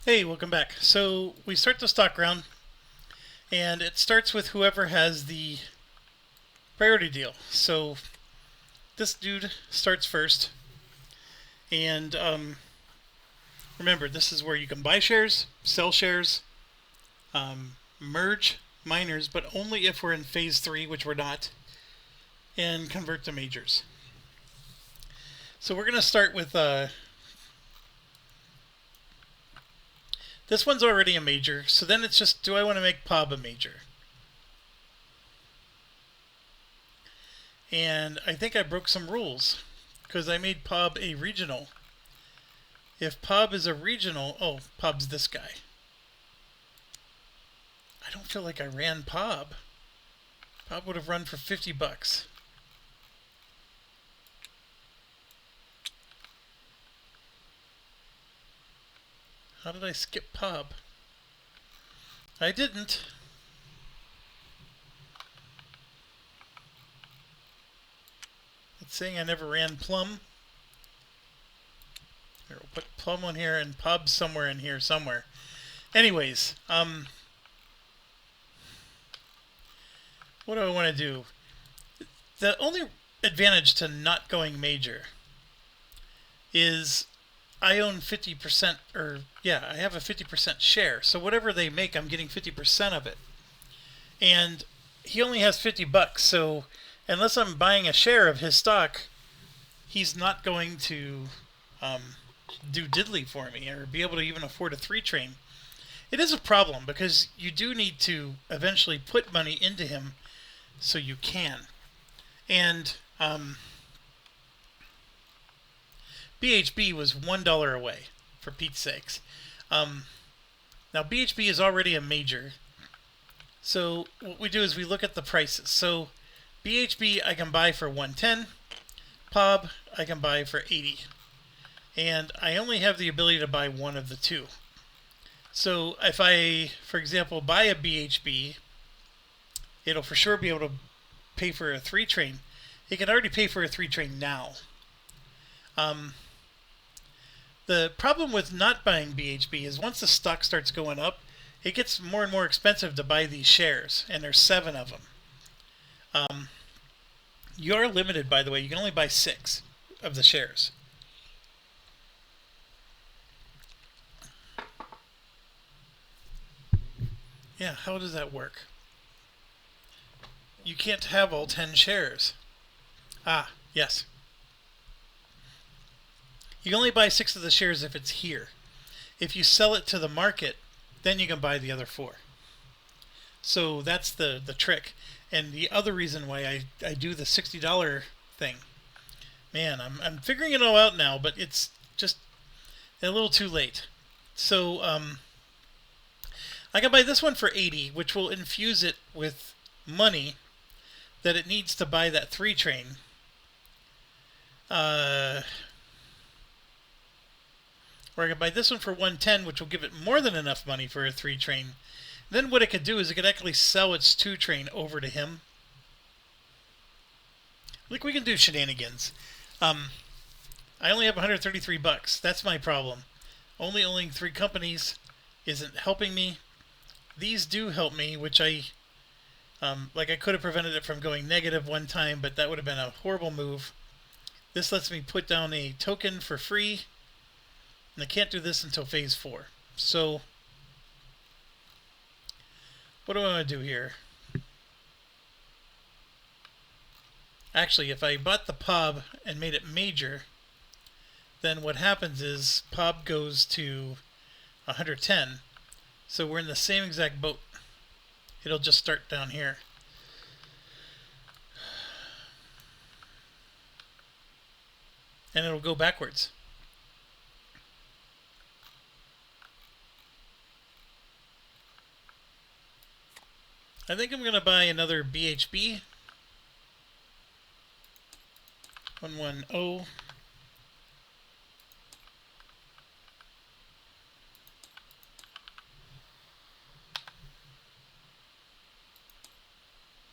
Hey, welcome back. So we start the stock round, and it starts with whoever has the priority deal. So this dude starts first, and remember, this is where you can buy shares, sell shares, merge miners, but only if we're in phase three, which we're not, and convert to majors. So we're gonna start with this one's already a major. So then it's just, do I want to make POB a major? And I think I broke some rules because I made POB a regional. If POB is a regional, oh, POB's this guy. I don't feel like I ran POB. POB would have run for 50 bucks. How did I skip POB? I didn't. It's saying I never ran Plum. Here, we'll put Plum on here and POB somewhere in here somewhere. Anyways, what do I want to do? The only advantage to not going major is I own 50%, or yeah, I have a 50% share. So whatever they make, I'm getting 50% of it. And he only has 50 bucks, so unless I'm buying a share of his stock, he's not going to do diddly for me or be able to even afford a 3 train. It is a problem because you do need to eventually put money into him so you can. And BHB was $1 away, for Pete's sakes. Now BHB is already a major. So what we do is we look at the prices. So BHB I can buy for 110. POB I can buy for 80. And I only have the ability to buy one of the two. So if I, for example, buy a BHB, it'll for sure be able to pay for a 3 train. It can already pay for a 3 train now. The problem with not buying BHB is once the stock starts going up, it gets more and more expensive to buy these shares, and there's 7 of them. You are limited, by the way. You can only buy 6 of the shares. Yeah, how does that work? You can't have all 10 shares. Ah, yes. You can only buy 6 of the shares if it's here. If you sell it to the market, then you can buy the other 4. So that's the trick. And the other reason why I do the $60 thing. Man, I'm figuring it all out now, but it's just a little too late. So I can buy this one for 80, which will infuse it with money that it needs to buy that 3 train. Or I can buy this one for 110, which will give it more than enough money for a 3 train. Then what it could do is it could actually sell its 2 train over to him. Like, we can do shenanigans. I only have 133 bucks. That's my problem. Only owning 3 companies isn't helping me. These do help me, which I could have prevented it from going negative one time, but that would have been a horrible move. This lets me put down a token for free, and I can't do this until phase 4. So what do I want to do here? Actually, if I bought the POB and made it major, then what happens is POB goes to 110. So we're in the same exact boat. It'll just start down here. And it'll go backwards. I think I'm going to buy another BHB. 110.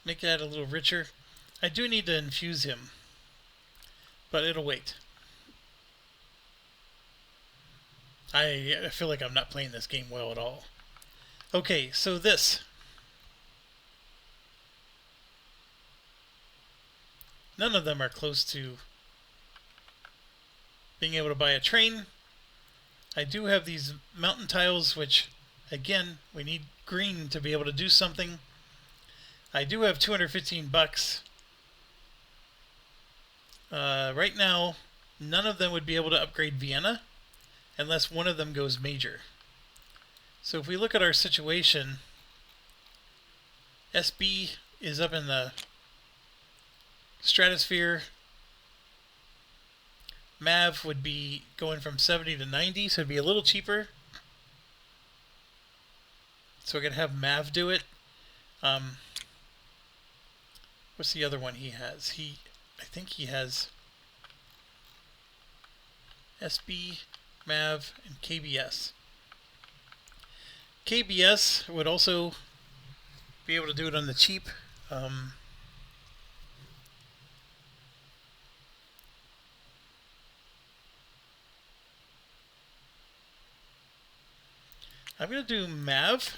Make that a little richer. I do need to infuse him, but it'll wait. I feel like I'm not playing this game well at all. Okay, so this. None of them are close to being able to buy a train. I do have these mountain tiles, which, again, we need green to be able to do something. I do have 215 bucks. Right now, none of them would be able to upgrade Vienna unless one of them goes major. So if we look at our situation, SB is up in the stratosphere. Mav would be going from 70 to 90, so it'd be a little cheaper. So we're going to have Mav do it. What's the other one he has? I think he has SB, Mav, and KBS. KBS would also be able to do it on the cheap. I'm going to do Mav.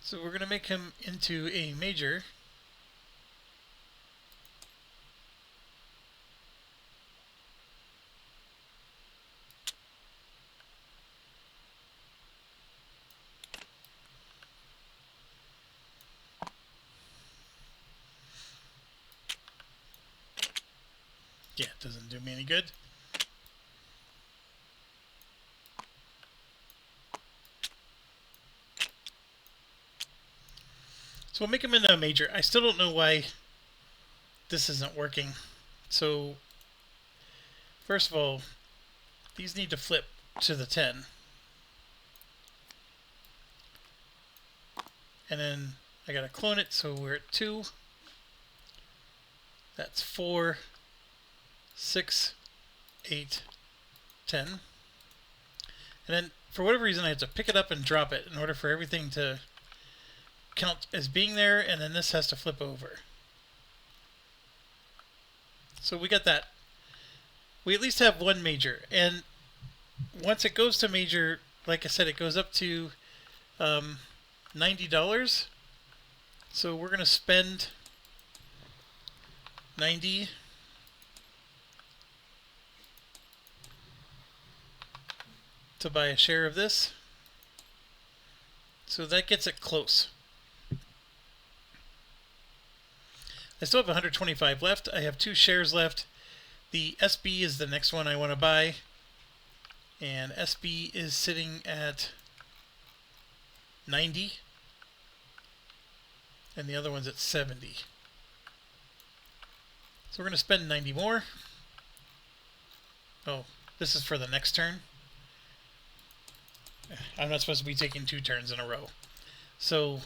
So we're going to make him into a major. Yeah, it doesn't do me any good. So we'll make him into a major. I still don't know why this isn't working. So, first of all, these need to flip to the 10. And then I gotta clone it, so we're at 2. That's 4, 6, 8, 10. And then, for whatever reason, I have to pick it up and drop it in order for everything to count as being there, and then this has to flip over. So we got that. We at least have one major, and once it goes to major, like I said, it goes up to $90. So we're going to spend 90 to buy a share of this. So that gets it close. I still have 125 left. I have 2 shares left. The SB is the next one I want to buy. And SB is sitting at 90. And the other one's at 70. So we're going to spend 90 more. Oh, this is for the next turn. I'm not supposed to be taking 2 turns in a row. So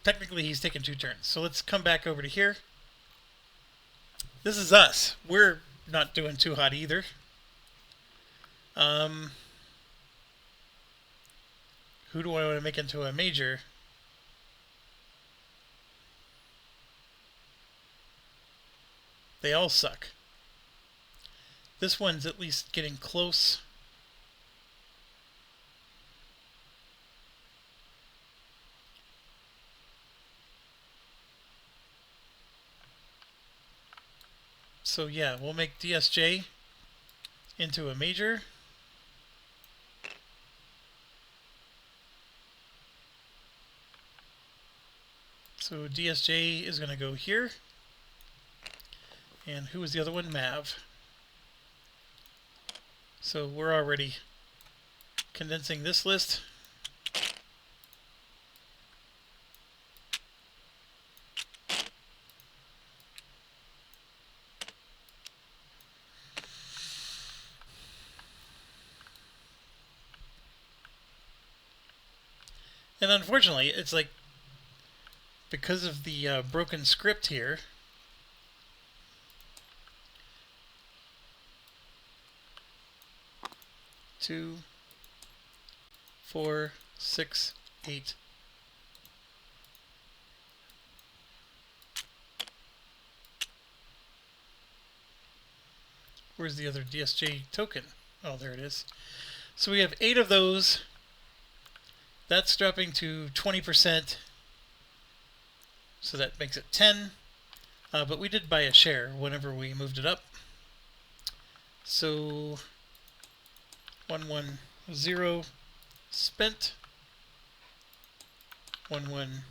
technically he's taking 2 turns. So let's come back over to here. This is us. We're not doing too hot either. Who do I want to make into a major? They all suck. This one's at least getting close. So yeah, we'll make DSJ into a major. So DSJ is going to go here. And who was the other one? Mav. So we're already condensing this list. And unfortunately, it's like, because of the broken script here, 2, 4, 6, 8. Where's the other DSJ token? Oh, there it is. So we have 8 of those. That's dropping to 20%. So that makes it 10. But we did buy a share whenever we moved it up. So 110 spent. 110.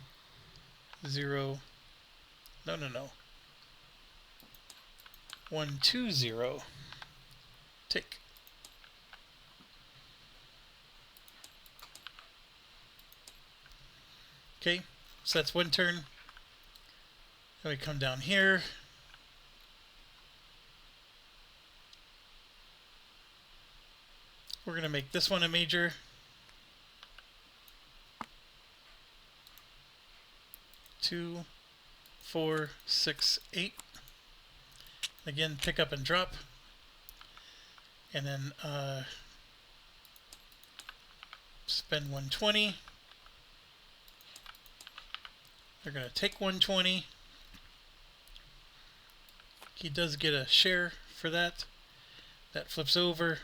No. 120. Take. Okay, so that's one turn. Then we come down here. We're going to make this one a major. Two, 4, 6, 8. Again, pick up and drop. And then spend 120. They're going to take 120. He does get a share for that. That flips over.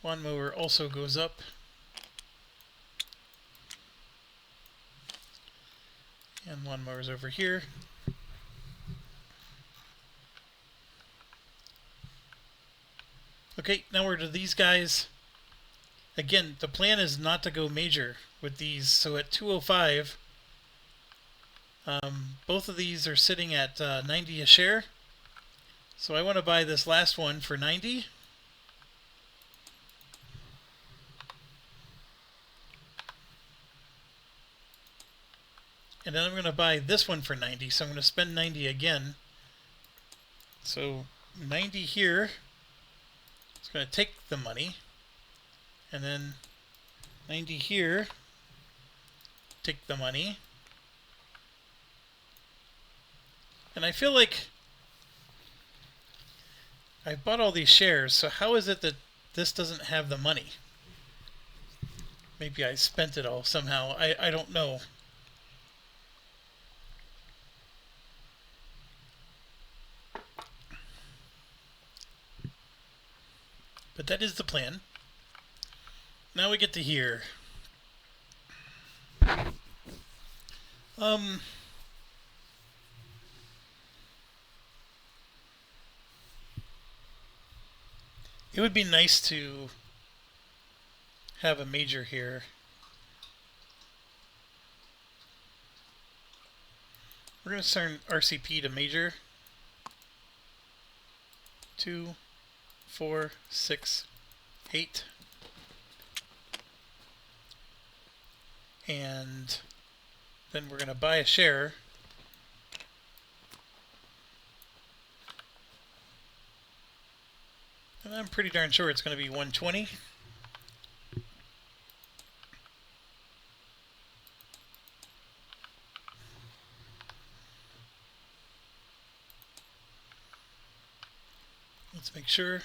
Lawnmower also goes up. And lawnmower's over here. Okay, now we're to these guys. Again, the plan is not to go major with these. So at 205, both of these are sitting at 90 a share. So I want to buy this last one for 90. And then I'm going to buy this one for 90. So I'm going to spend 90 again. So 90 here. It's going to take the money. And then 90 here. Take the money. And I feel like I bought all these shares, so how is it that this doesn't have the money? Maybe I spent it all somehow. I don't know. But that is the plan. Now we get to here. It would be nice to have a major here. We're going to turn RCP to major. 2, 4, 6, 8. And then we're going to buy a share. And I'm pretty darn sure it's going to be 120. Let's make sure.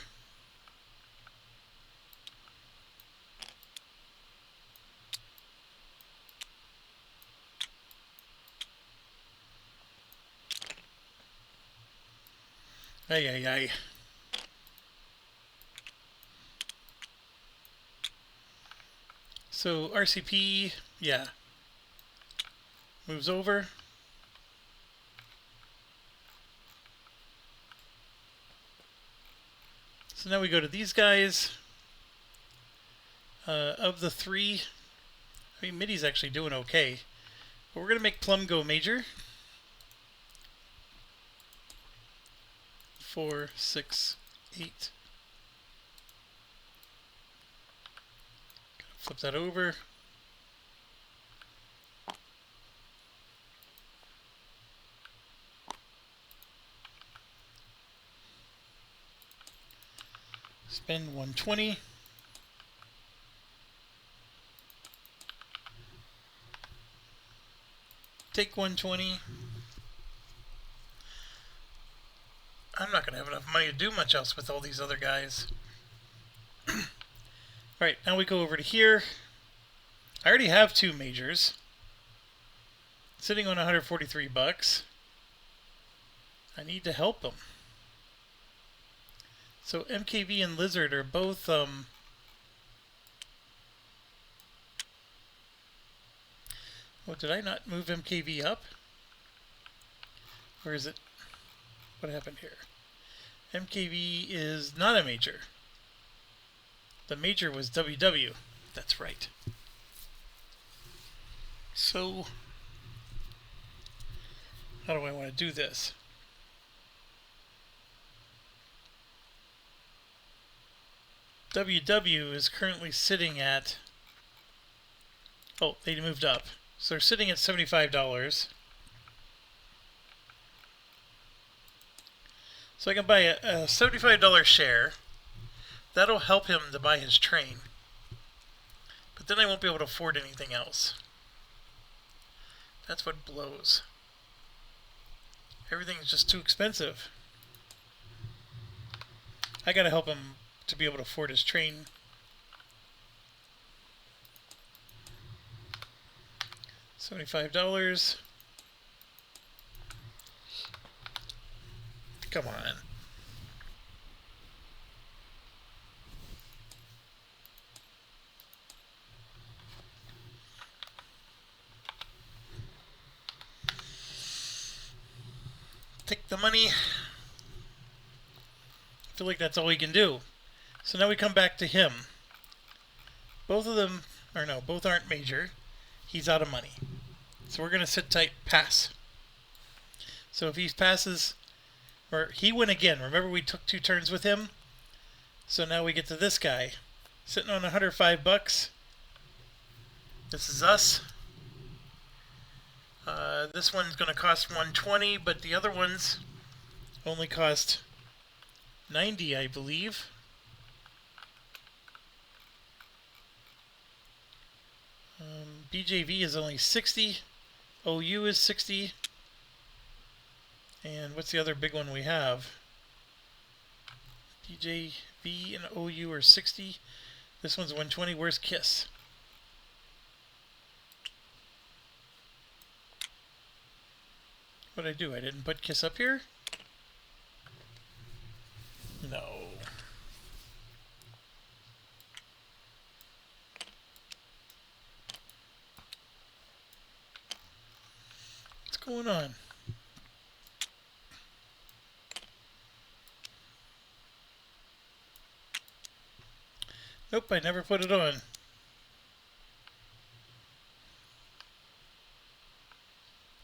Ay. So RCP, yeah, moves over. So now we go to these guys. Of the 3, I mean, MIDI's actually doing okay. But we're going to make Plum go major. 4, 6, 8. Flip that over. Spend 120. Take 120. I'm not going to have enough money to do much else with all these other guys. Alright, now we go over to here. I already have 2 majors. Sitting on 143 bucks. I need to help them. So MKV and Lizard are both oh, did I not move MKV up? Or is it, what happened here? MKV is not a major. The major was WW. That's right. So, how do I want to do this? WW is currently sitting at, oh, they moved up. So they're sitting at $75. So I can buy a $75 share. That'll help him to buy his train. But then I won't be able to afford anything else. That's what blows. Everything is just too expensive. I gotta help him to be able to afford his train. $75. Come on. Take the money. I feel like that's all we can do. So now we come back to him. Both of them, or no, both aren't major. He's out of money. So we're going to sit tight, pass. So if he passes, or he win again. Remember we took 2 turns with him? So now we get to this guy. Sitting on $105. This is us. This one's going to cost $120, but the other ones only cost $90, I believe. BJV is only $60. OU is $60. And what's the other big one we have? BJV and OU are $60. This one's $120. Where's KISS? What did I do? I didn't put KISS up here? No. What's going on? Nope, I never put it on.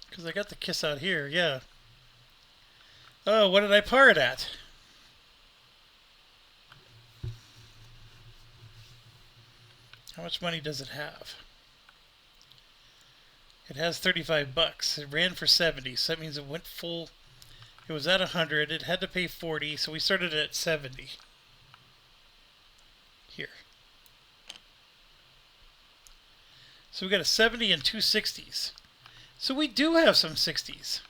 Because I got the KISS out here, yeah. Oh, what did I par it at? How much money does it have? It has $35. It ran for 70, so that means it went full. It was at 100. It had to pay 40, so we started at 70. Here. So we got a 70 and 2 60s. So we do have some 60s.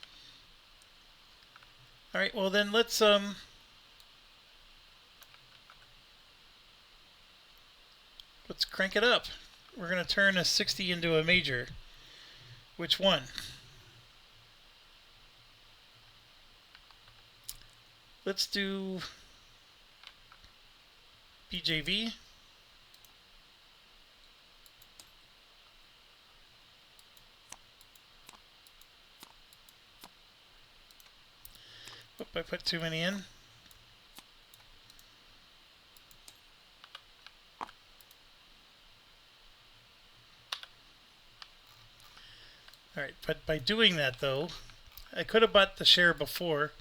All right, well then let's crank it up. We're going to turn a 60 into a major. Which one? Let's do BJV. Oop, I put too many in. Alright, but by doing that though, I could have bought the share before,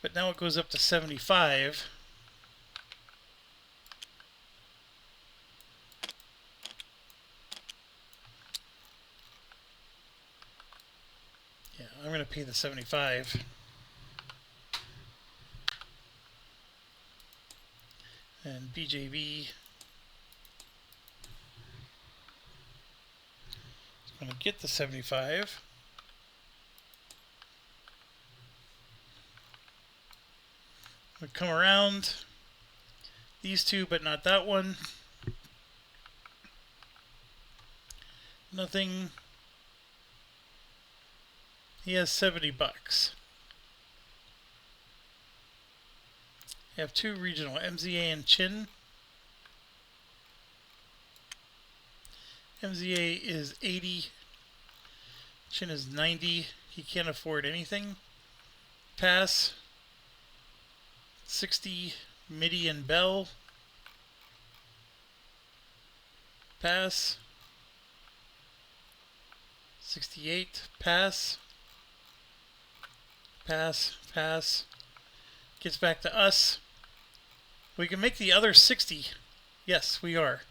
but now it goes up to 75. Yeah, I'm going to pay the 75. And BJV is going to get the 75. We come around these two, but not that one. Nothing. He has $70. We have two regional, MZA and Chin. MZA is 80. Chin is 90. He can't afford anything. Pass. 60. Midi and Bell. Pass. 68. Pass. Pass. Pass. Gets back to us. We can make the other 60. Yes, we are.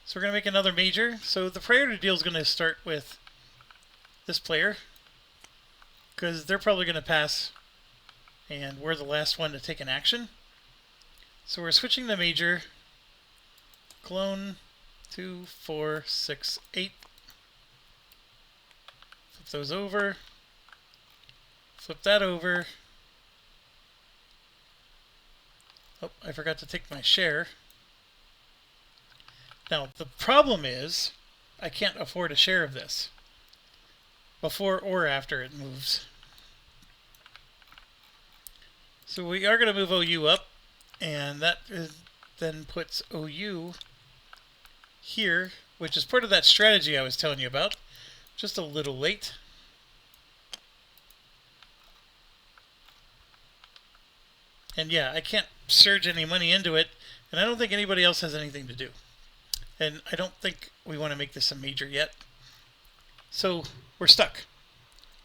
So we're going to make another major. So the priority deal is going to start with this player, because they're probably going to pass, and we're the last one to take an action. So we're switching the major. Clone 2, 4, 6, 8. Flip those over. Flip that over. Oh, I forgot to take my share. Now, the problem is I can't afford a share of this before or after it moves. So we are going to move OU up, and that then puts OU here, which is part of that strategy I was telling you about. Just a little late. And yeah, I can't surge any money into it, and I don't think anybody else has anything to do. And I don't think we want to make this a major yet. So we're stuck.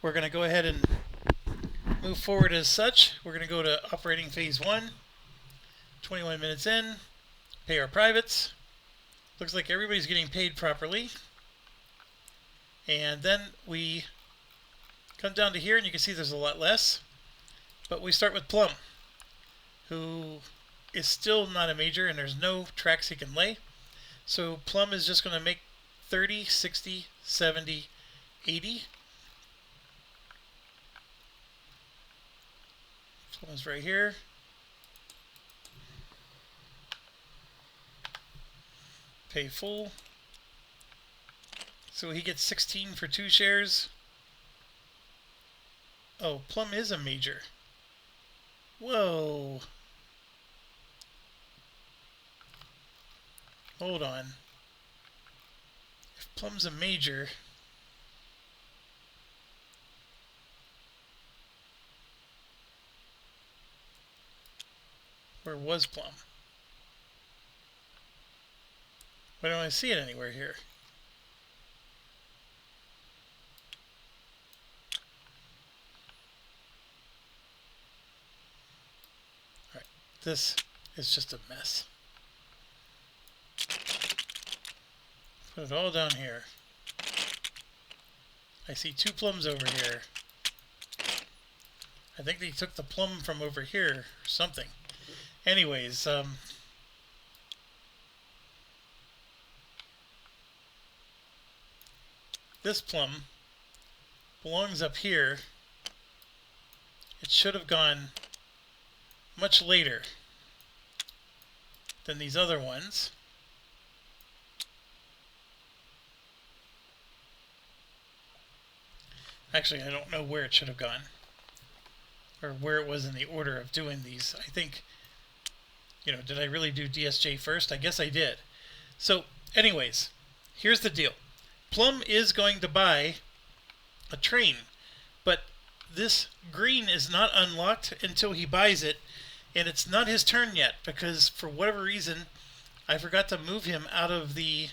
We're going to go ahead and move forward as such. We're going to go to operating phase 1. 21 minutes in. Pay our privates. Looks like everybody's getting paid properly. And then we come down to here, and you can see there's a lot less. But we start with Plum, who is still not a major, and there's no tracks he can lay. So Plum is just going to make 30, 60, 70, 80. Plum's right here. Pay full. So he gets 16 for 2 shares. Oh, Plum is a major. Whoa. Hold on. If Plum's a major, where was Plum? Why don't I see it anywhere here? Alright, this is just a mess. Put it all down here. I see 2 plums over here. I think they took the plum from over here or something. Anyways, this plum belongs up here. It should have gone much later than these other ones. Actually, I don't know where it should have gone, or where it was in the order of doing these. I think, did I really do DSJ first? I guess I did. So, anyways, here's the deal. Plum is going to buy a train, but this green is not unlocked until he buys it, and it's not his turn yet, because for whatever reason, I forgot to move him out of the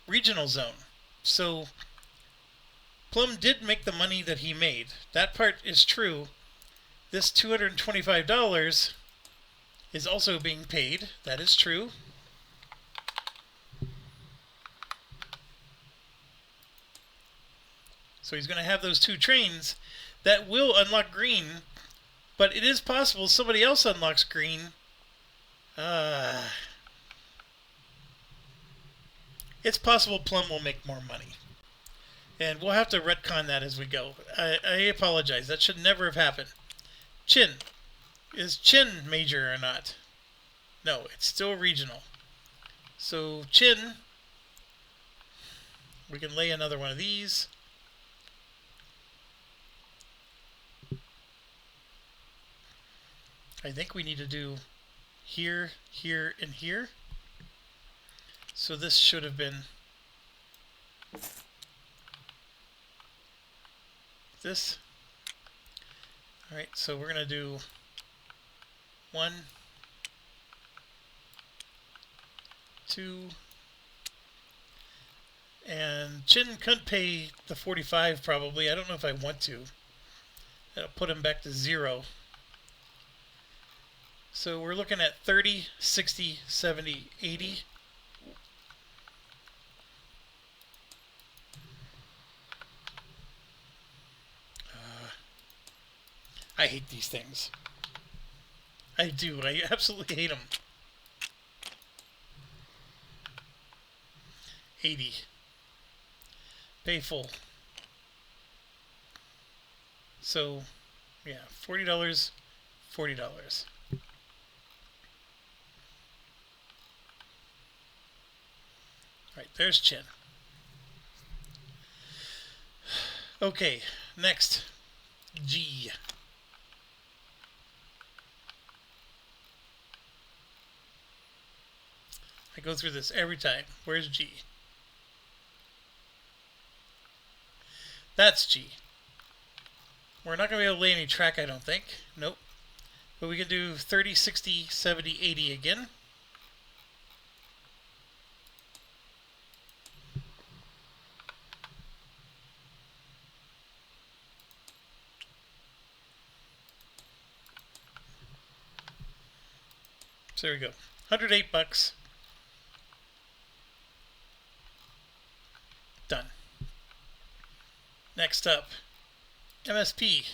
regional zone. So Plum did make the money that he made. That part is true. This $225 is also being paid. That is true. So he's going to have those 2 trains that will unlock green, but it is possible somebody else unlocks green. It's possible Plum will make more money. And we'll have to retcon that as we go. I apologize. That should never have happened. Chin. Is Chin major or not? No, it's still regional. So Chin, we can lay another one of these. I think we need to do here, here, and here. So this should have been this. Alright, so we're going to do 1, 2, and Chin couldn't pay the 45 probably. I don't know if I want to. That'll put him back to 0. So we're looking at 30, 60, 70, 80. I hate these things. I do. I absolutely hate them. 80. Pay full. So, yeah, $40, $40. Right, there's Chin. Okay, next, G. I go through this every time. Where's G? That's G. We're not going to be able to lay any track, I don't think. Nope. But we can do 30, 60, 70, 80 again. So there we go. $108. Done. Next up, MSP.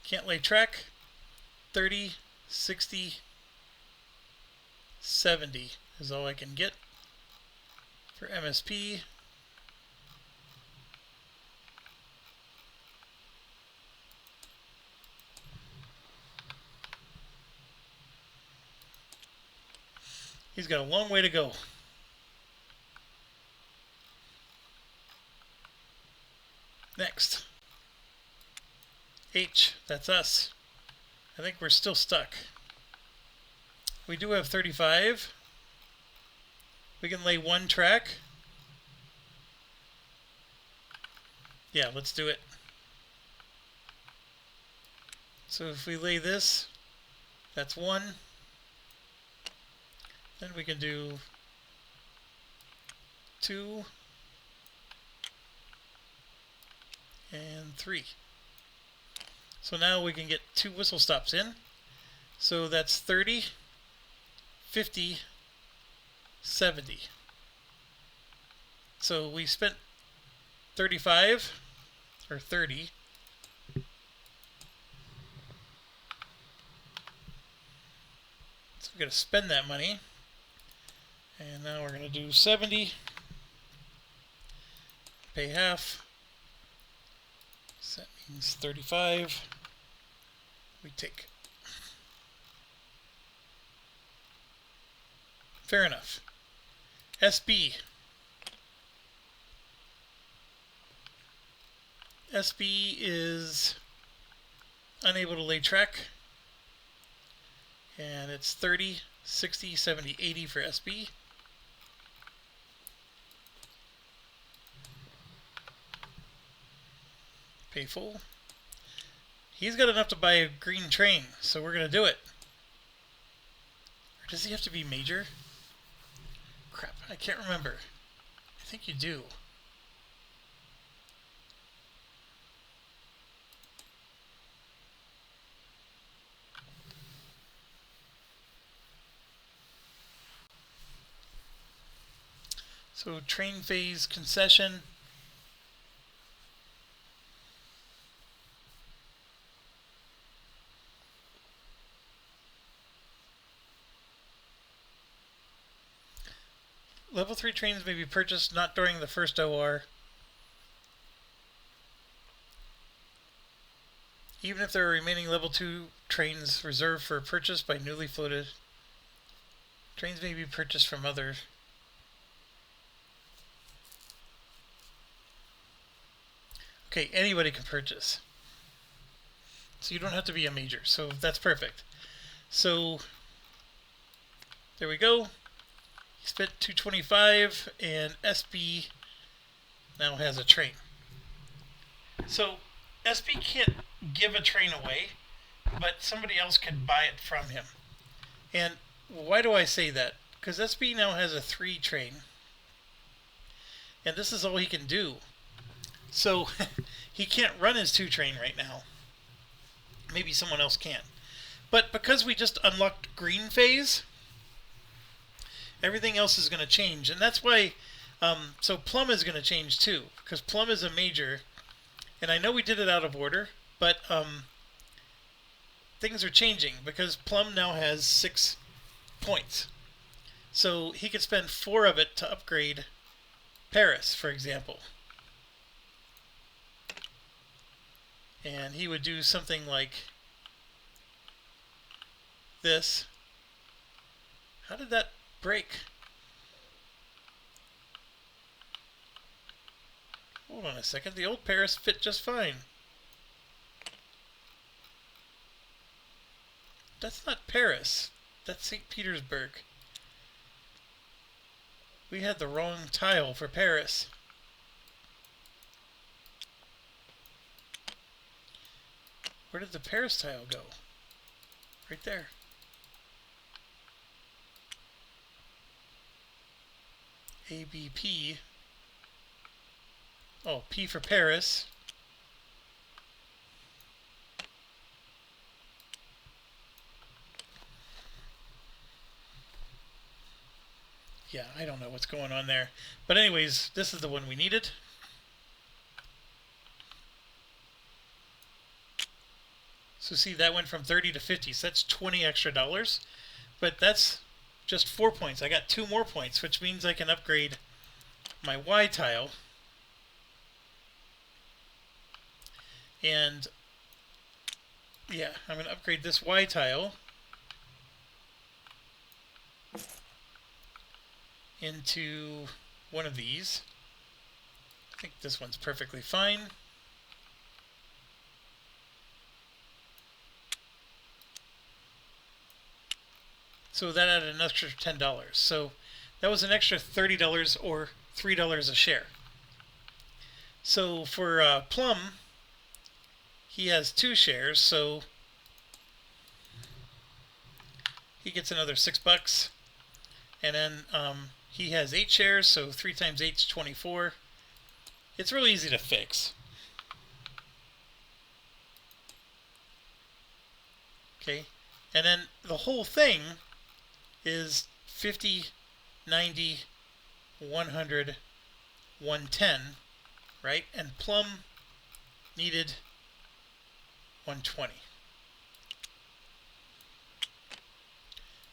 Can't lay track. 30, 60, 70 is all I can get for MSP. He's got a long way to go. Next. H, that's us. I think we're still stuck. We do have 35. We can lay one track. Yeah, let's do it. So if we lay this, that's 1. Then we can do 2 and 3. So now we can get 2 whistle stops in. So that's 30, 50, 70. So we spent 35 or 30. So we're going to spend that money. And now we're going to do 70. Pay half. So that means 35. We take. Fair enough. SB. SB is unable to lay track. And it's 30, 60, 70, 80 for SB. Pay full. He's got enough to buy a green train, so we're going to do it. Or does he have to be major? Crap, I can't remember. I think you do. So train phase concession. Level 3 trains may be purchased not during the first OR. Even if there are remaining level 2 trains reserved for purchase by newly floated. Trains may be purchased from other. Okay, anybody can purchase. So you don't have to be a major. So that's perfect. So there we go. He spent 225, and SB now has a train. So SB can't give a train away, but somebody else could buy it from him. And why do I say that? Because SB now has a 3 train, and this is all he can do. So he can't run his 2 train right now. Maybe someone else can. But because we just unlocked green phase, everything else is going to change. And that's why, so Plum is going to change too. Because Plum is a major. And I know we did it out of order, but things are changing. Because Plum now has 6 points. So he could spend 4 of it to upgrade Paris, for example. And he would do something like this. How did that break? Hold on a second. The old Paris fit just fine. That's not Paris. That's St. Petersburg. We had the wrong tile for Paris. Where did the Paris tile go? Right there. ABP. Oh, P for Paris. Yeah, I don't know what's going on there. But anyways, this is the one we needed. So see, that went from 30 to 50, so that's $20 extra. But that's just 4 points. I got 2 more points, which means I can upgrade my Y tile. And yeah, I'm going to upgrade this Y tile into one of these. I think this one's perfectly fine. So that added an extra $10. So that was an extra $30 or $3 a share. So for Plum, he has 2 shares, so he gets another $6. And then he has 8 shares, so 3 times 8 is 24. It's really easy to fix. Okay, and then the whole thing is 50, 90, 100, 110, right? And Plum needed 120.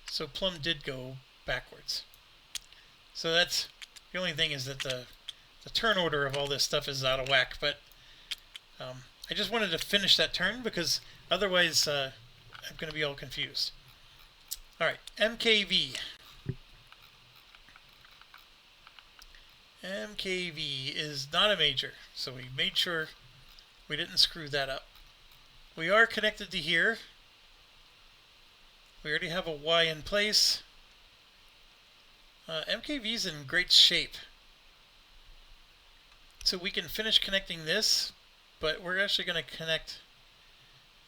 So Plum did go backwards. So that's the only thing, is that the turn order of all this stuff is out of whack. But I just wanted to finish that turn because otherwise I'm going to be all confused. All right, MKV. MKV is not a major, so we made sure we didn't screw that up. We are connected to here. We already have a Y in place. MKV is in great shape. So we can finish connecting this, but we're actually going to connect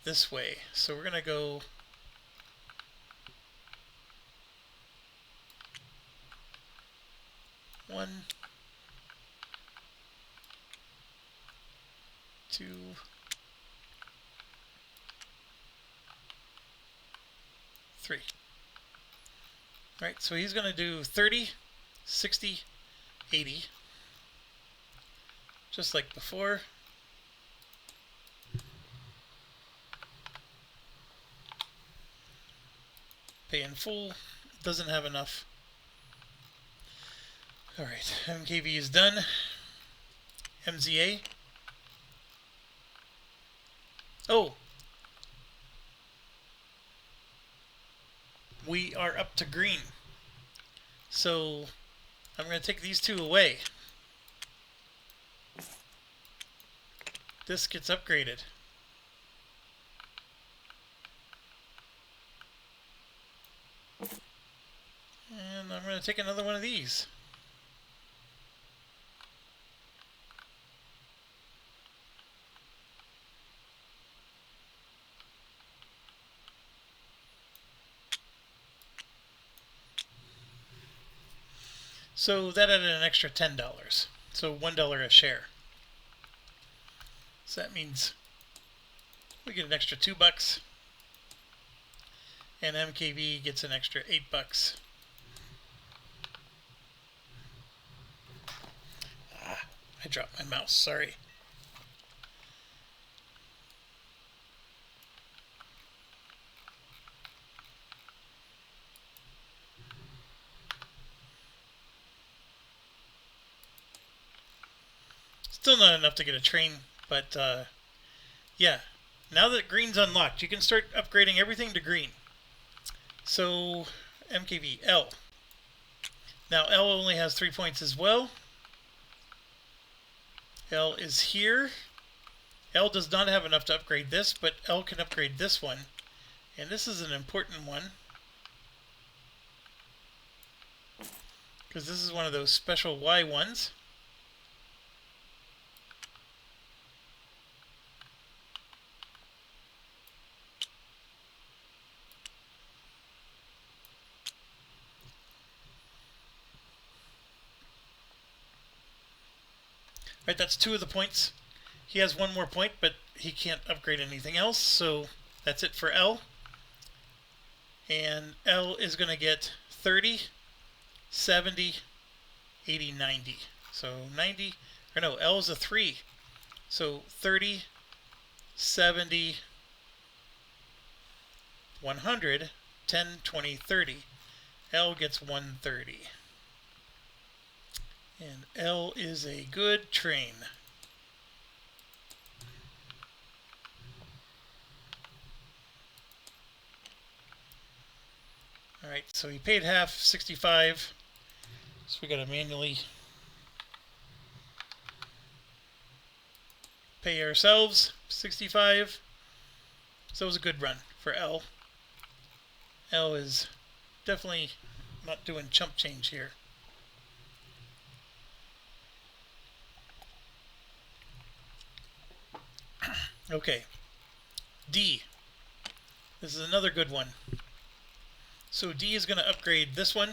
this way. So we're going to go one, 2, 3. All right, so he's going to do 30, 60, 80, just like before. Pay in full, doesn't have enough. All right, MKV is done. MZA. Oh, we are up to green. So I'm going to take these 2 away. This gets upgraded. I'm going to take another one of these. So that added an extra $10. So $1 a share. So that means we get an extra $2. And MKB gets an extra $8. I dropped my mouse, sorry. Still not enough to get a train, but yeah. Now that green's unlocked, you can start upgrading everything to green. So, MKB, L. Now L only has 3 points as well. L is here. L does not have enough to upgrade this, but L can upgrade this one. And this is an important one, because this is one of those special Y ones. Right, that's 2 of the points. He has 1 more point, but he can't upgrade anything else, so that's it for L. And L is going to get 30, 70, 80, 90. So 90, or no, L is a 3. So 30, 70, 100, 10, 20, 30. L gets 130. And L is a good train. Alright, so he paid half, 65. So we gotta manually pay ourselves, 65. So it was a good run for L. L is definitely not doing chump change here. Okay, D. This is another good one. So D is going to upgrade this one.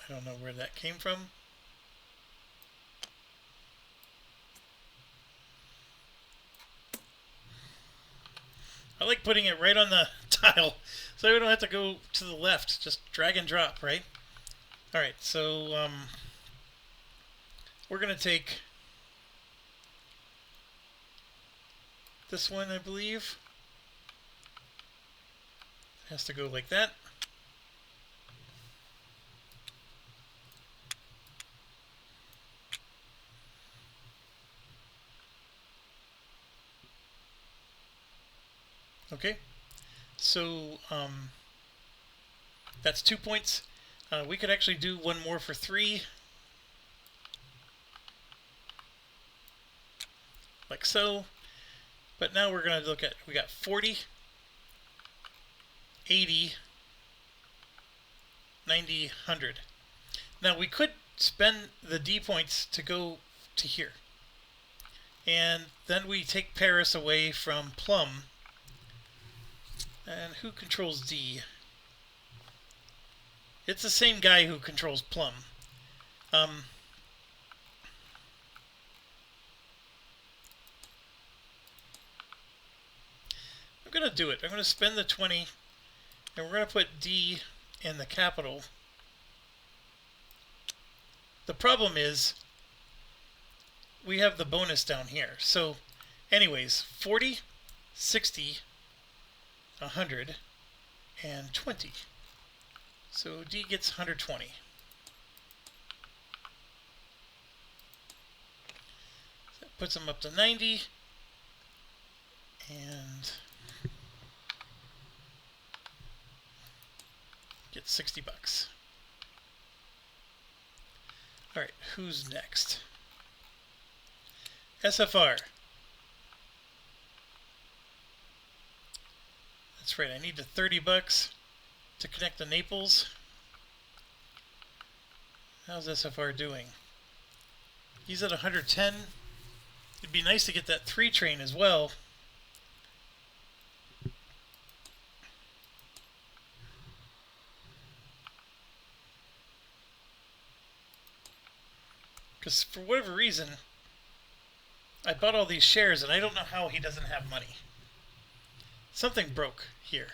I don't know where that came from. I like putting it right on the tile so we don't have to go to the left. Just drag and drop, right? Alright, so we're going to take this one, I believe. It has to go like that. Okay, so that's 2 points. We could actually do one more for 3. Like so. But now we're going to look at, we got 40, 80, 90, 100. Now we could spend the D points to go to here. And then we take Paris away from Plum. And who controls D? It's the same guy who controls Plum. I'm going to do it. I'm going to spend the 20, and we're going to put D in the capital. The problem is we have the bonus down here. So anyways, 40, 60, 100, and 20. So D gets 120. That puts him up to 90. And gets $60. Alright, who's next? SFR. That's right, I need the $30 to connect to Naples. How's SFR doing? He's at 110. It'd be nice to get that 3 train as well. Because for whatever reason, I bought all these shares and I don't know how he doesn't have money. Something broke here.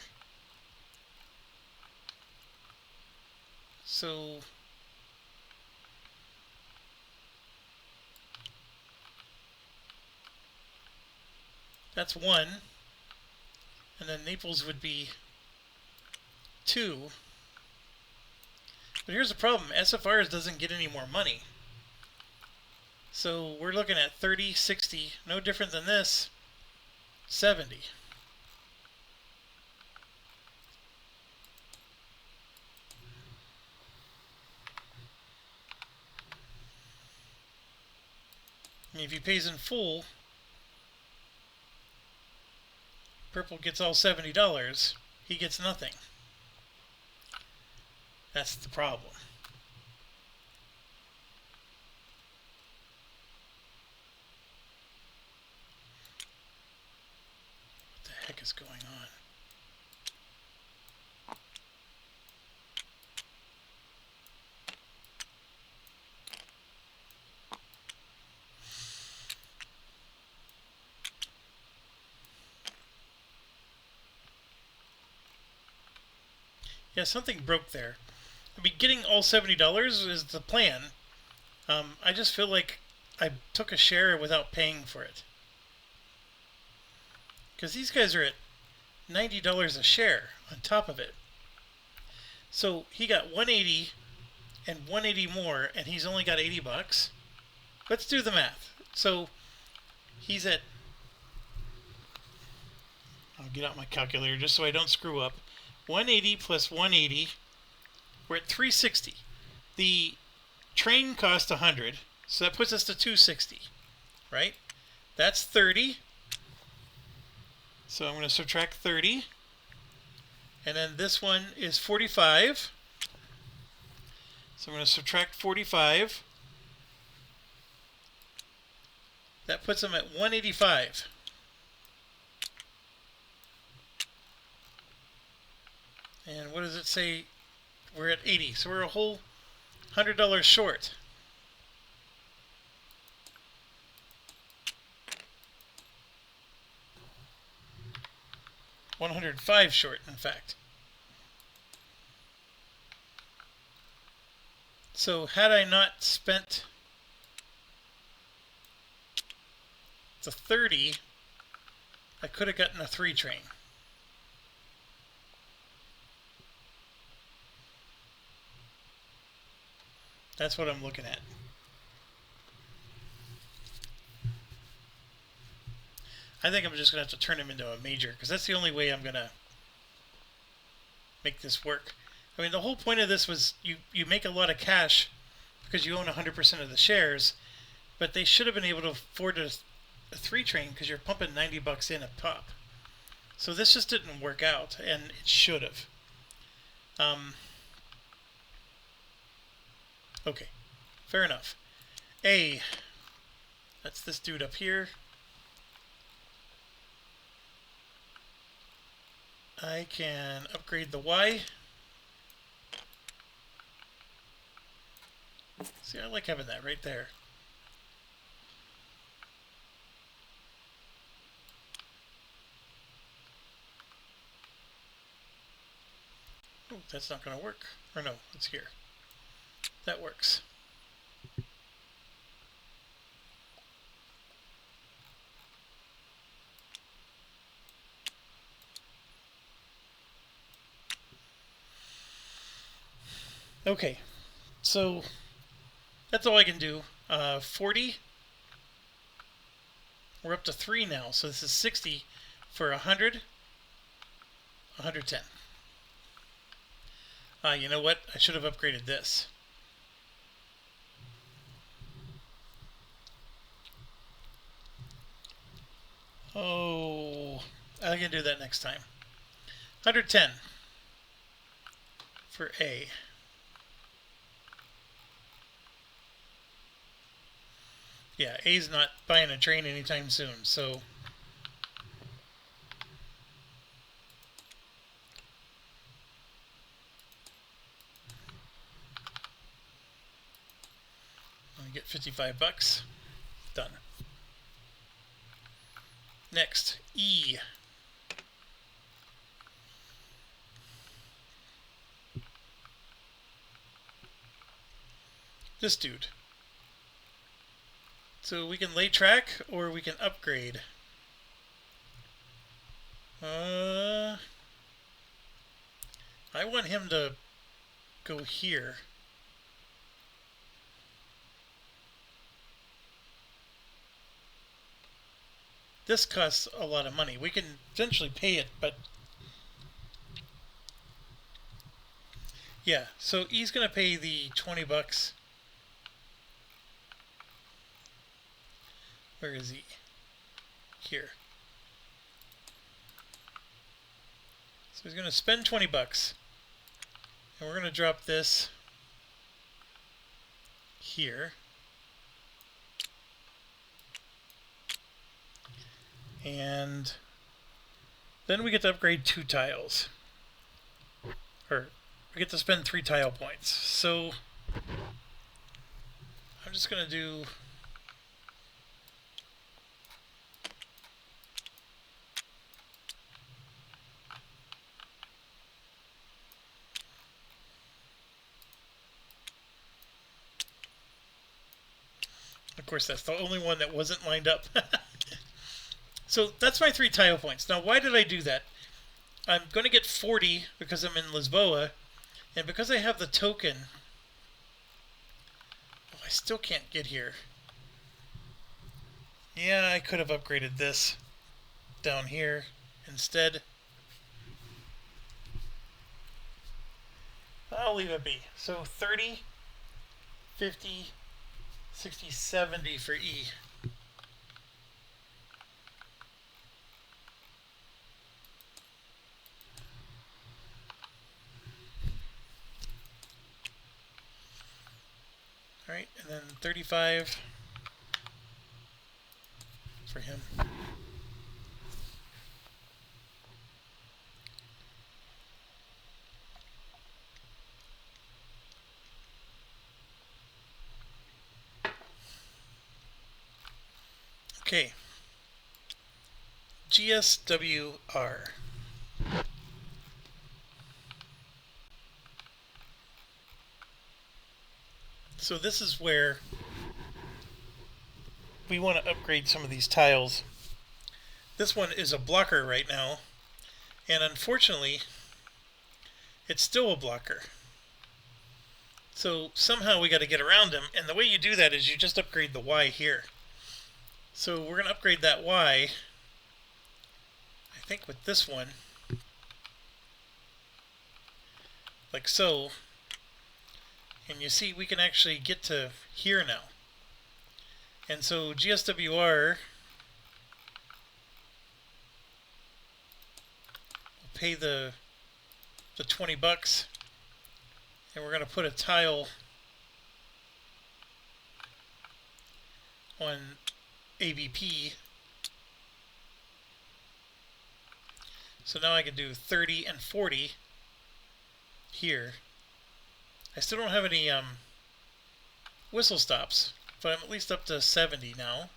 So that's 1. And then Naples would be 2. But here's the problem. SFRs doesn't get any more money. So we're looking at 30, 60, no different than this, 70. And if he pays in full, Purple gets all $70. He gets nothing. That's the problem. What the heck is going on? Yeah, something broke there. I mean, getting all $70 is the plan. I just feel like I took a share without paying for it. Because these guys are at $90 a share on top of it. So he got 180 and 180 more, and he's only got $80. Let's do the math. So he's at, I'll get out my calculator just so I don't screw up. 180 plus 180, we're at 360. The train cost 100, so that puts us to 260, right? That's 30. So I'm going to subtract 30. And then this one is 45. So I'm going to subtract 45. That puts them at 185. And what does it say? We're at 80. So we're a whole $100 short. $105 short, in fact. So had I not spent the 30, I could have gotten a 3 train. That's what I'm looking at. I think I'm just going to have to turn him into a major, because that's the only way I'm going to make this work. I mean, the whole point of this was you make a lot of cash because you own 100% of the shares, but they should have been able to afford a 3 train because you're pumping $90 in up top. So this just didn't work out, and it should have. Okay, fair enough. A, that's this dude up here. I can upgrade the Y. See, I like having that right there. Oh, that's not going to work. Or no, it's here. That works. Okay, so that's all I can do. 40. We're up to 3 now, so this is 60 for 100. 110. You know what? I should have upgraded this. Oh, I can do that next time. 110 for A. Yeah, A's not buying a train anytime soon, so... I get 55 bucks. Done. Next, E. This dude. So we can lay track or we can upgrade. I want him to go here. This costs a lot of money. We can eventually pay it, but... Yeah, so he's going to pay the 20 bucks. Where is he? Here. So he's going to spend 20 bucks. And we're going to drop this here. And then we get to upgrade 2 tiles. Or we get to spend 3 tile points. So I'm just going to do... Of course, that's the only one that wasn't lined up. So that's my 3 tile points. Now, why did I do that? I'm going to get 40 because I'm in Lisboa, and because I have the token... Oh, I still can't get here. Yeah, I could have upgraded this down here instead. I'll leave it be. So 30, 50, 60, 70 for E. Alright, and then 35 for him. Okay. GSWR. So this is where we want to upgrade some of these tiles. This one is a blocker right now, and unfortunately, it's still a blocker. So somehow we got to get around him, and the way you do that is you just upgrade the Y here. So we're going to upgrade that Y, I think with this one, like so. And you see we can actually get to here now. And so GSWR will pay the 20 bucks, and we're going to put a tile on ABP. So now I can do 30 and 40 here. I still don't have any whistle stops, but I'm at least up to 70 now.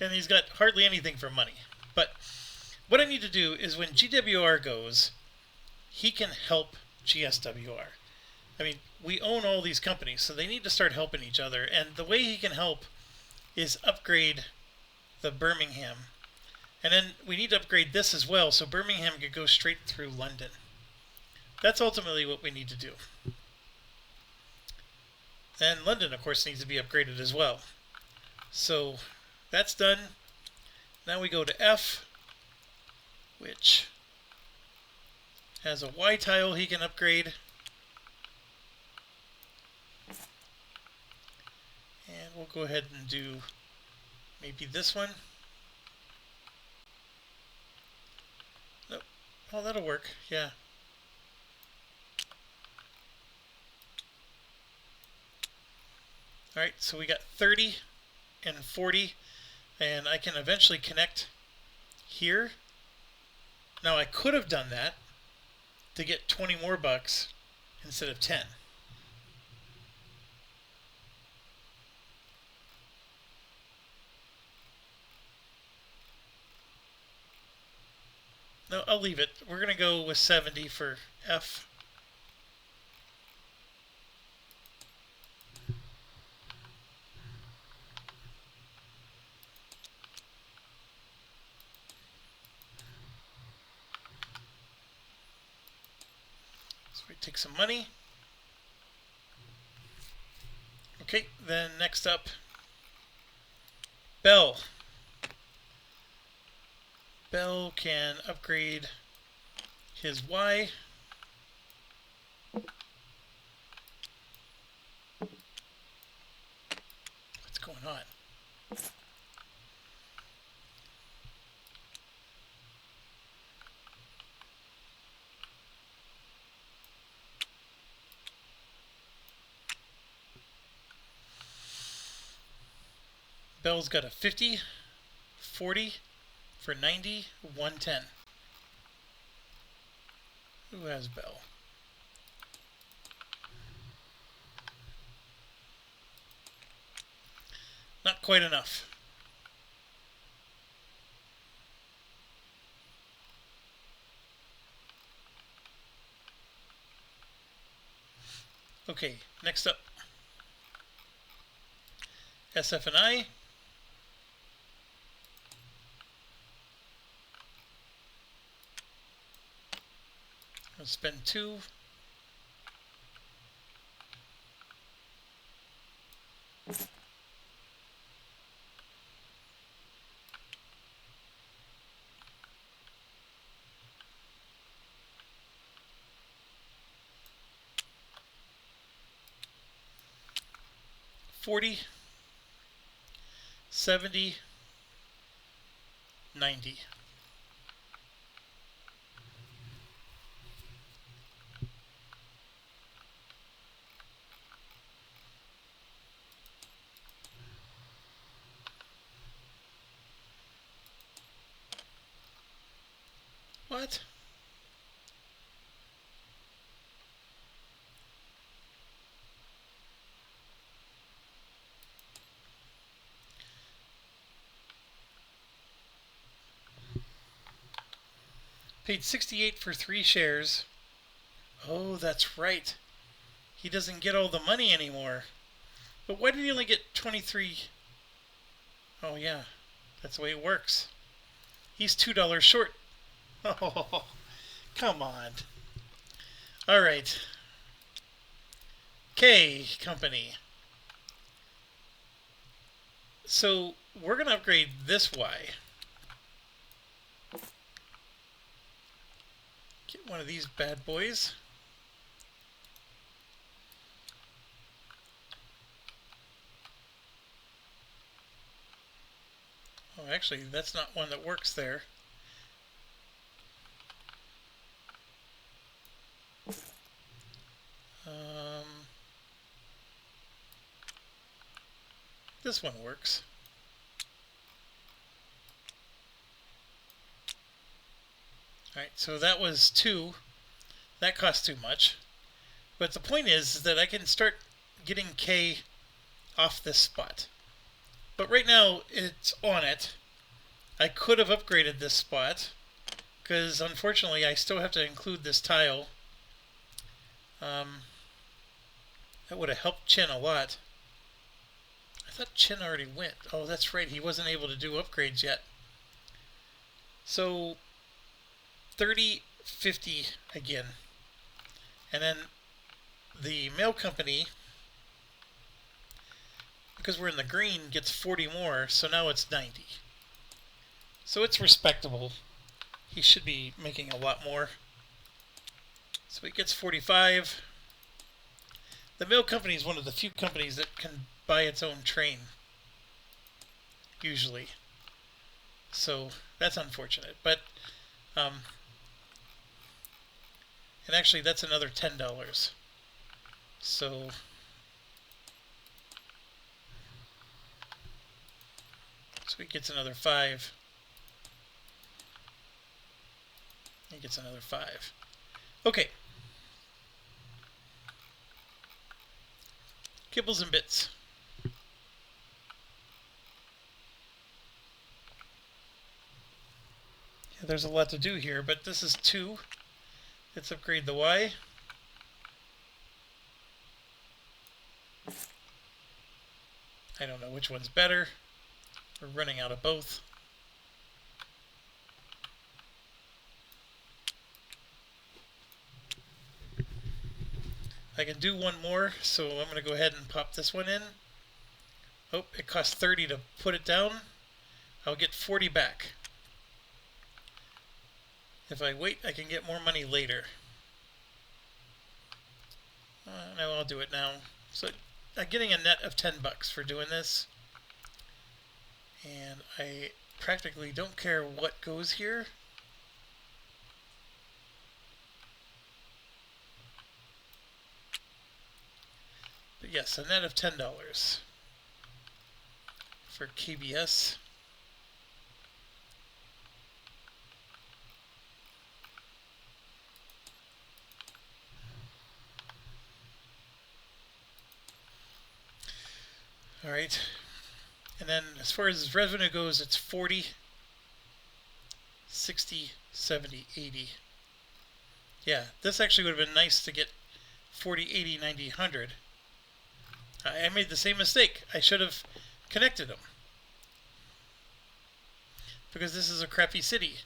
And he's got hardly anything for money. But what I need to do is when GWR goes, he can help GSWR. I mean, we own all these companies, so they need to start helping each other. And the way he can help is upgrade the Birmingham. And then we need to upgrade this as well, so Birmingham could go straight through London. That's ultimately what we need to do. And London, of course, needs to be upgraded as well. So that's done. Now we go to F, which has a Y tile he can upgrade. And we'll go ahead and do maybe this one. Nope. Oh, that'll work. Yeah. Alright, so we got 30 and 40, and I can eventually connect here. Now I could have done that to get 20 more bucks instead of 10. No, I'll leave it. We're going to go with 70 for F. So we take some money. Okay, then next up, Bell. Bell can upgrade his Y. What's going on? Bell's got a 50, 40 for 90, 110. Who has Bell? Not quite enough. Okay, next up, SF and I. I'll spend 2. $40, 70, 90. What? Paid 68 for 3 shares. Oh, that's right. He doesn't get all the money anymore. But why did he only get 23? Oh yeah, that's the way it works. He's $2 short. Oh, come on. All right. K Company. So we're going to upgrade this Y. Get one of these bad boys. Oh, actually, that's not one that works there. This one works. Alright, so that was 2. That cost too much. But the point is that I can start getting K off this spot. But right now, it's on it. I could have upgraded this spot, because unfortunately I still have to include this tile. That would have helped Chin a lot. I thought Chin already went. Oh, that's right, he wasn't able to do upgrades yet. So 30, 50 again. And then the mail company, because we're in the green, gets 40 more, so now it's 90. So it's respectable. He should be making a lot more. So he gets 45. The mail company is one of the few companies that can buy its own train, usually. So that's unfortunate. But, and actually that's another $10. So he gets another 5. He gets another 5. Okay. Kibbles and bits. Yeah, there's a lot to do here, but this is 2. Let's upgrade the Y. I don't know which one's better. We're running out of both. I can do one more, so I'm going to go ahead and pop this one in. Oh, it costs 30 to put it down. I'll get 40 back. If I wait, I can get more money later. No, I'll do it now. So I'm getting a net of $10 for doing this. And I practically don't care what goes here. But yes, a net of $10 for KBS. All right. And then as far as revenue goes, it's 40, 60, 70, 80. Yeah, this actually would have been nice to get 40, 80, 90, 100. I made the same mistake. I should have connected them. Because this is a crappy city.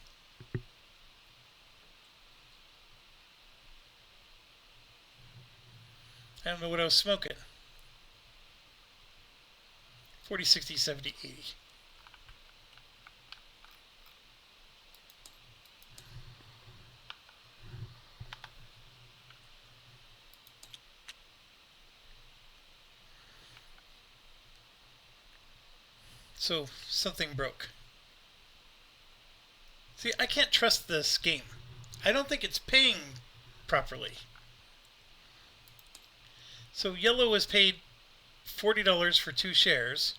I don't know what I was smoking. 40, 60, 70, 80. So something broke. See, I can't trust this game. I don't think it's paying properly. So yellow was paid $40 for 2 shares.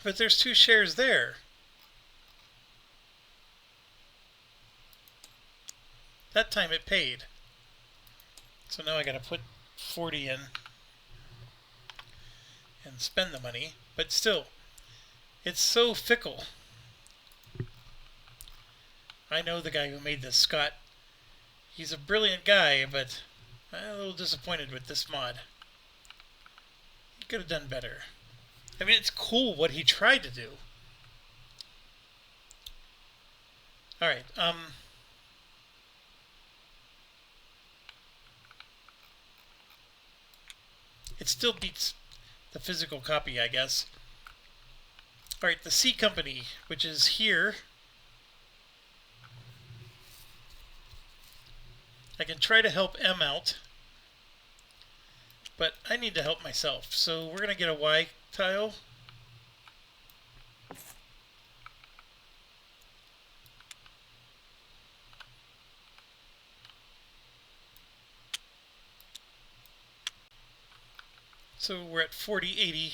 But there's 2 shares there. That time it paid. So now I gotta put 40 in and spend the money. But still, it's so fickle. I know the guy who made this, Scott. He's a brilliant guy, but I'm a little disappointed with this mod. He could have done better. I mean, it's cool what he tried to do. Alright, it still beats the physical copy, I guess. Alright, the C Company, which is here. I can try to help M out, but I need to help myself. So we're going to get a Y tile. So we're at 40, 80,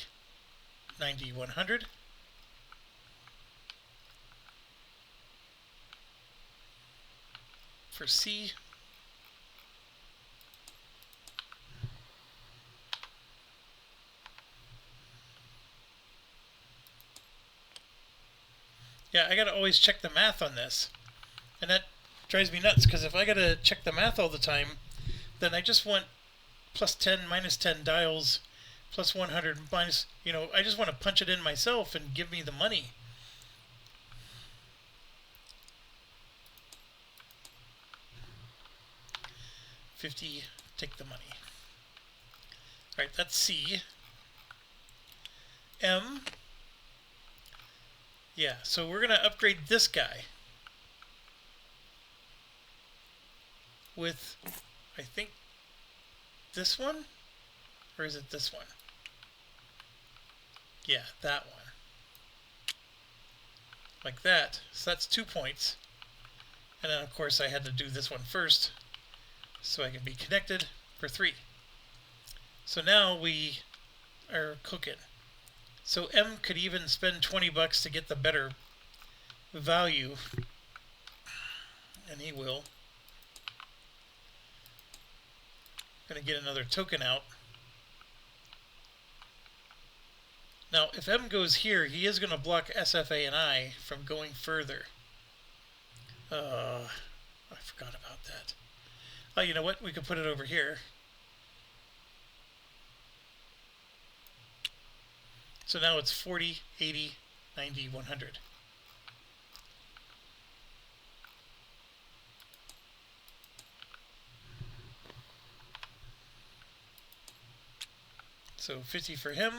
90, 100. For C. Yeah, I gotta always check the math on this. And that drives me nuts, because if I gotta check the math all the time, then I just want plus 10, minus 10 dials, plus 100, minus, you know, I just want to punch it in myself and give me the money. $50, take the money. Alright, that's C. M. Yeah, so we're going to upgrade this guy. with, I think, this one? Or is it this one? Yeah, that one. Like that. So that's 2 points. And then, of course, I had to do this one first so I can be connected for 3. So now we are cooking. So M could even spend 20 bucks to get the better value, and he will. Gonna get another token out. Now, if M goes here, he is gonna block SFA and I from going further. I forgot about that. Oh, you know what? We could put it over here. So now it's 40, 80, 90, 100. So 50 for him.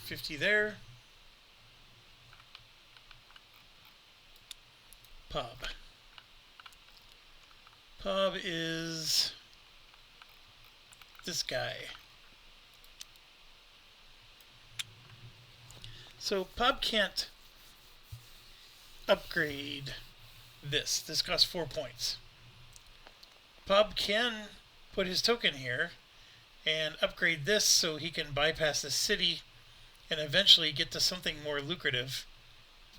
$50 there. Pub. Pub is this guy. So Pub can't upgrade this. This costs 4 points. Pub can put his token here and upgrade this so he can bypass the city and eventually get to something more lucrative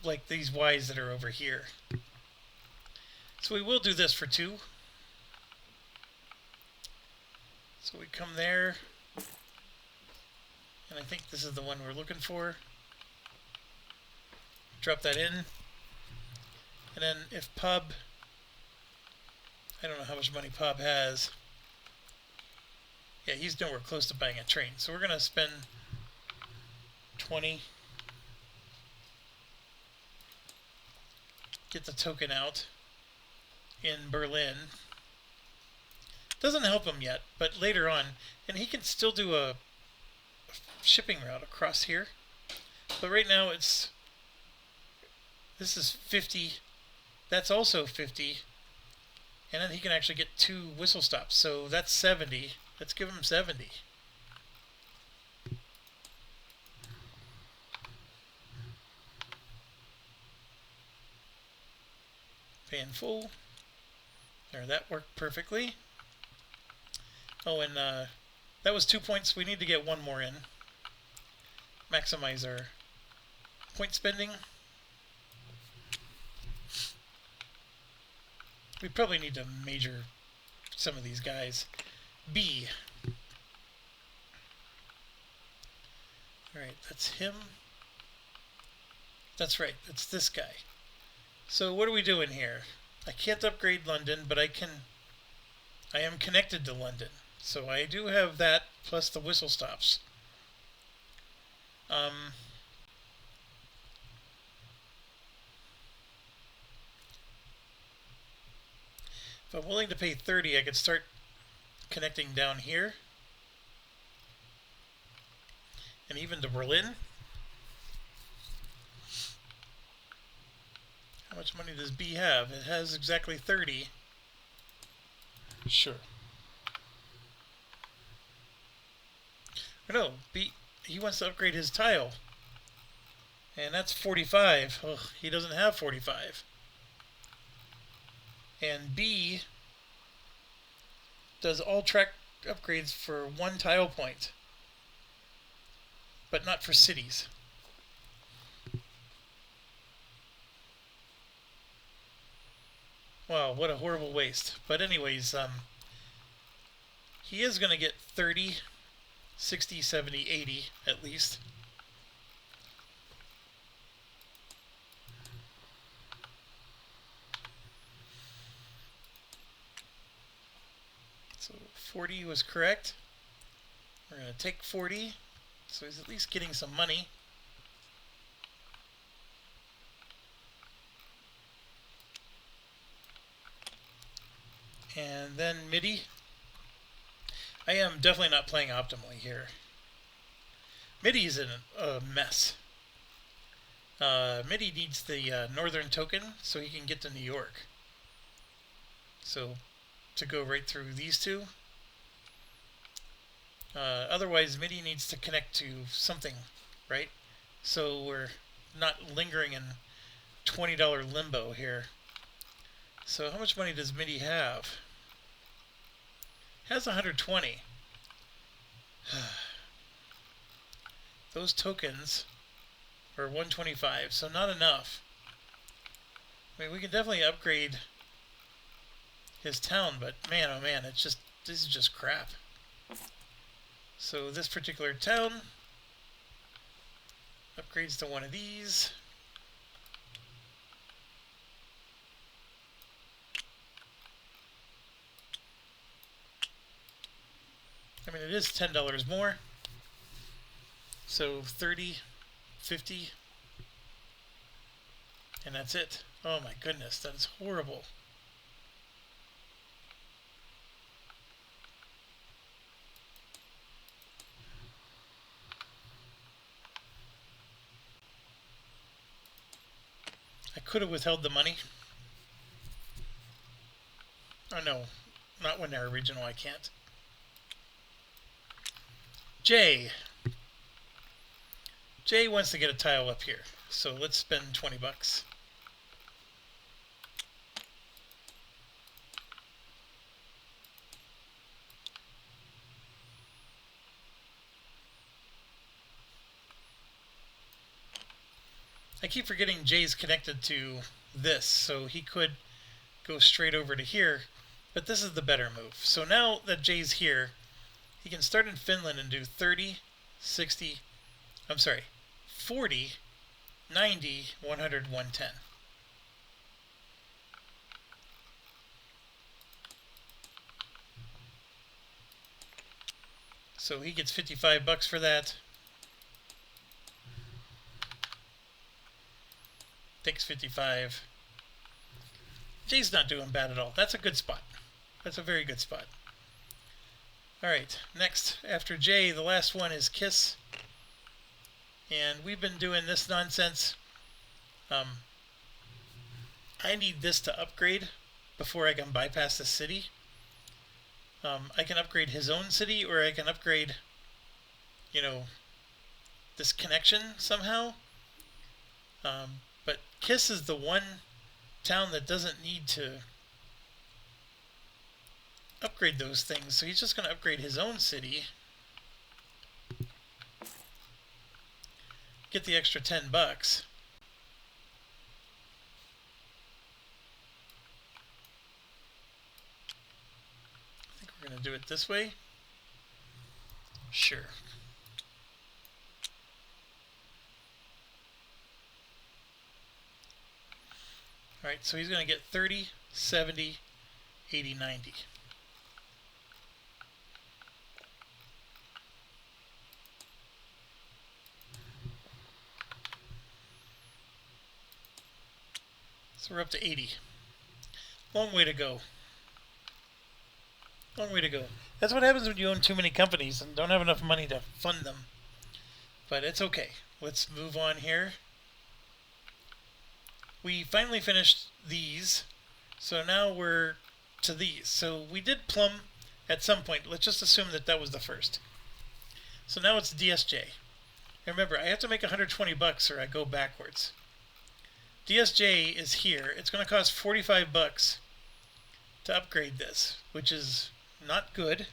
like these Ys that are over here. So we will do this for 2. So we come there, and I think this is the one we're looking for. Drop that in, and then if Pub, I don't know how much money Pub has. Yeah, he's nowhere close to buying a train. So we're going to spend 20. Get the token out in Berlin. Doesn't help him yet, but later on, and he can still do a shipping route across here. But right now this is 50. That's also 50. And then he can actually get 2 whistle stops. So that's 70. Let's give him 70. Pay in full. There, that worked perfectly. Oh, and that was 2 points. We need to get 1 more in. Maximize our point spending. We probably need to major some of these guys. B. Alright, that's him. That's right, that's this guy. So what are we doing here? I can't upgrade London, but I am connected to London. So I do have that plus the whistle stops. If I'm willing to pay 30, I could start connecting down here. And even to Berlin. How much money does B have? It has exactly 30. Sure. Or no, B, he wants to upgrade his tile. And that's 45. Ugh, he doesn't have 45. And B does all track upgrades for 1 tile point, but not for cities. Wow, what a horrible waste. But anyways, he is going to get 30, 60, 70, 80 at least. So 40 was correct. We're going to take 40, so he's at least getting some money. And then MIDI. I am definitely not playing optimally here. MIDI is in a mess. MIDI needs the northern token so he can get to New York. So to go right through these two. Otherwise, MIDI needs to connect to something, right? So we're not lingering in $20 limbo here. So how much money does MIDI have? Has 120. Those tokens are 125, so not enough. I mean, we can definitely upgrade his town, but man, oh man, this is just crap. So this particular town upgrades to one of these. I mean, it is $10 more. So 30, 50, and that's it. Oh my goodness, that is horrible. I could have withheld the money. Oh no, not when they're original, I can't. Jay wants to get a tile up here, so let's spend 20 bucks. I keep forgetting Jay's connected to this, so he could go straight over to here, but this is the better move. So now that Jay's here, he can start in Finland and do 30, 60, I'm sorry, 40, 90, 100, 110. So he gets 55 bucks for that. Takes 55. Jay's not doing bad at all. That's a good spot. That's a very good spot. Alright, next, after Jay, the last one is Kiss. And we've been doing this nonsense. I need this to upgrade before I can bypass the city. I can upgrade his own city, or I can upgrade, this connection somehow. But Kiss is the one town that doesn't need to upgrade those things, so he's just going to upgrade his own city. Get the extra 10 bucks. I think we're going to do it this way. Sure. Alright, so he's going to get 30, 70, 80, 90. So we're up to 80. Long way to go. Long way to go. That's what happens when you own too many companies and don't have enough money to fund them. But it's okay. Let's move on here. We finally finished these, so now we're to these. So we did Plum at some point. Let's just assume that that was the first. So now it's DSJ. And remember, I have to make 120 bucks or I go backwards. DSJ is here. It's going to cost 45 bucks to upgrade this, which is not good.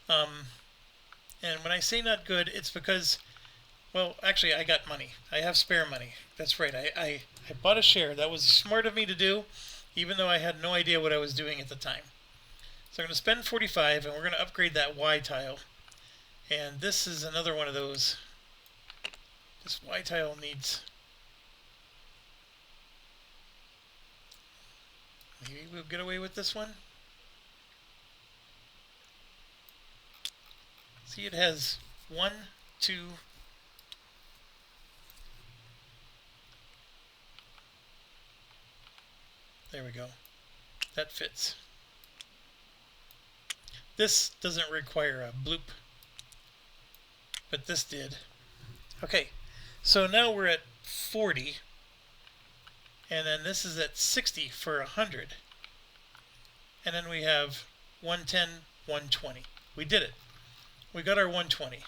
And when I say not good, it's because, well, actually, I got money. I have spare money. That's right. I bought a share. That was smart of me to do, even though I had no idea what I was doing at the time. So I'm going to spend 45, and we're going to upgrade that Y tile. And this is another one of those. This Y tile needs... Maybe we'll get away with this one. See, it has 1, 2... There we go. That fits. This doesn't require a bloop, but this did. Okay, so now we're at 40, and then this is at 60 for 100. And then we have 110, 120. We did it. We got our 120.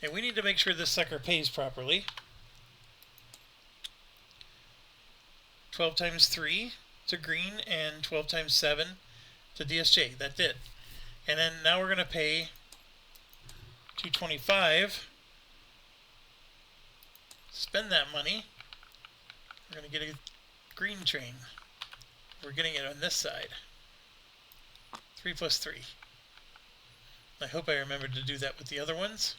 And we need to make sure this sucker pays properly. 12 times 3 to green and 12 times 7 to DSJ. That did. And then now we're going to pay 225. Spend that money. We're going to get a green train. We're getting it on this side. 3 plus 3. I hope I remembered to do that with the other ones.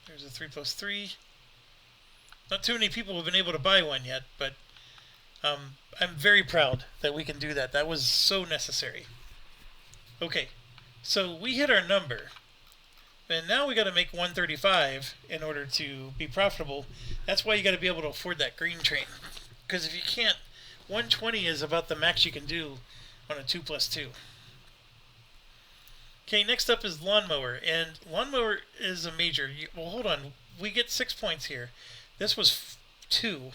There's a 3 plus 3. Not too many people have been able to buy one yet, but I'm very proud that we can do that. That was so necessary. Okay, so we hit our number. And now we got to make 135 in order to be profitable. That's why you got to be able to afford that green train. Because if you can't, 120 is about the max you can do on a 2 plus 2. Okay, next up is lawnmower. And lawnmower is a major. Well, hold on. We get 6 points here. This was 2.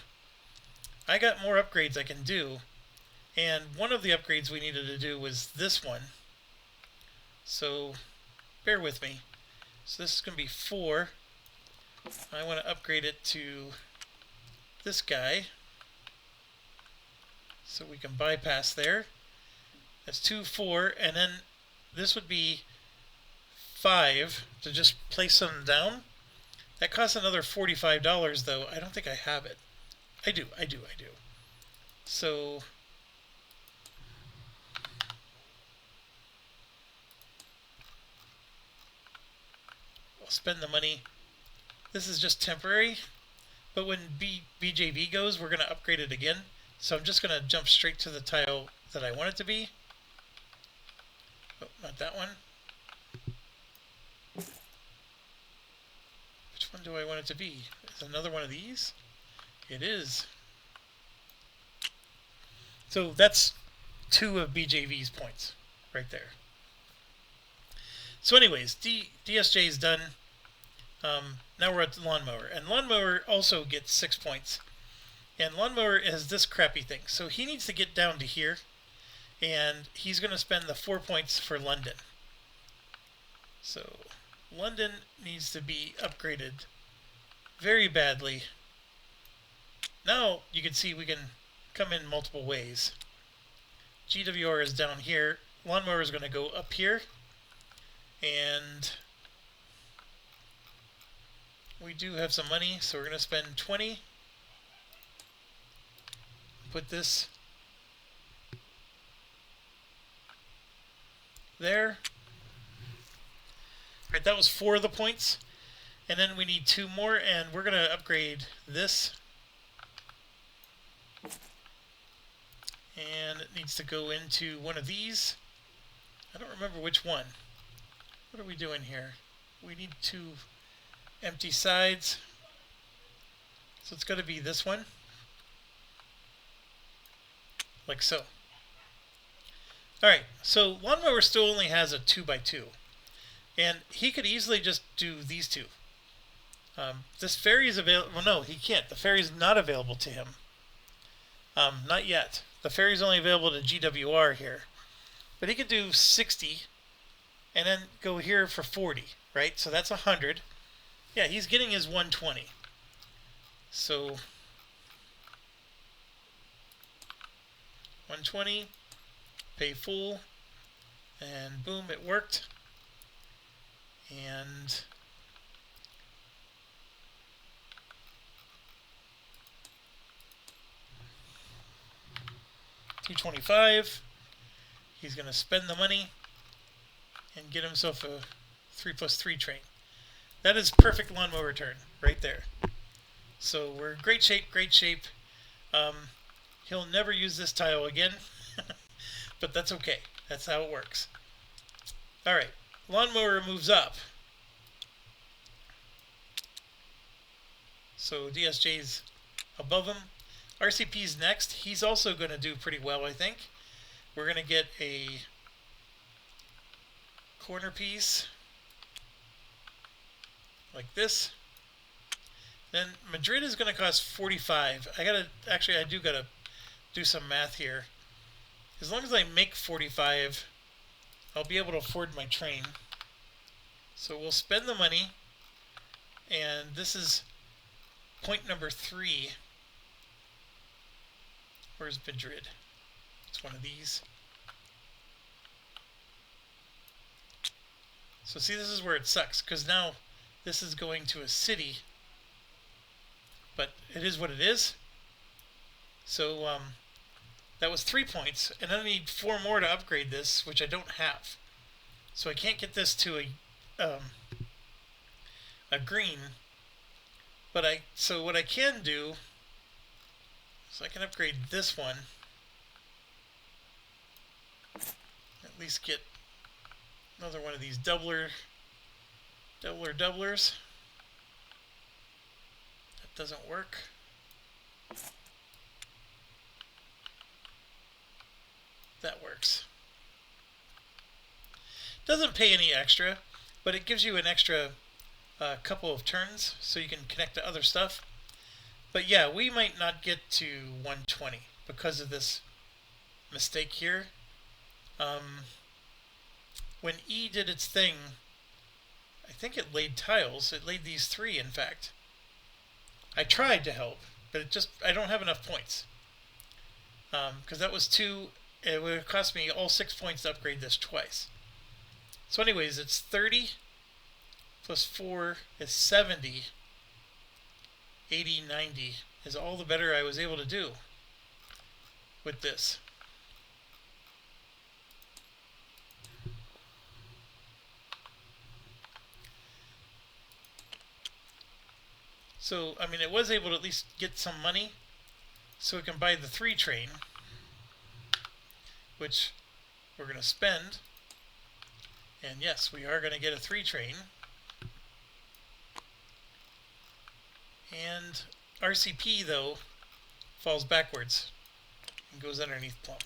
I got more upgrades I can do. And one of the upgrades we needed to do was this one. So, bear with me. So this is going to be 4. I want to upgrade it to this guy. So we can bypass there. That's 2, 4. And then this would be 5 to just place them down. That costs another $45 though. I don't think I have it. I do. So I'll spend the money. This is just temporary, but when BJV goes, we're going to upgrade it again. So I'm just going to jump straight to the tile that I want it to be. Oh, not that one. Which one do I want it to be? Is another one of these? It is. So that's 2 of BJV's points right there. So anyways, DSJ is done. Now we're at the lawnmower. And lawnmower also gets 6 points. And lawnmower has this crappy thing. So he needs to get down to here. And he's going to spend the 4 points for London. So London needs to be upgraded very badly. Now you can see we can come in multiple ways. GWR is down here. Lawnmower is going to go up here. And we do have some money, so we're going to spend 20. Put this there. All right, that was 4 of the points. And then we need 2 more, and we're going to upgrade this. And it needs to go into one of these. I don't remember which one. What are we doing here? We need 2 empty sides. So it's got to be this one. Like so. Alright, so lawnmower still only has a 2x2. And he could easily just do these 2. This ferry is available. Well, no, he can't. The ferry is not available to him. Not yet. The ferry is only available to GWR here. But he could do 60 and then go here for 40, right? So that's 100. Yeah, he's getting his 120. So 120, pay full, and boom, it worked. And $225. He's going to spend the money and get himself a 3 plus 3 train. That is perfect lawnmower turn right there. So we're in great shape, great shape. He'll never use this tile again, but that's okay. That's how it works. All right, lawnmower moves up. So DSJ's above him. RCP's next. He's also going to do pretty well, I think. We're going to get a corner piece like this. Then Madrid is going to cost 45. I do gotta do some math here. As long as I make 45, I'll be able to afford my train. So we'll spend the money, and this is point number 3. Where's Madrid? It's one of these. So see, this is where it sucks, because now this is going to a city, but it is what it is. So that was 3 points, and then I need 4 more to upgrade this, which I don't have. So I can't get this to a green. But so what I can do is I can upgrade this one. At least get another one of these doublers. That doesn't work. That works. Doesn't pay any extra, but it gives you an extra couple of turns so you can connect to other stuff. But yeah, we might not get to 120 because of this mistake here. When E did its thing, I think it laid tiles. It laid these 3, in fact. I tried to help, but I don't have enough points. Because that was 2, it would have cost me all 6 points to upgrade this twice. So anyways, it's 30 plus 4 is 70. 80, 90 is all the better I was able to do with this. So, I mean, it was able to at least get some money so we can buy the 3 train, which we're going to spend. And yes, we are going to get a 3 train. And RCP, though, falls backwards and goes underneath Plum.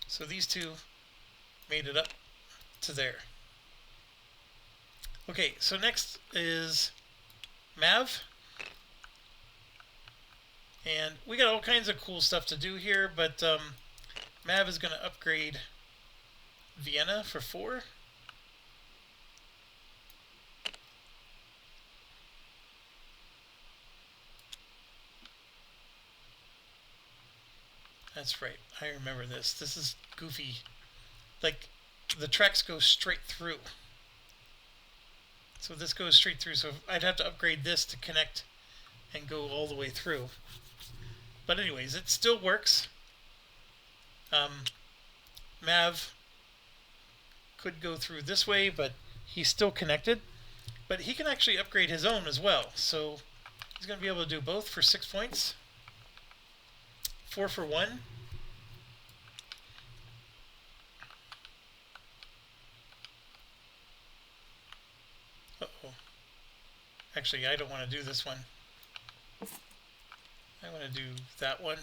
So these 2 made it up to there. Okay, so next is Mav. And we got all kinds of cool stuff to do here, but Mav is going to upgrade Vienna for 4. That's right, I remember this. This is goofy. Like, the tracks go straight through. So this goes straight through, so I'd have to upgrade this to connect and go all the way through. But anyways, it still works. Mav could go through this way, but he's still connected. But he can actually upgrade his own as well. So he's going to be able to do both for 6 points. 4 for 1. Uh-oh. Actually, I don't want to do this one. I want to do that one.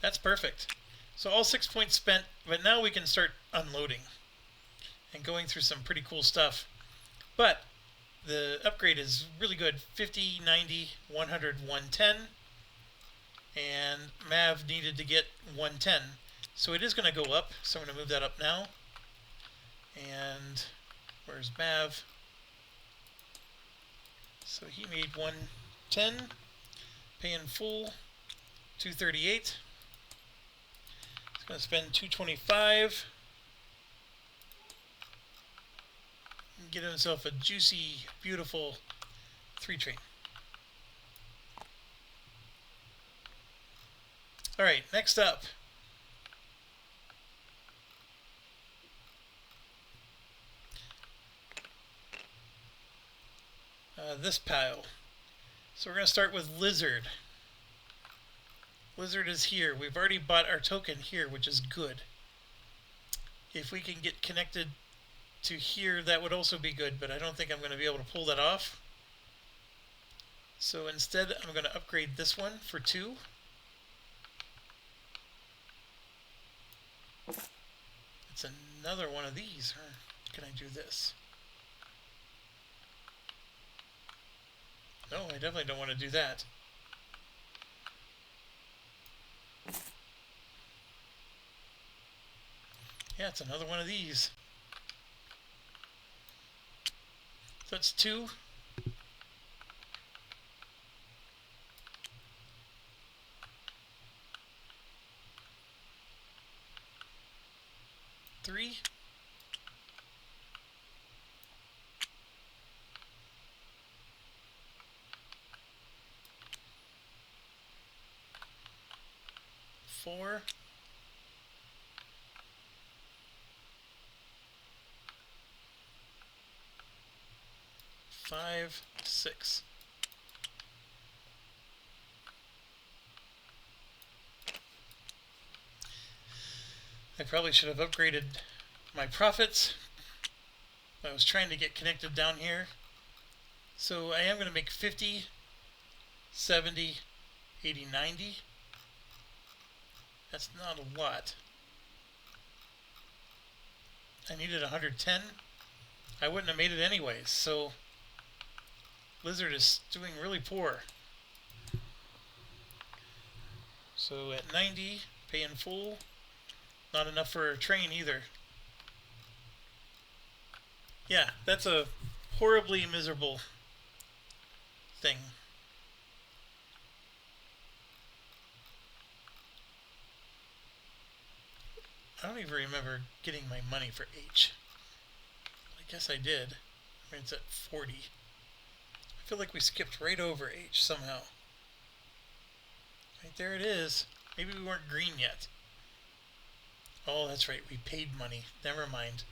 That's perfect. So all 6 points spent, but now we can start unloading and going through some pretty cool stuff. But the upgrade is really good. 50, 90, 100, 110. And Mav needed to get 110. So it is going to go up. So I'm going to move that up now. And where's Mav? So he made 110. Pay in full 238. He's going to spend 225. And get himself a juicy, beautiful 3 train. Alright, next up. This pile. So we're going to start with Lizard. Lizard is here. We've already bought our token here, which is good. If we can get connected to here, that would also be good, but I don't think I'm going to be able to pull that off. So instead, I'm going to upgrade this one for 2. It's another one of these. Or can I do this? No, I definitely don't want to do that. Yeah, it's another one of these. So that's 2. Three. Four. 5, 6. I probably should have upgraded my profits. I was trying to get connected down here. So I am going to make 50, 70, 80, 90. That's not a lot. I needed 110. I wouldn't have made it anyways, so Blizzard is doing really poor. So at 90, pay in full. Not enough for a train either. Yeah, that's a horribly miserable thing. I don't even remember getting my money for H. I guess I did. I mean, it's at 40. I feel like we skipped right over H somehow. Right there it is. Maybe we weren't green yet. Oh, that's right. We paid money. Never mind.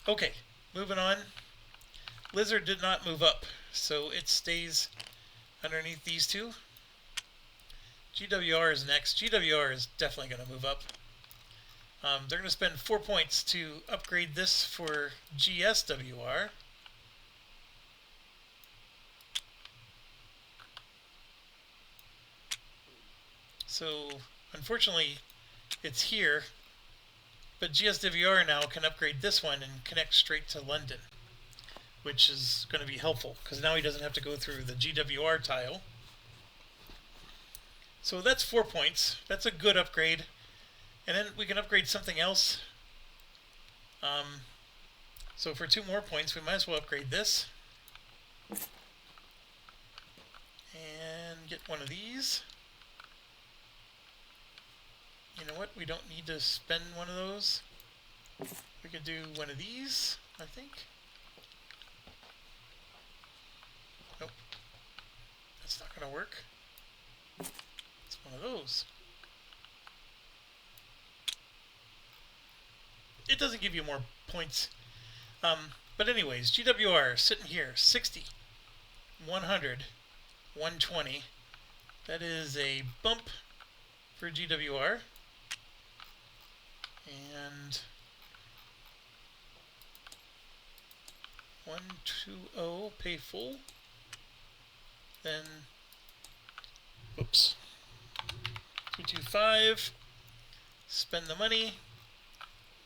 Okay, moving on. Blizzard did not move up, so it stays underneath these two. GWR is next. GWR is definitely going to move up. They're going to spend 4 points to upgrade this for GSWR. So, unfortunately, it's here. But GSWR now can upgrade this one and connect straight to London, which is going to be helpful, because now he doesn't have to go through the GWR tile. So that's 4 points. That's a good upgrade. And then we can upgrade something else. So for 2 more points, we might as well upgrade this. And get one of these. You know what? We don't need to spend one of those. We could do one of these, I think. Nope. That's not going to work. It's one of those. It doesn't give you more points. But anyways, GWR sitting here, 60, 100, 120. That is a bump for GWR. And 120, pay full. Then, whoops, 225, spend the money.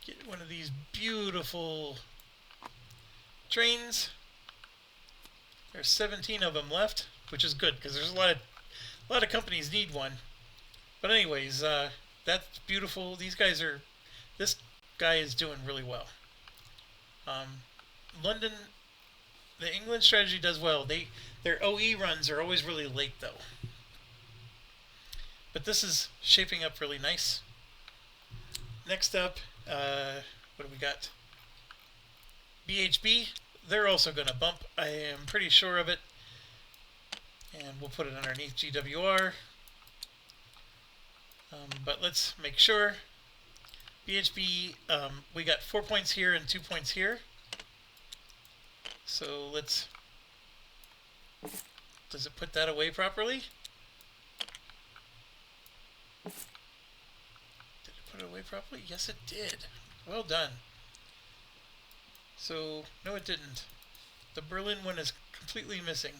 Get one of these beautiful trains. There's 17 of them left, which is good because there's a lot of companies need one. But anyways, that's beautiful. These guys are. This guy is doing really well. London, the England strategy does well. Their OE runs are always really late though. But this is shaping up really nice. Next up. What do we got? BHB, they're also going to bump. I am pretty sure of it. And we'll put it underneath GWR. But let's make sure. BHB, we got 4 points here and 2 points here. So let's... Does it put that away properly? Put it away properly? Yes, it did. Well done. So, no, it didn't. The Berlin one is completely missing.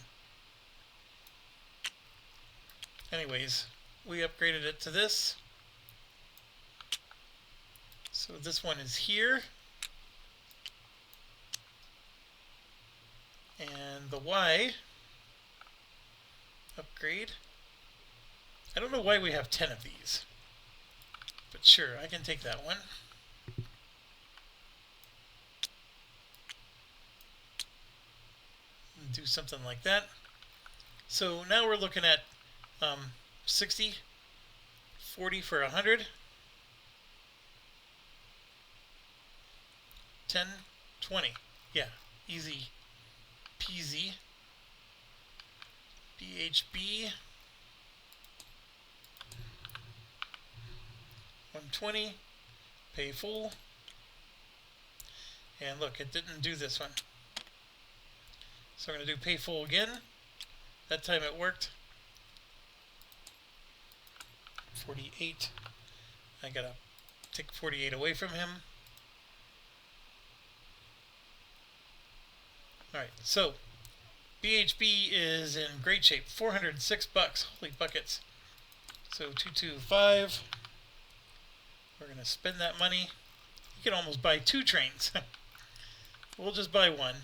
Anyways, we upgraded it to this. So this one is here. And the Y upgrade. I don't know why we have 10 of these, but sure, I can take that one. And do something like that. So now we're looking at 60, 40 for 100, 10, 20. Yeah, easy peasy. BHB 120, pay full, and look, it didn't do this one. So I'm going to do pay full again. That time it worked. 48. I gotta take 48 away from him. Alright, so BHB is in great shape. 406 bucks. Holy buckets. So 225. We're going to spend that money. You can almost buy 2 trains. We'll just buy one.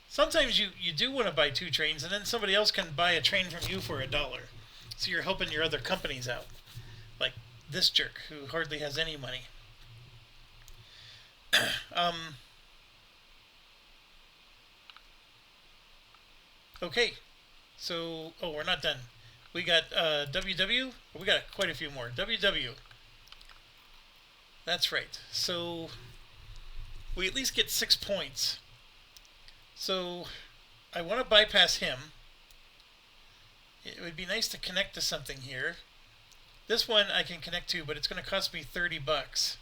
Sometimes you do want to buy 2 trains, and then somebody else can buy a train from you for $1. So you're helping your other companies out. Like this jerk who hardly has any money. Okay, so, oh, we're not done. We got WW. We got quite a few more. WW. That's right. So we at least get 6 points. So I want to bypass him. It would be nice to connect to something here. This one I can connect to, but it's going to cost me 30 bucks.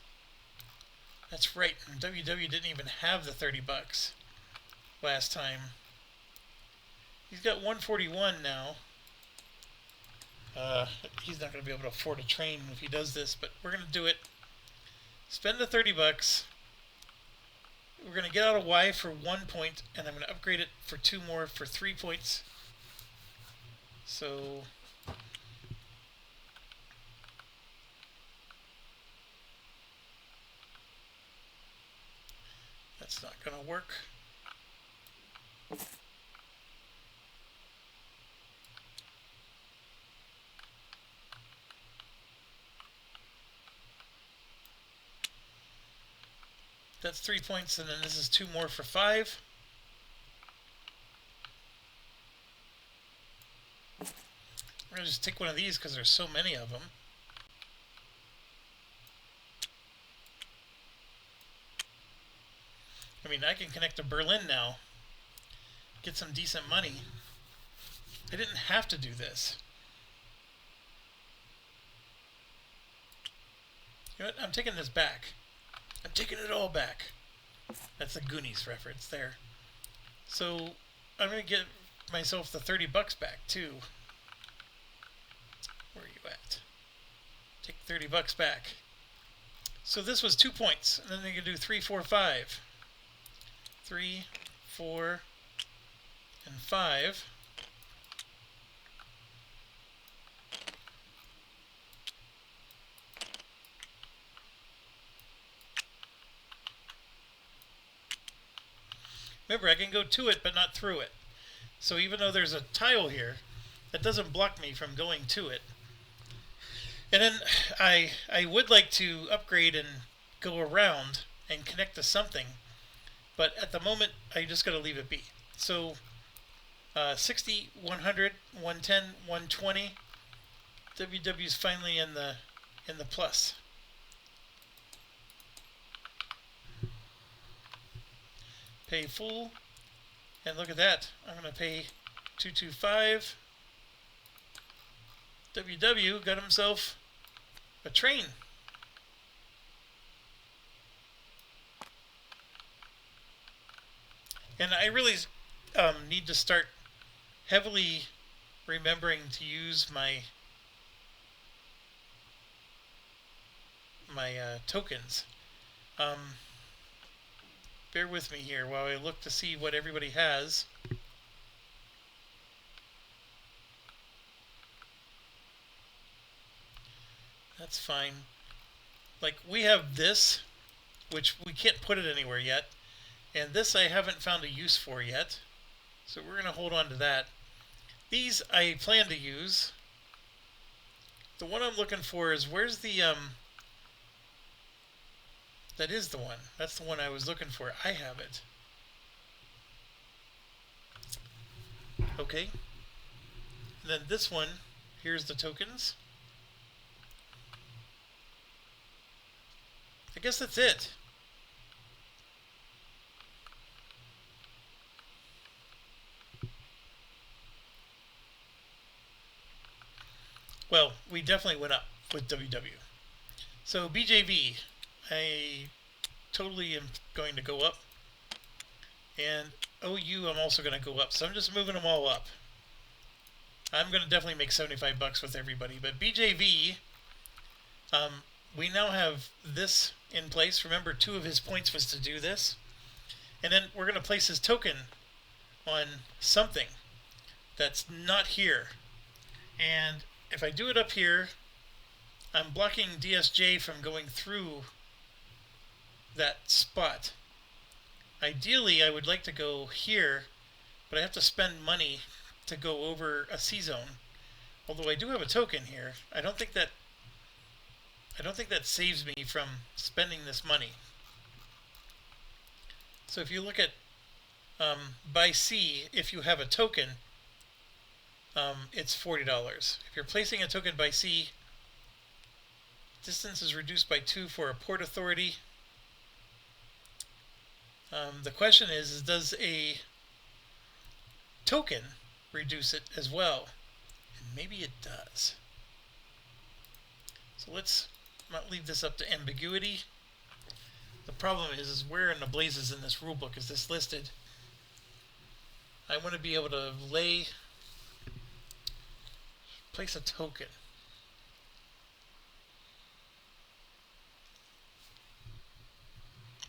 That's right. WW didn't even have the 30 bucks last time. He's got 141 now. He's not going to be able to afford a train if he does this, but we're going to do it. Spend the 30 bucks. We're going to get out a Y for 1 point, and I'm going to upgrade it for 2 more for 3 points. So that's not going to work. That's 3 points, and then this is 2 more for 5. We're going to just take one of these because there's so many of them. I mean, I can connect to Berlin now. Get some decent money. I didn't have to do this. You know what? I'm taking this back. I'm taking it all back. That's a Goonies reference there. So I'm going to get myself the 30 bucks back too. Where are you at? Take 30 bucks back. So this was 2 points, and then they can do 3, 4, 5. 3, 4, and 5. Remember, I can go to it, but not through it. So even though there's a tile here, that doesn't block me from going to it. And then I would like to upgrade and go around and connect to something, but at the moment I just got to leave it be. So 60, 100, 110, 120. WW's finally in the plus. Pay full, and look at that. I'm going to pay 225. WW got himself a train. And I really need to start heavily remembering to use my tokens. bear with me here while I look to see what everybody has. That's fine. Like, we have this, which we can't put it anywhere yet. And this I haven't found a use for yet. So we're going to hold on to that. These I plan to use. The one I'm looking for is, where's the, that is the one. That's the one I was looking for. I have it. Okay. And then this one, here's the tokens. I guess that's it. Well, we definitely went up with WW. So BJV, I totally am going to go up. And OU, I'm also going to go up. So I'm just moving them all up. I'm going to definitely make 75 bucks with everybody. But BJV, we now have this in place. Remember, 2 of his points was to do this. And then we're going to place his token on something that's not here. And if I do it up here, I'm blocking DSJ from going through that spot. Ideally, I would like to go here, but I have to spend money to go over a C-zone. Although I do have a token here, I don't think that saves me from spending this money. So if you look at by C, if you have a token, it's $40. If you're placing a token by C, distance is reduced by 2 for a port authority. The question is does a token reduce it as well? And maybe it does. So let's not leave this up to ambiguity. The problem is where in the blazes in this rulebook is this listed? I want to be able to place a token.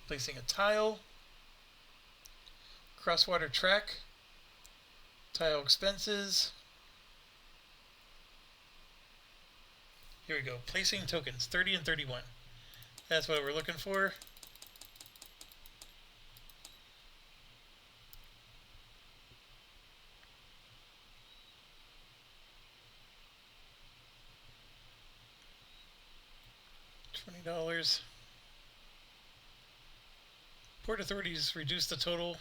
Placing a tile, crosswater track, tile expenses. Here we go. Placing tokens, 30 and 31. That's what we're looking for. $20. Port authorities reduce the total.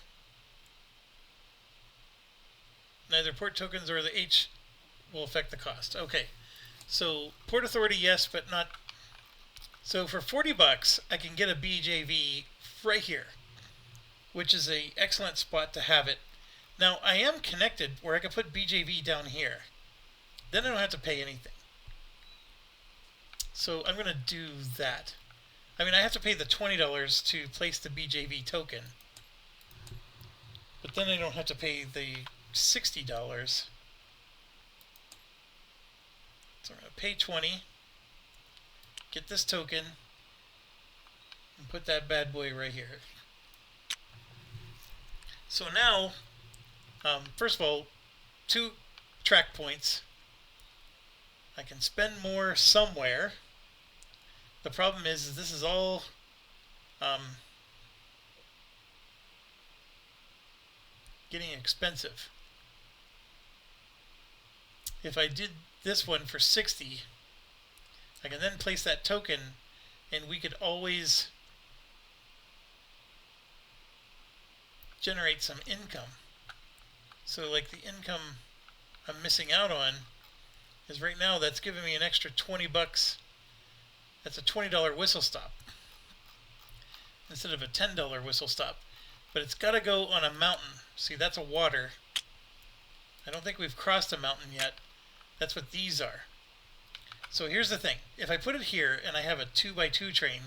Neither port tokens or the H will affect the cost. Okay. So port authority, yes, but not. So for 40 bucks, I can get a BJV right here, which is an excellent spot to have it. Now I am connected where I can put BJV down here. Then I don't have to pay anything. So I'm going to do that. I mean, I have to pay the $20 to place the BJV token, but then I don't have to pay the $60. So I'm going to pay 20, get this token, and put that bad boy right here. So now, first of all, 2 track points. I can spend more somewhere. The problem is this is all getting expensive. If I did this one for 60, I can then place that token and we could always generate some income. So like the income I'm missing out on is right now that's giving me an extra 20 bucks. That's a $20 whistle stop instead of a $10 whistle stop. But it's got to go on a mountain. See, that's a water. I don't think we've crossed a mountain yet. That's what these are. So here's the thing. If I put it here and I have a 2x2 train,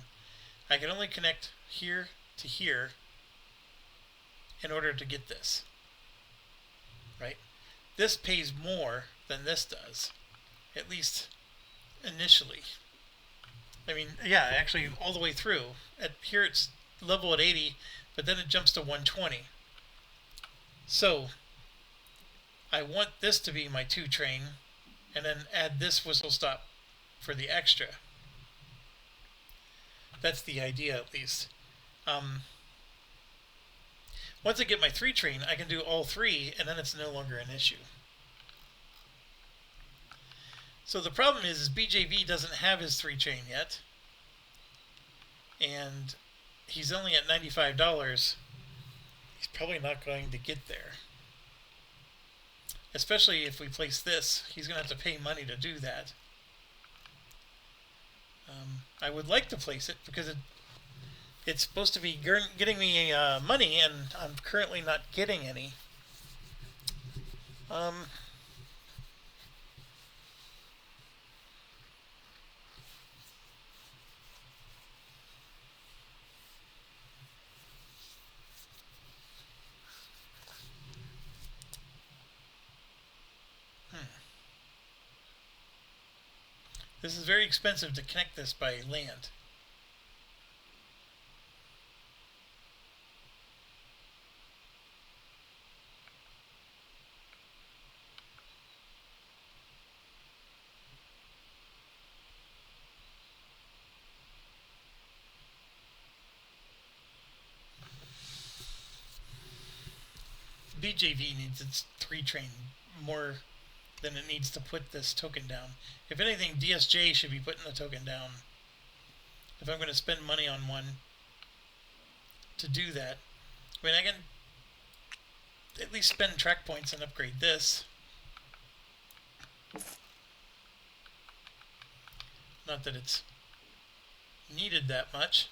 I can only connect here to here in order to get this. Right? This pays more than this does, at least initially. I mean, yeah, actually all the way through. Here it's level at 80, but then it jumps to 120. So I want this to be my 2 train, and then add this whistle stop for the extra. That's the idea, at least. Once I get my 3 train, I can do all 3, and then it's no longer an issue. So the problem is BJV doesn't have his 3 train yet, and he's only at $95. He's probably not going to get there. Especially if we place this, he's going to have to pay money to do that. I would like to place it because it's supposed to be getting me money, and I'm currently not getting any. This is very expensive to connect this by land. BJV needs its 3 train more than it needs to put this token down. If anything, DSJ should be putting the token down. If I'm going to spend money on one to do that. I mean, I can at least spend track points and upgrade this. Not that it's needed that much.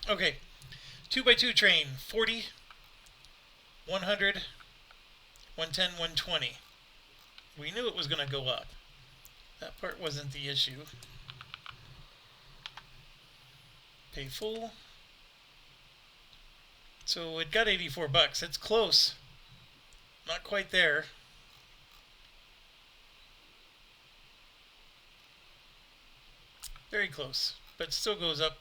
Okay, 2x2 train, 40, 100, 110, 120. We knew it was going to go up. That part wasn't the issue. Pay full. So it got 84 bucks. It's close. Not quite there. Very close, but still goes up.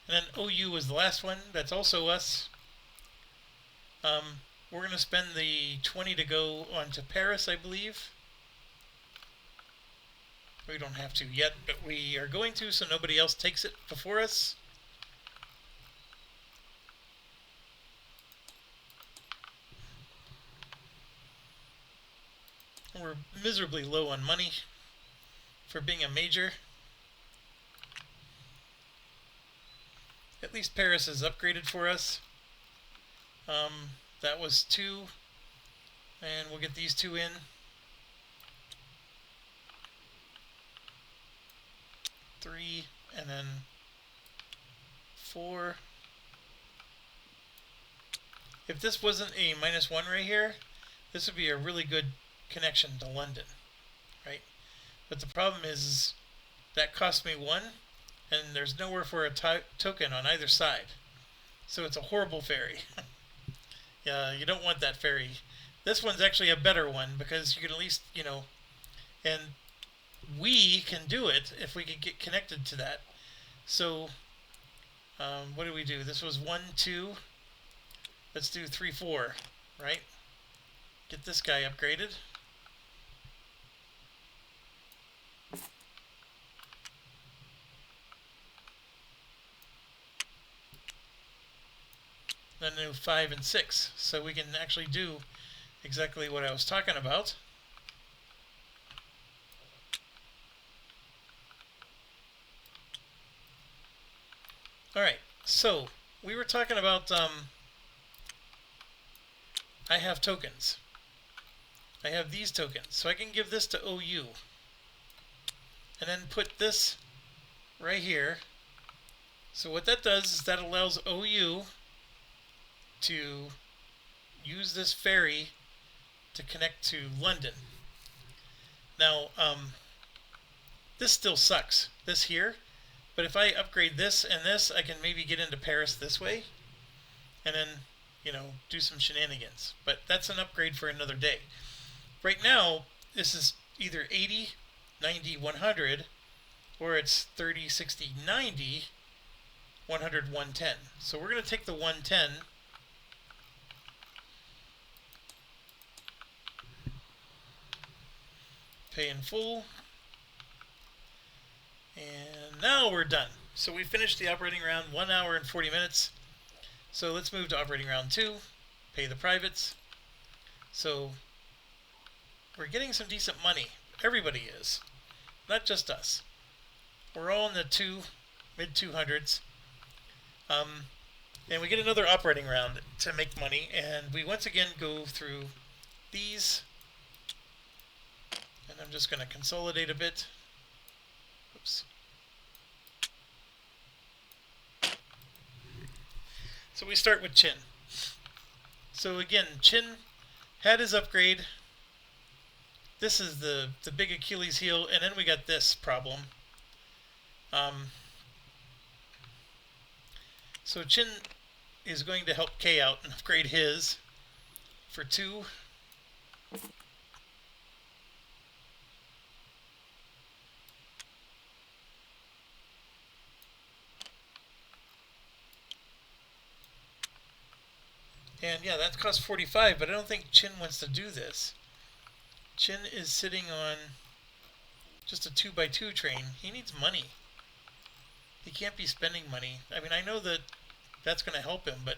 And then OU was the last one. That's also us. We're going to spend the 20 to go on to Paris, I believe. We don't have to yet, but we are going to, so nobody else takes it before us. We're miserably low on money for being a major. At least Paris is upgraded for us. That was 2. And we'll get these 2 in. Three, and then 4. If this wasn't a -1 right here, this would be a really good connection to London, right? But the problem is that cost me 1, and there's nowhere for a token on either side. So it's a horrible ferry. Yeah, you don't want that ferry. This one's actually a better one because you can at least, you know, and we can do it if we could get connected to that. So what do we do? This was 1, 2. Let's do 3, 4, right? Get this guy upgraded. Then do 5 and 6, so we can actually do exactly what I was talking about. Alright, so we were talking about I have tokens. I have these tokens, so I can give this to OU and then put this right here. So what that does is that allows OU to use this ferry to connect to London. Now, this still sucks, this here, but if I upgrade this and this, I can maybe get into Paris this way, and then, you know, do some shenanigans. But that's an upgrade for another day. Right now, this is either 80, 90, 100, or it's 30, 60, 90, 100, 110. So we're going to take the 110. Pay in full. And now we're done. So we finished the operating round, 1 hour and 40 minutes. So let's move to operating round 2. Pay the privates. So we're getting some decent money. Everybody is. Not just us. We're all in the mid 200s. And we get another operating round to make money. And we once again go through these. And I'm just going to consolidate a bit. Oops. So we start with Chin. So again, Chin had his upgrade. This is the big Achilles heel, and then we got this problem. So Chin is going to help K out and upgrade his for 2. And yeah, that costs 45, but I don't think Chin wants to do this. Chin is sitting on just a 2x2 train. He needs money. He can't be spending money. I mean, I know that that's going to help him, but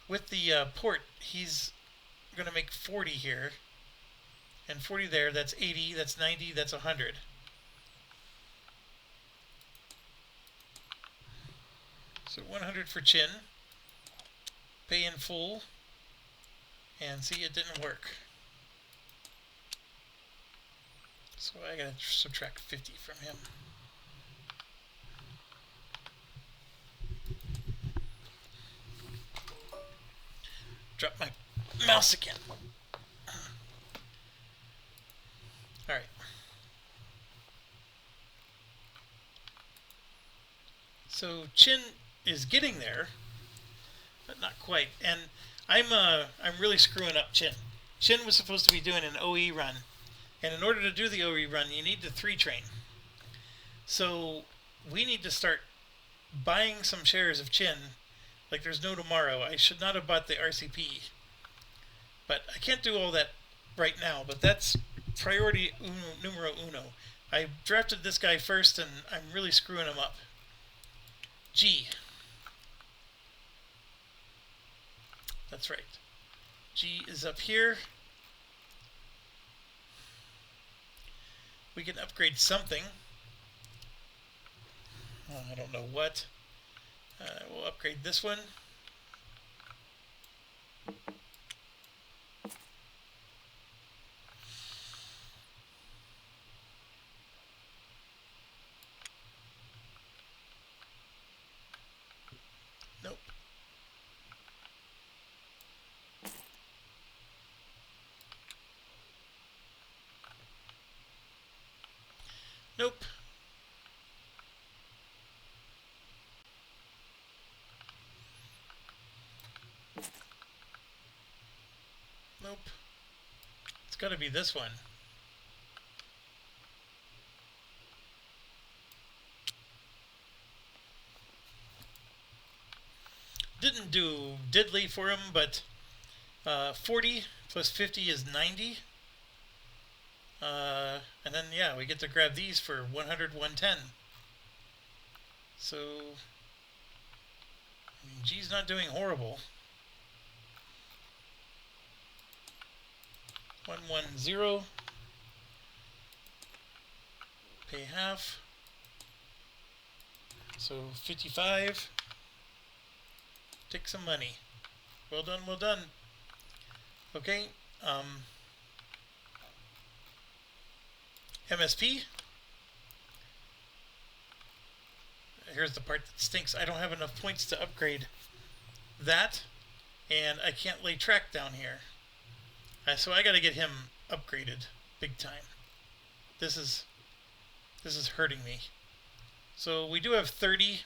with the port, he's going to make 40 here. And 40 there, that's 80, that's 90, that's 100. So 100 for Chin. Pay in full. And see, it didn't work. So I gotta subtract 50 from him. Drop my mouse again. Alright. So Chin is getting there, but not quite. And I'm really screwing up Chin. Chin was supposed to be doing an OE run. And in order to do the OE run, you need the 3 train. So we need to start buying some shares of Chin like there's no tomorrow. I should not have bought the RCP. But I can't do all that right now. But that's priority numero uno. I drafted this guy first, and I'm really screwing him up. G. That's right. G is up here. We can upgrade something. I don't know what. We'll upgrade this one. Nope. Nope. Nope. It's got to be this one. Didn't do diddly for him, but 40 plus 50 is 90. And then, yeah, we get to grab these for 100, 110. So, I mean, G's not doing horrible. 110. Pay half. So 55. Take some money. Well done, well done. Okay. MSP. Here's the part that stinks. I don't have enough points to upgrade that, and I can't lay track down here. So I got to get him upgraded big time. This is hurting me. So we do have 30,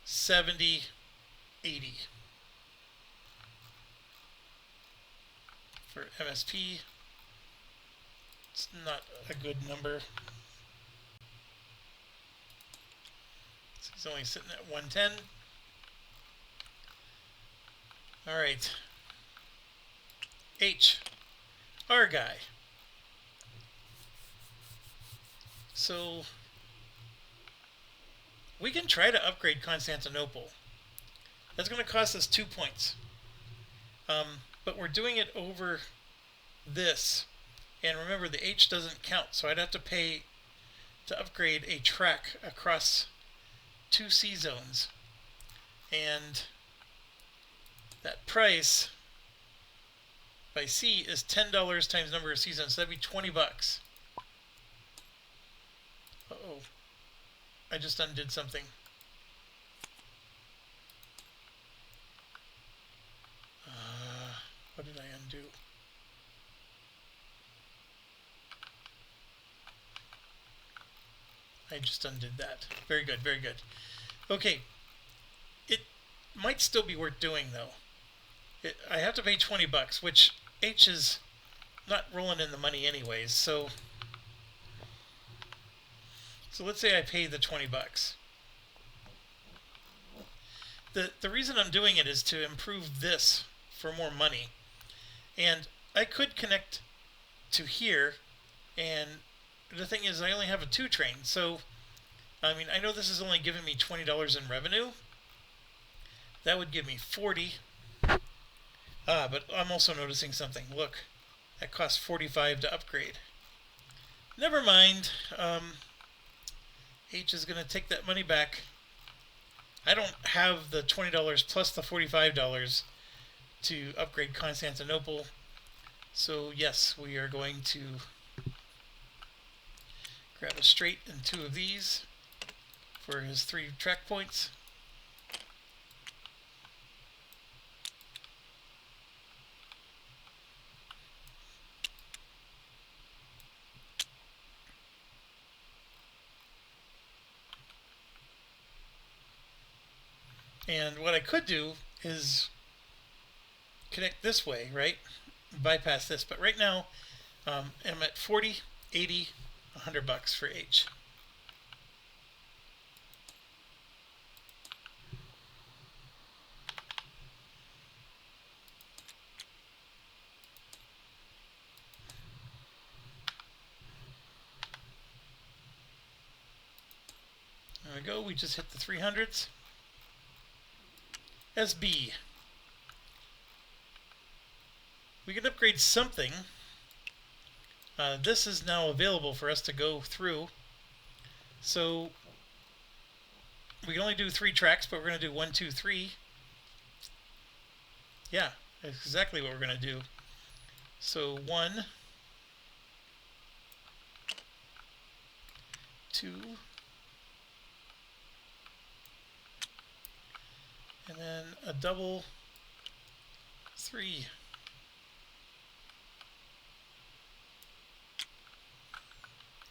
70, 80. for MSP. It's not a good number. So he's only sitting at 110. All right. H, our guy. So we can try to upgrade Constantinople. That's going to cost us 2 points. But we're doing it over this. And remember, the H doesn't count, so I'd have to pay to upgrade a track across 2 C zones. And that price by C is $10 times number of C zones, so that'd be 20 bucks. Uh-oh. I just undid something. What did I undo? I just undid that. Very good, very good. Okay. It might still be worth doing, though. I have to pay 20 bucks, which H is not rolling in the money anyways, so let's say I pay the 20 bucks. The reason I'm doing it is to improve this for more money. And I could connect to here, and the thing is I only have a 2 train, so I mean, I know this is only giving me $20 in revenue. That would give me 40. But I'm also noticing something. Look, that costs 45 to upgrade. Never mind. H is going to take that money back. I don't have the $20 plus the $45 to upgrade Constantinople. So yes, we are going to grab a straight and 2 of these for his 3 track points. And what I could do is connect this way, right? Bypass this. But right now, I'm at 40, 80, 100 bucks for H. There we go. We just hit the 300s. SB. We can upgrade something. This is now available for us to go through. So we can only do 3 tracks, but we're going to do 1, 2, 3. Yeah, that's exactly what we're going to do. So 1, 2, and then a double 3.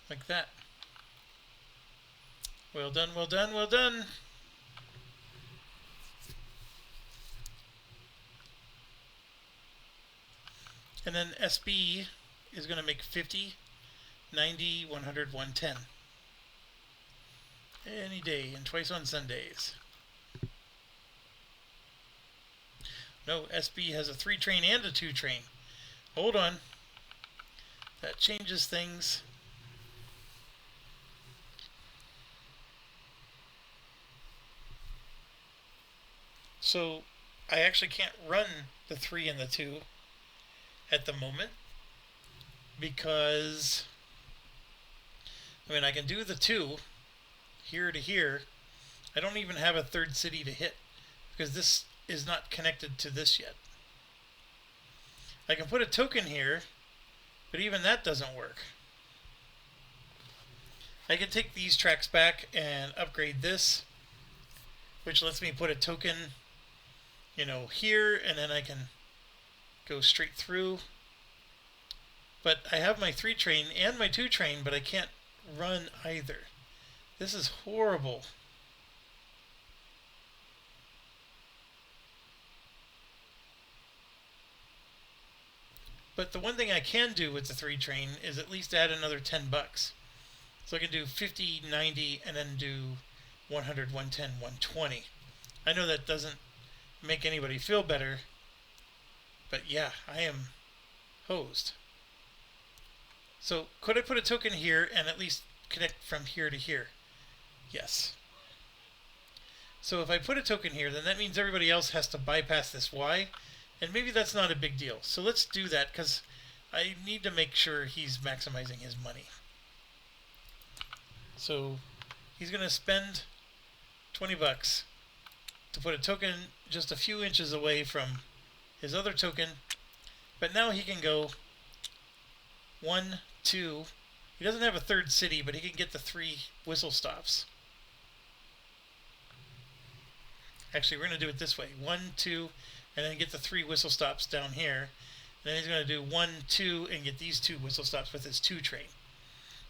Like that. Well done, well done, well done. And then SB is going to make 50, 90, 100, 110. Any day and twice on Sundays. No, SB has a 3 train and a 2 train. Hold on. That changes things. So I actually can't run the 3 and the 2 at the moment because, I mean, I can do the 2 here to here. I don't even have a 3rd city to hit because this is not connected to this yet. I can put a token here, but even that doesn't work. I can take these tracks back and upgrade this, which lets me put a token, you know, here, and then I can go straight through. But I have my 3 train and my 2 train, but I can't run either. This is horrible. But the one thing I can do with the 3 train is at least add another 10 bucks. So I can do 50, 90, and then do 100, 110, 120. I know that doesn't make anybody feel better, but yeah, I am hosed. So could I put a token here and at least connect from here to here? Yes. So if I put a token here, then that means everybody else has to bypass this Y, and maybe that's not a big deal. So let's do that, because I need to make sure he's maximizing his money. So he's going to spend 20 bucks to put a token just a few inches away from his other token, but now he can go 1, 2. He doesn't have a third city, but he can get the 3 whistle stops. Actually, we're going to do it this way. 1, 2, and then get the 3 whistle stops down here. And then he's going to do 1, 2, and get these 2 whistle stops with his 2 train.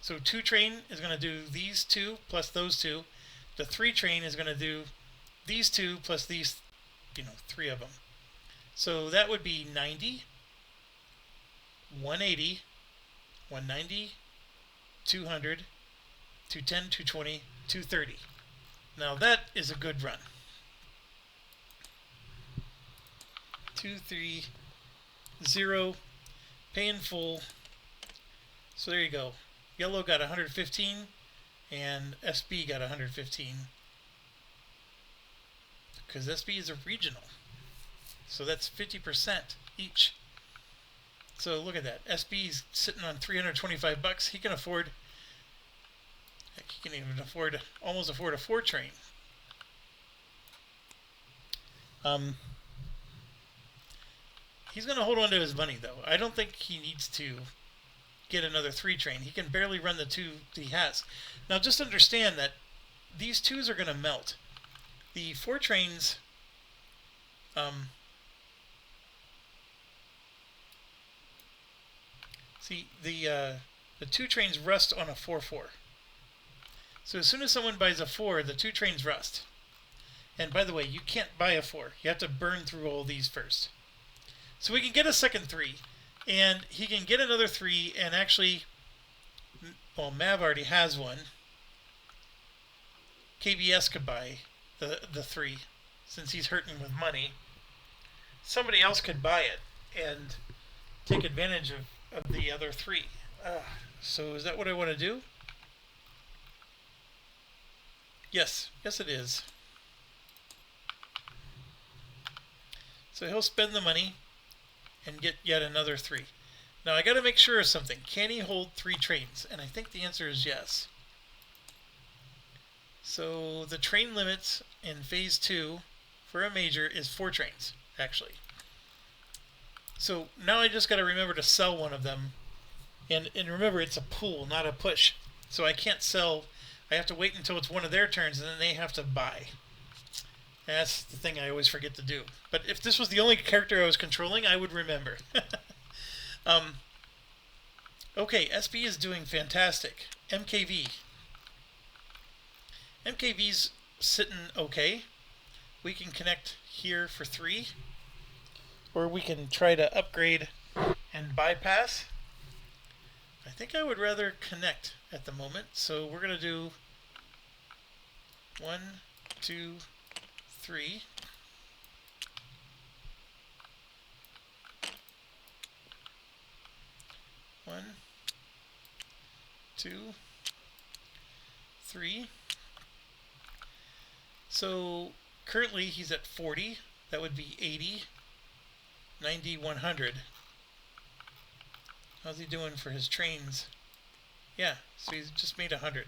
So 2 train is going to do these 2 plus those 2. The 3 train is going to do these 2 plus these, 3 of them. So that would be 90, 180, 190, 200, 210, 220, 230. Now that is a good run. 230, pay in full. So there you go. Yellow got 115 and SB got 115 because SB is a regional. So that's 50% each. So look at that. SB's sitting on 325 bucks. He can afford, he can even almost afford a 4 train. He's going to hold on to his money, though. I don't think he needs to get another 3 train. He can barely run the 2 that he has. Now, just understand that these 2s are going to melt. The 4 trains, see, the 2 trains rust on a 4-4. So as soon as someone buys a 4, the 2 trains rust. And by the way, you can't buy a 4. You have to burn through all these first. So we can get a second 3, and he can get another 3, and actually, well, Mav already has one. KBS could buy the 3, since he's hurting with money. Somebody else could buy it and take advantage of the other 3. So is that what I want to do? Yes, yes it is. So he'll spend the money and get yet another 3. Now I got to make sure of something. Can he hold 3 trains? And I think the answer is yes. So the train limits in phase 2 for a major is 4 trains, actually. So now I just got to remember to sell one of them. And remember, it's a pull, not a push. So I can't sell. I have to wait until it's one of their turns, and then they have to buy. That's the thing I always forget to do. But if this was the only character I was controlling, I would remember. Okay, SB is doing fantastic. MKV. MKV's sitting okay. We can connect here for 3. Or we can try to upgrade and bypass. I think I would rather connect at the moment. So we're going to do 1, 2, 3. One, 2, 3. So currently he's at 40. That would be 80, 90, 100. How's he doing for his trains? Yeah, so he's just made 100.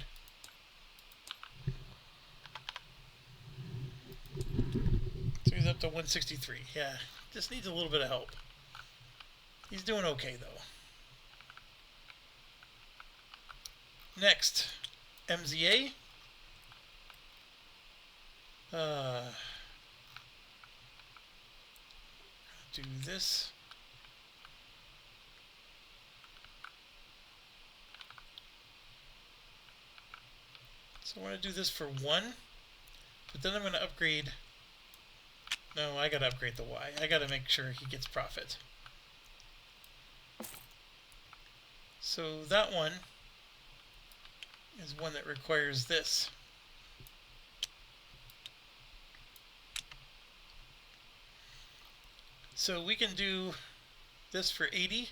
So he's up to 163. Yeah, just needs a little bit of help. He's doing okay, though. Next, MZA. Do this. So I want to do this for 1, but then I'm going to upgrade. No, I got to upgrade the Y. I got to make sure he gets profit. So that one is one that requires this. So we can do this for 80.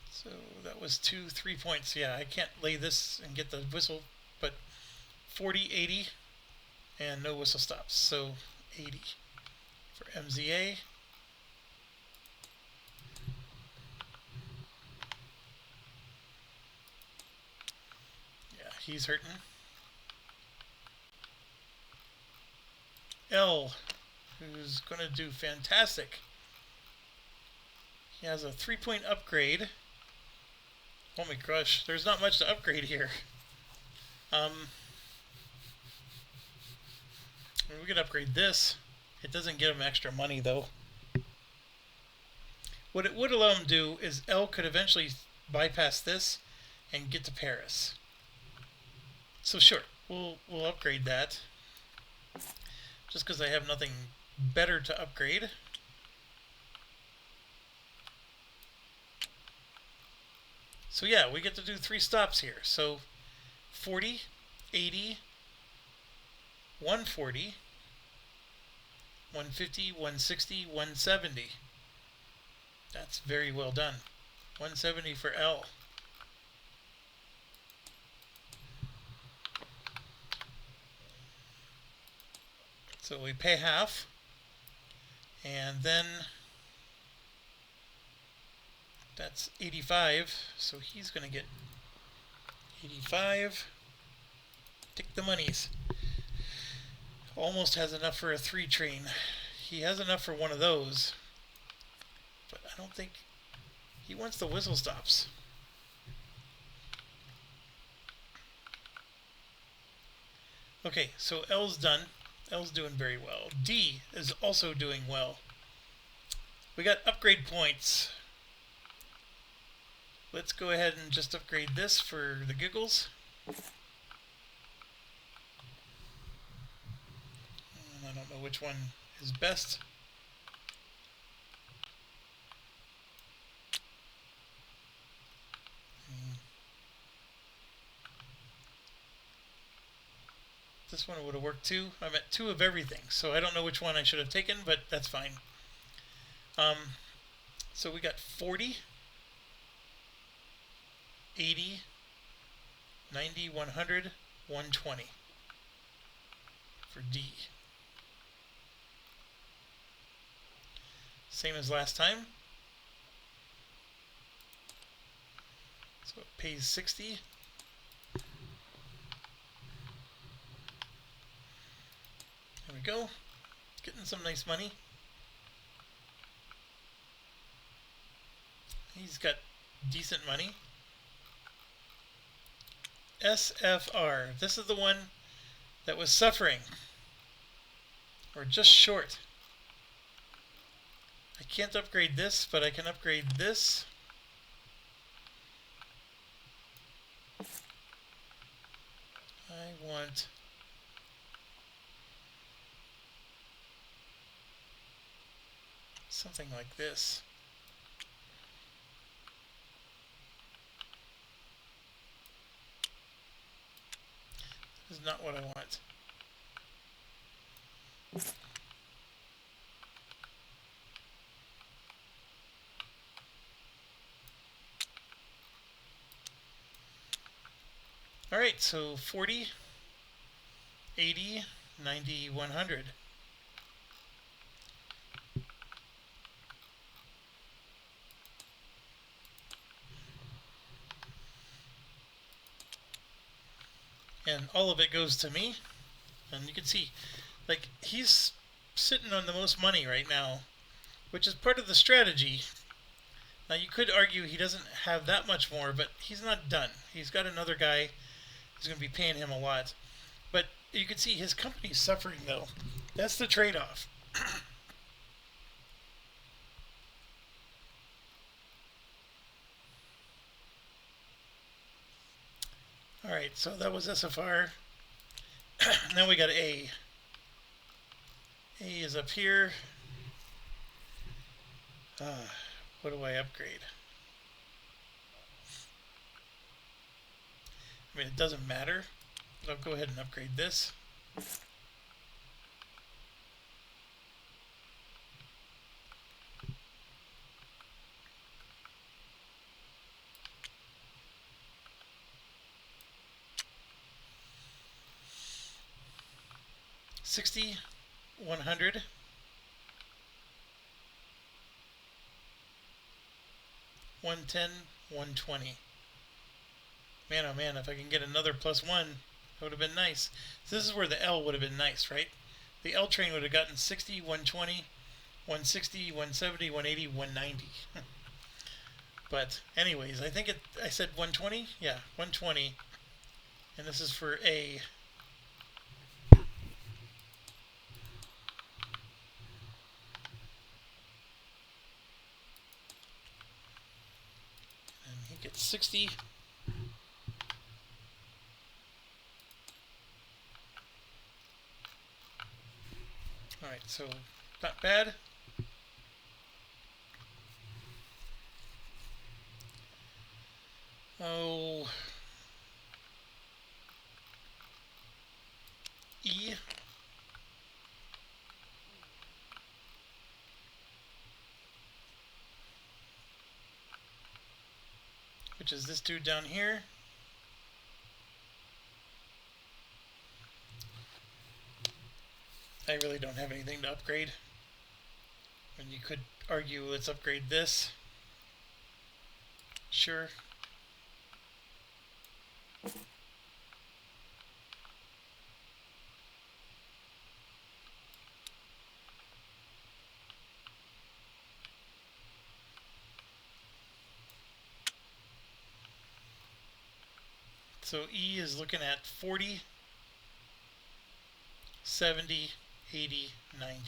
So that was 3 points. Yeah, I can't lay this and get the whistle, but 40, 80, and no whistle stops. So 80 for MZA. Yeah, he's hurting. L, who's going to do fantastic. He has a 3-point upgrade. Oh my gosh, there's not much to upgrade here. We can upgrade this. It doesn't give him extra money though. What it would allow him to do is L could eventually bypass this and get to Paris. So sure, we'll upgrade that. Just because I have nothing better to upgrade. So yeah, we get to do 3 stops here. So 40, 80, 140, 150, 160, 170. That's very well done. 170 for L. So we pay half, and then that's 85, so he's going to get 85. Take the monies. Almost has enough for a 3 train. He has enough for one of those, but I don't think he wants the whistle stops. Okay, so L's done. L's doing very well. D is also doing well. We got upgrade points. Let's go ahead and just upgrade this for the giggles. And I don't know which one is best. This one would have worked too. I'm at 2 of everything, so I don't know which one I should have taken, but that's fine. So we got 40, 80, 90, 100, 120 for D. Same as last time. So it pays 60. There we go. Getting some nice money. He's got decent money. SFR. This is the one that was suffering. Or just short. I can't upgrade this, but I can upgrade this. I want something like this. This is not what I want. Alright, so 40, 80, 90, 100. And all of it goes to me. And you can see, like, he's sitting on the most money right now, which is part of the strategy. Now, you could argue he doesn't have that much more, but he's not done. He's got another guy who's going to be paying him a lot. But you can see his company's suffering, though. That's the trade-off. Alright, so that was SFR. Now we got A. A is up here. What do I upgrade? I mean, it doesn't matter, but I'll go ahead and upgrade this. $60, $100, $110, $120. Man, oh man, if I can get another +1, that would have been nice. So this is where the L would have been nice, right? The L train would have gotten 60, 120, 160, 170, 180, 190. But anyways, I think I said 120? Yeah, 120. And this is for A. And he gets 60. Alright, so not bad. Oh, E. Which is this dude down here. I really don't have anything to upgrade. And you could argue, let's upgrade this. Sure. So E is looking at 40, 70, 80, 90.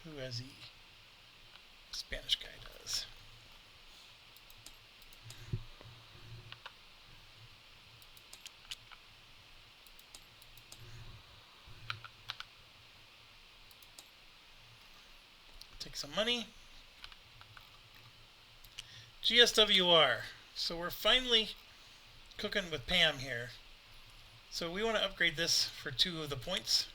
Who has E? Spanish guy does. Take some money. GSWR. So we're finally cooking with Pam here. So we want to upgrade this for 2 of the points.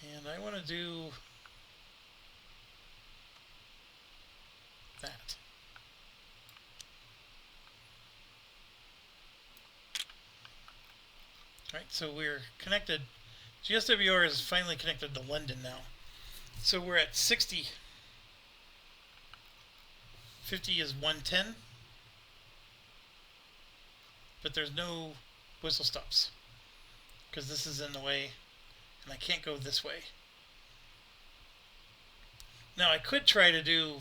And I want to do that. Alright, so we're connected. GSWR is finally connected to London now. So we're at 60. 50 is 110. But there's no whistle stops, because this is in the way, and I can't go this way. Now I could try to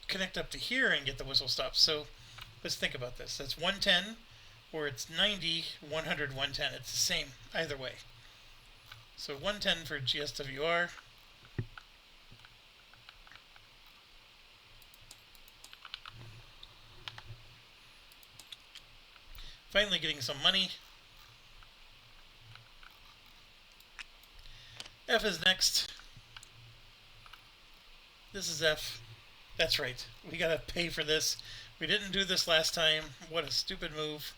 connect up to here and get the whistle stops. So let's think about this. That's 110, or it's 90, 100, 110. It's the same either way. So 110 for GSWR. Finally getting some money. F is next. This is F. That's right. We gotta pay for this. We didn't do this last time. What a stupid move.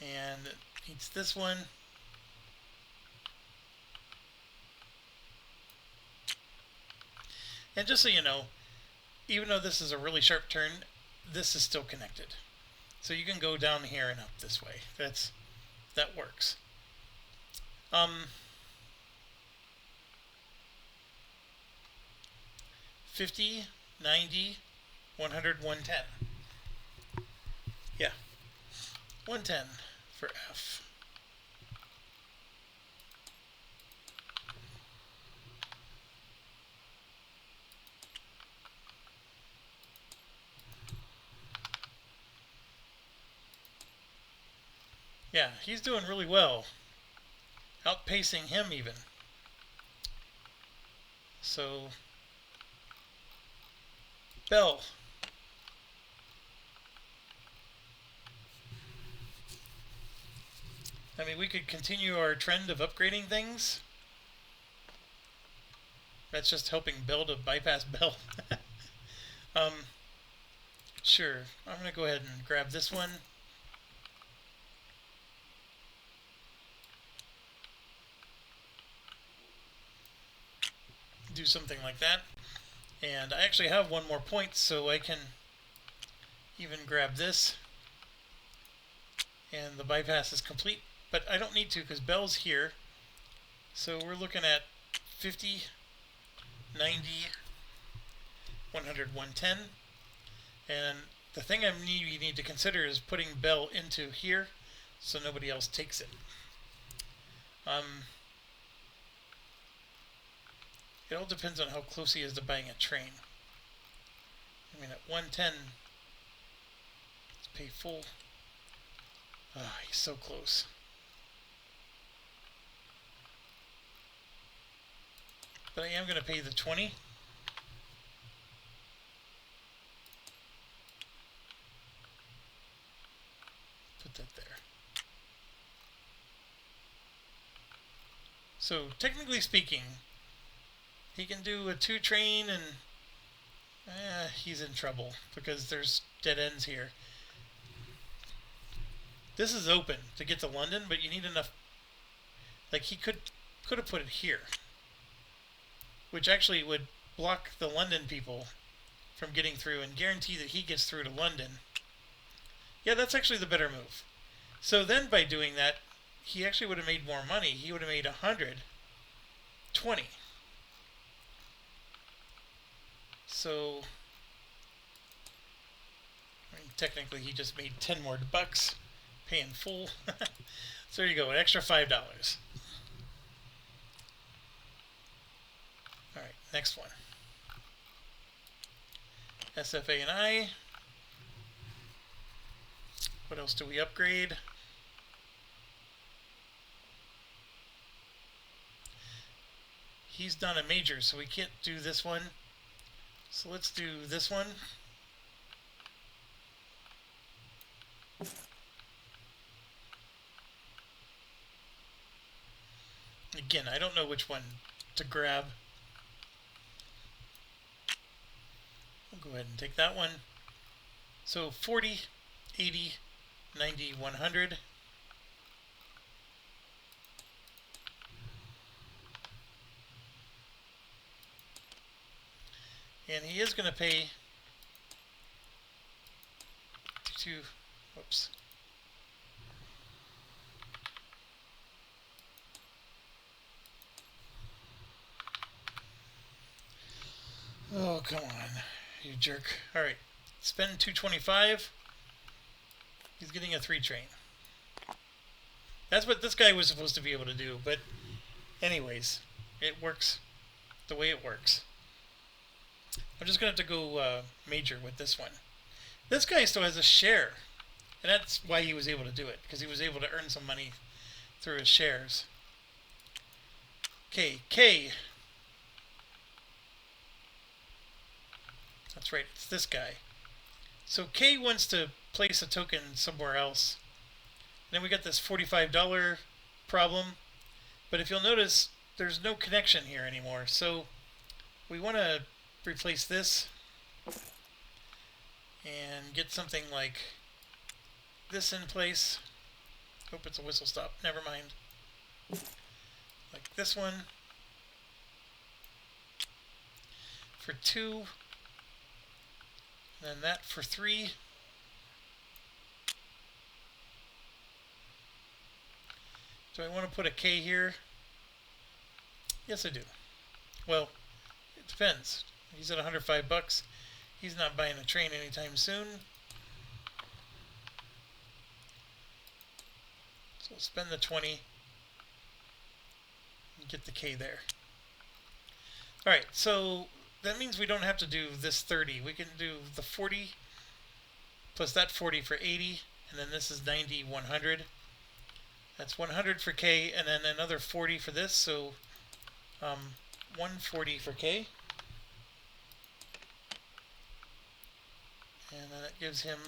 And it's this one. And just so you know, even though this is a really sharp turn, this is still connected. So you can go down here and up this way. That works. 50, 90, 100, 110. Yeah. 110 for F. Yeah, he's doing really well. Outpacing him even. So, Bell. I mean, we could continue our trend of upgrading things. That's just helping build a bypass bell. um, sure. I'm going to go ahead and grab this one. Do something like that. And I actually have one more point, so I can even grab this. And the bypass is complete. But I don't need to because Bell's here. So we're looking at 50, 90, 100, 110. And the thing you need to consider is putting Bell into here so nobody else takes it. It all depends on how close he is to buying a train. I mean, at 110, let's pay full. Ah, he's so close. But I am going to pay the 20. Put that there. So, technically speaking, he can do a 2 train and he's in trouble because there's dead ends here. This is open to get to London, but you need enough. Like, he could have put it here, which actually would block the London people from getting through and guarantee that he gets through to London. Yeah, that's actually the better move. So then by doing that, he actually would have made more money. He would have made 120. So, I mean, technically he just made 10 more bucks, paying full. So there you go, an extra $5. Alright, next one. SFA and I. What else do we upgrade? He's done a major, so we can't do this one. So let's do this one. Again, I don't know which one to grab. I'll go ahead and take that one. So 40, 80, 90, 100. And he is going to pay whoops. Oh, come on, you jerk. Alright, spend 225. He's getting a 3 train. That's what this guy was supposed to be able to do, but anyways, it works the way it works. I'm just going to have to go major with this one. This guy still has a share, and that's why he was able to do it, because he was able to earn some money through his shares. Okay, K. That's right, it's this guy. So K wants to place a token somewhere else. And then we got this $45 problem. But if you'll notice, there's no connection here anymore. So we want to replace this and get something like this in place. Hope it's a whistle stop. Never mind. Like this one. For 2. And then that for 3. Do I want to put a K here? Yes, I do. Well, it depends. He's at 105 bucks. He's not buying a train anytime soon. So spend the 20 and get the K there. Alright, so that means we don't have to do this 30. We can do the 40 plus that 40 for 80, and then this is 90, 100. That's 100 for K, and then another 40 for this, so 140 for K. And then that gives him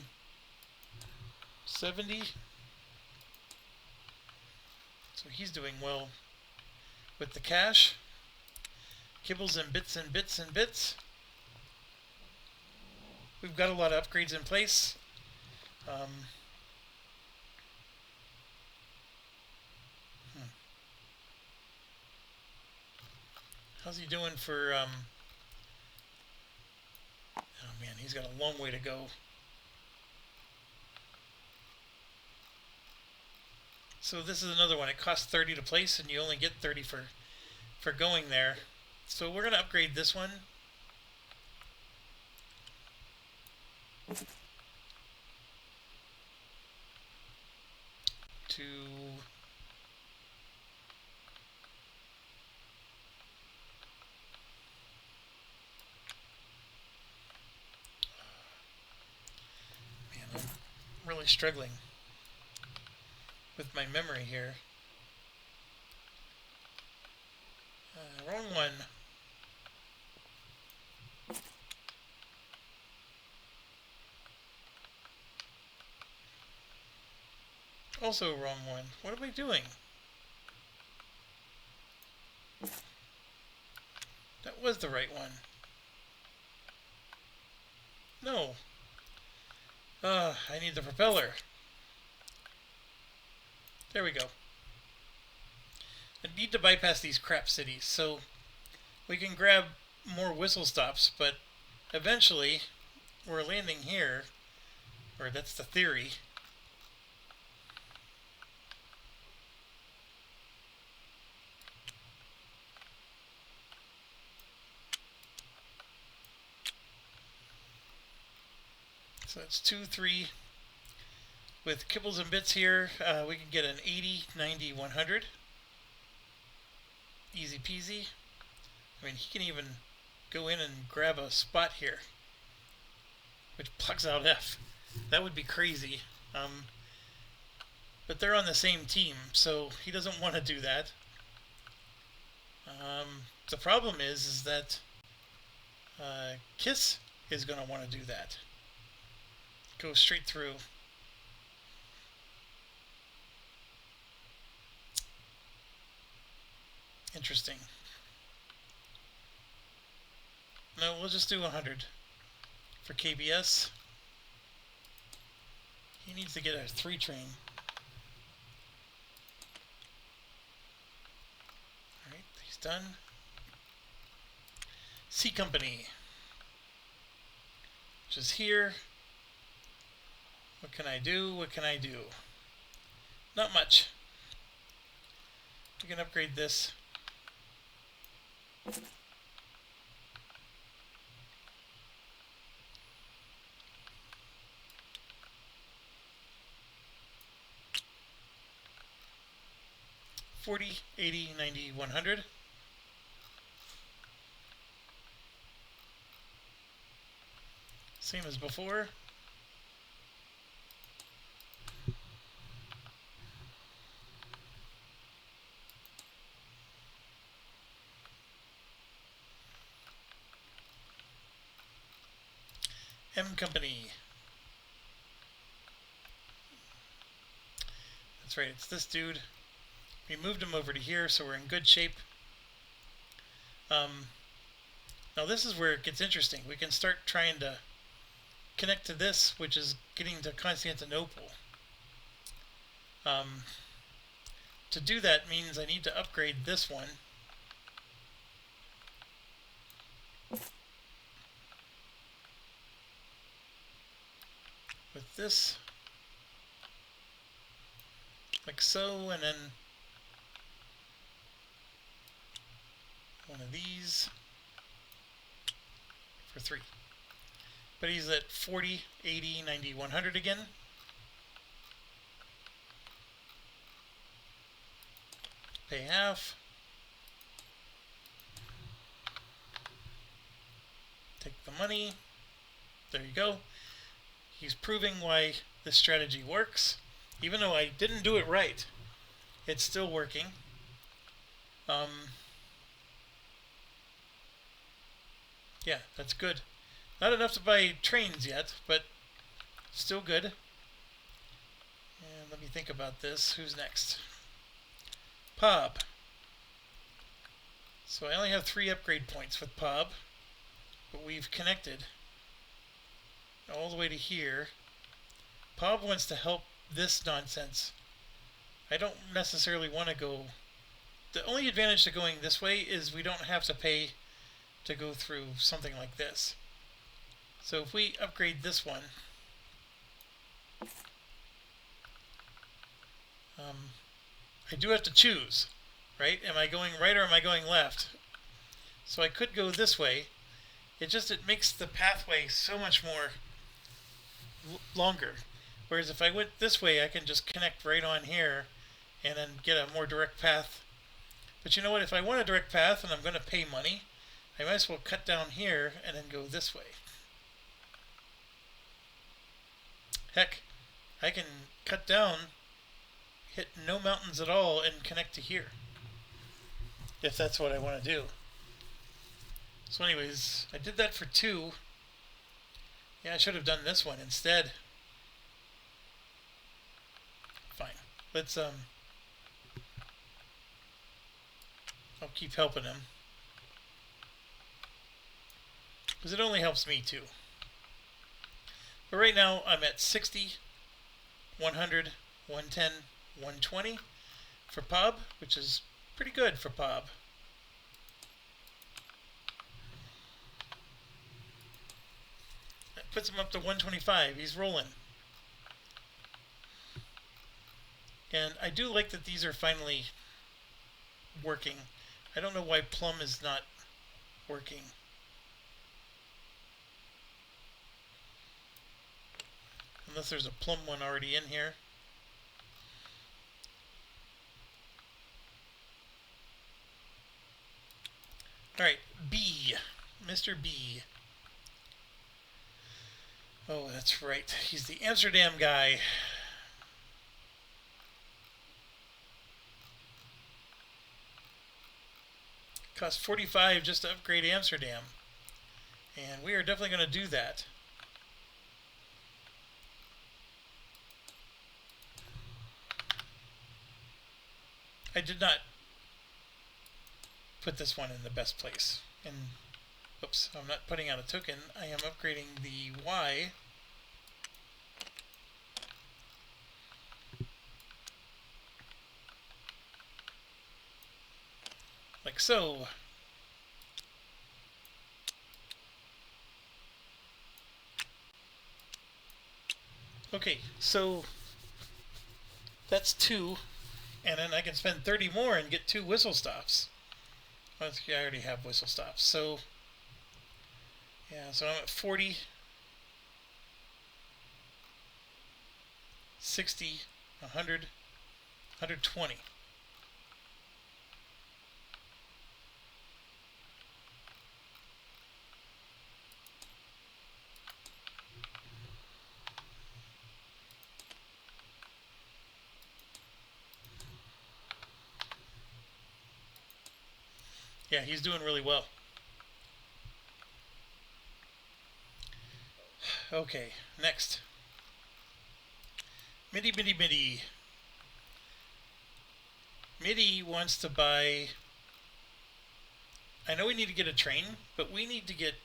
70. So he's doing well with the cash. Kibbles and bits and bits and bits. We've got a lot of upgrades in place. How's he doing for... oh man, he's got a long way to go. So this is another one. It costs 30 to place, and you only get 30 for going there. So we're going to upgrade this one. To... Man, I'm really struggling with my memory here. Wrong one. Also wrong one. What am I doing? That was the right one. No. I need the propeller. There we go. I need to bypass these crap cities, so we can grab more whistle stops, but eventually we're landing here, or that's the theory. So that's 2, 3. With kibbles and bits here, we can get an 80, 90, 100. Easy peasy. I mean, he can even go in and grab a spot here, which plugs out F. That would be crazy. But they're on the same team, so he doesn't want to do that. The problem is that Kiss is going to want to do that. Go straight through. Interesting. No, we'll just do 100 for KBS. He needs to get a 3 train. Alright, he's done. C Company, which is here. What can I do? What can I do? Not much. We can upgrade this. $40, $80, $90, $100. Same as before. M Company. That's right, it's this dude. We moved him over to here, so we're in good shape. Now this is where it gets interesting. We can start trying to connect to this, which is getting to Constantinople. To do that means I need to upgrade this one. With this, like so, and then one of these for 3. But he's at 40, 80, 90, 100 again. Pay half. Take the money. There you go. He's proving why this strategy works. Even though I didn't do it right, it's still working. Yeah, that's good. Not enough to buy trains yet, but still good. And let me think about this. Who's next? POB. So I only have 3 upgrade points with POB, but we've connected all the way to here. POB wants to help this nonsense. I don't necessarily want to go. The only advantage to going this way is we don't have to pay to go through something like this. So if we upgrade this one, I do have to choose, right? Am I going right or am I going left? So I could go this way. It makes the pathway so much more longer. Whereas if I went this way, I can just connect right on here and then get a more direct path. But you know what? If I want a direct path and I'm going to pay money, I might as well cut down here and then go this way. Heck, I can cut down, hit no mountains at all, and connect to here. If that's what I want to do. So anyways, I did that for 2. Yeah, I should have done this one instead. Fine. Let's, I'll keep helping him. Because it only helps me too. But right now I'm at 60, 100, 110, 120 for POB, which is pretty good for POB. That puts him up to 125. He's rolling. And I do like that these are finally working. I don't know why Plum is not working. Unless there's a Plum one already in here. Alright, B. Mr. B. Oh, that's right. He's the Amsterdam guy. Cost 45 just to upgrade Amsterdam. And we are definitely going to do that. I did not put this one in the best place. And, oops, I'm not putting out a token. I am upgrading the Y. Like so. Okay, so that's 2. And then I can spend 30 more and get 2 whistle stops. I already have whistle stops. So, yeah, so I'm at 40, 60, 100, 120. Yeah, he's doing really well. Okay, next. Midi. Midi wants to buy... I know we need to get a train, but we need to get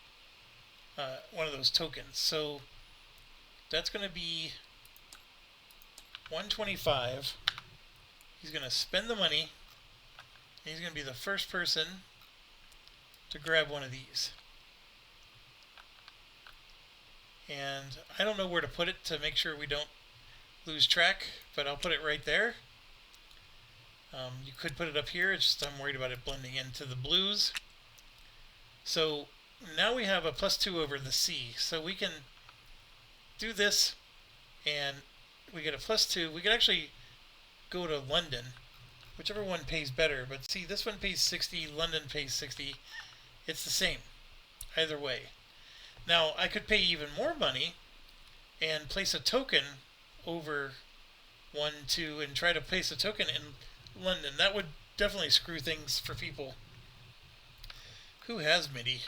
one of those tokens. So that's going to be 125. He's going to spend the money. And he's going to be the first person to grab one of these. And I don't know where to put it to make sure we don't lose track, but I'll put it right there. You could put it up here, it's just I'm worried about it blending into the blues. So now we have a +2 over the C, so we can do this and we get a +2. We could actually go to London, whichever one pays better, but see, this one pays 60, London pays 60. It's the same either way. Now I could pay even more money and place a token over 1, 2 and try to place a token in London. That would definitely screw things for people. Who has MIDI?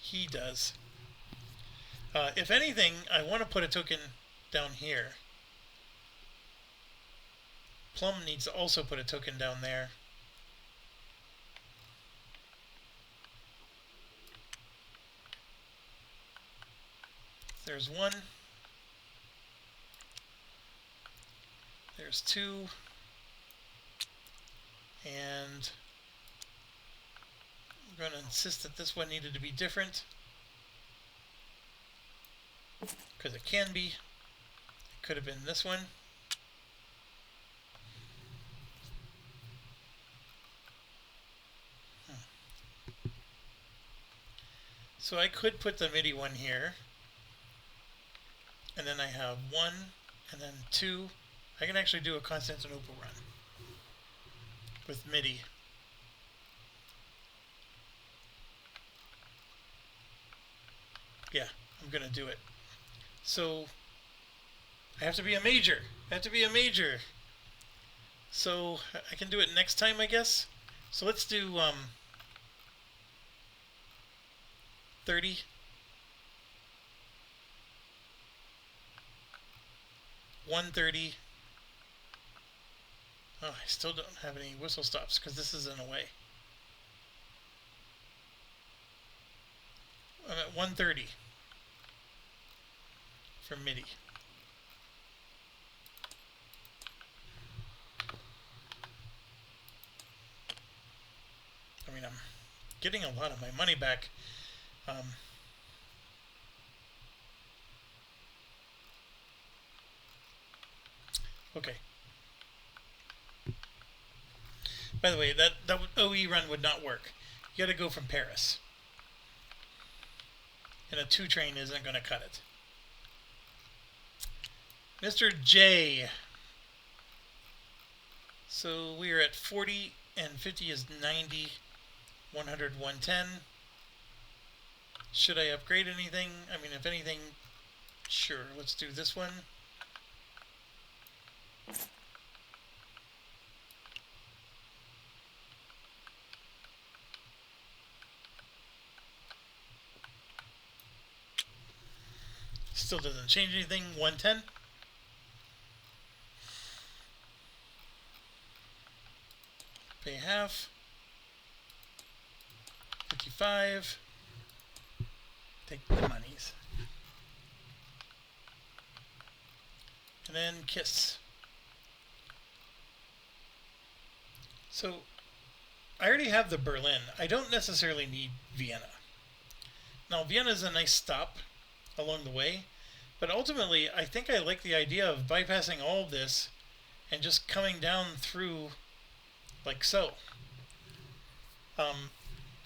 He does. If anything, I want to put a token down here. Plum needs to also put a token down there. There's one. There's two. And I'm going to insist that this one needed to be different. Because it can be. It could have been this one. So I could put the MIDI one here. And then I have one, and then two. I can actually do a Constantinople run with MIDI. Yeah, I'm going to do it. So I have to be a major. I have to be a major. So I can do it next time, I guess. So let's do 30. 130. Oh, I still don't have any whistle stops because this isn't away. I'm at 130 for MIDI. I mean, I'm getting a lot of my money back. Okay. By the way, that OE run would not work. You got to go from Paris. And a 2 train isn't going to cut it. Mr. J. So we are at 40 and 50 is 90. 100, 110. Should I upgrade anything? I mean, if anything, sure. Let's do this one. Still doesn't change anything. 110. Pay half. 55. Take the monies. And then kiss. So I already have the Berlin. I don't necessarily need Vienna. Now Vienna is a nice stop along the way, but ultimately I think I like the idea of bypassing all of this and just coming down through like so.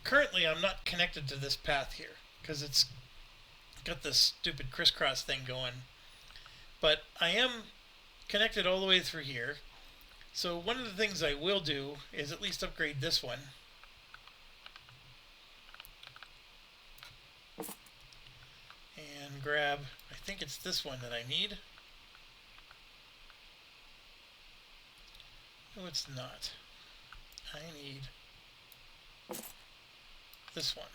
Currently I'm not connected to this path here because it's got this stupid crisscross thing going, but I am connected all the way through here. So one of the things I will do is at least upgrade this one. And grab, I think it's this one that I need. No, it's not. I need this one.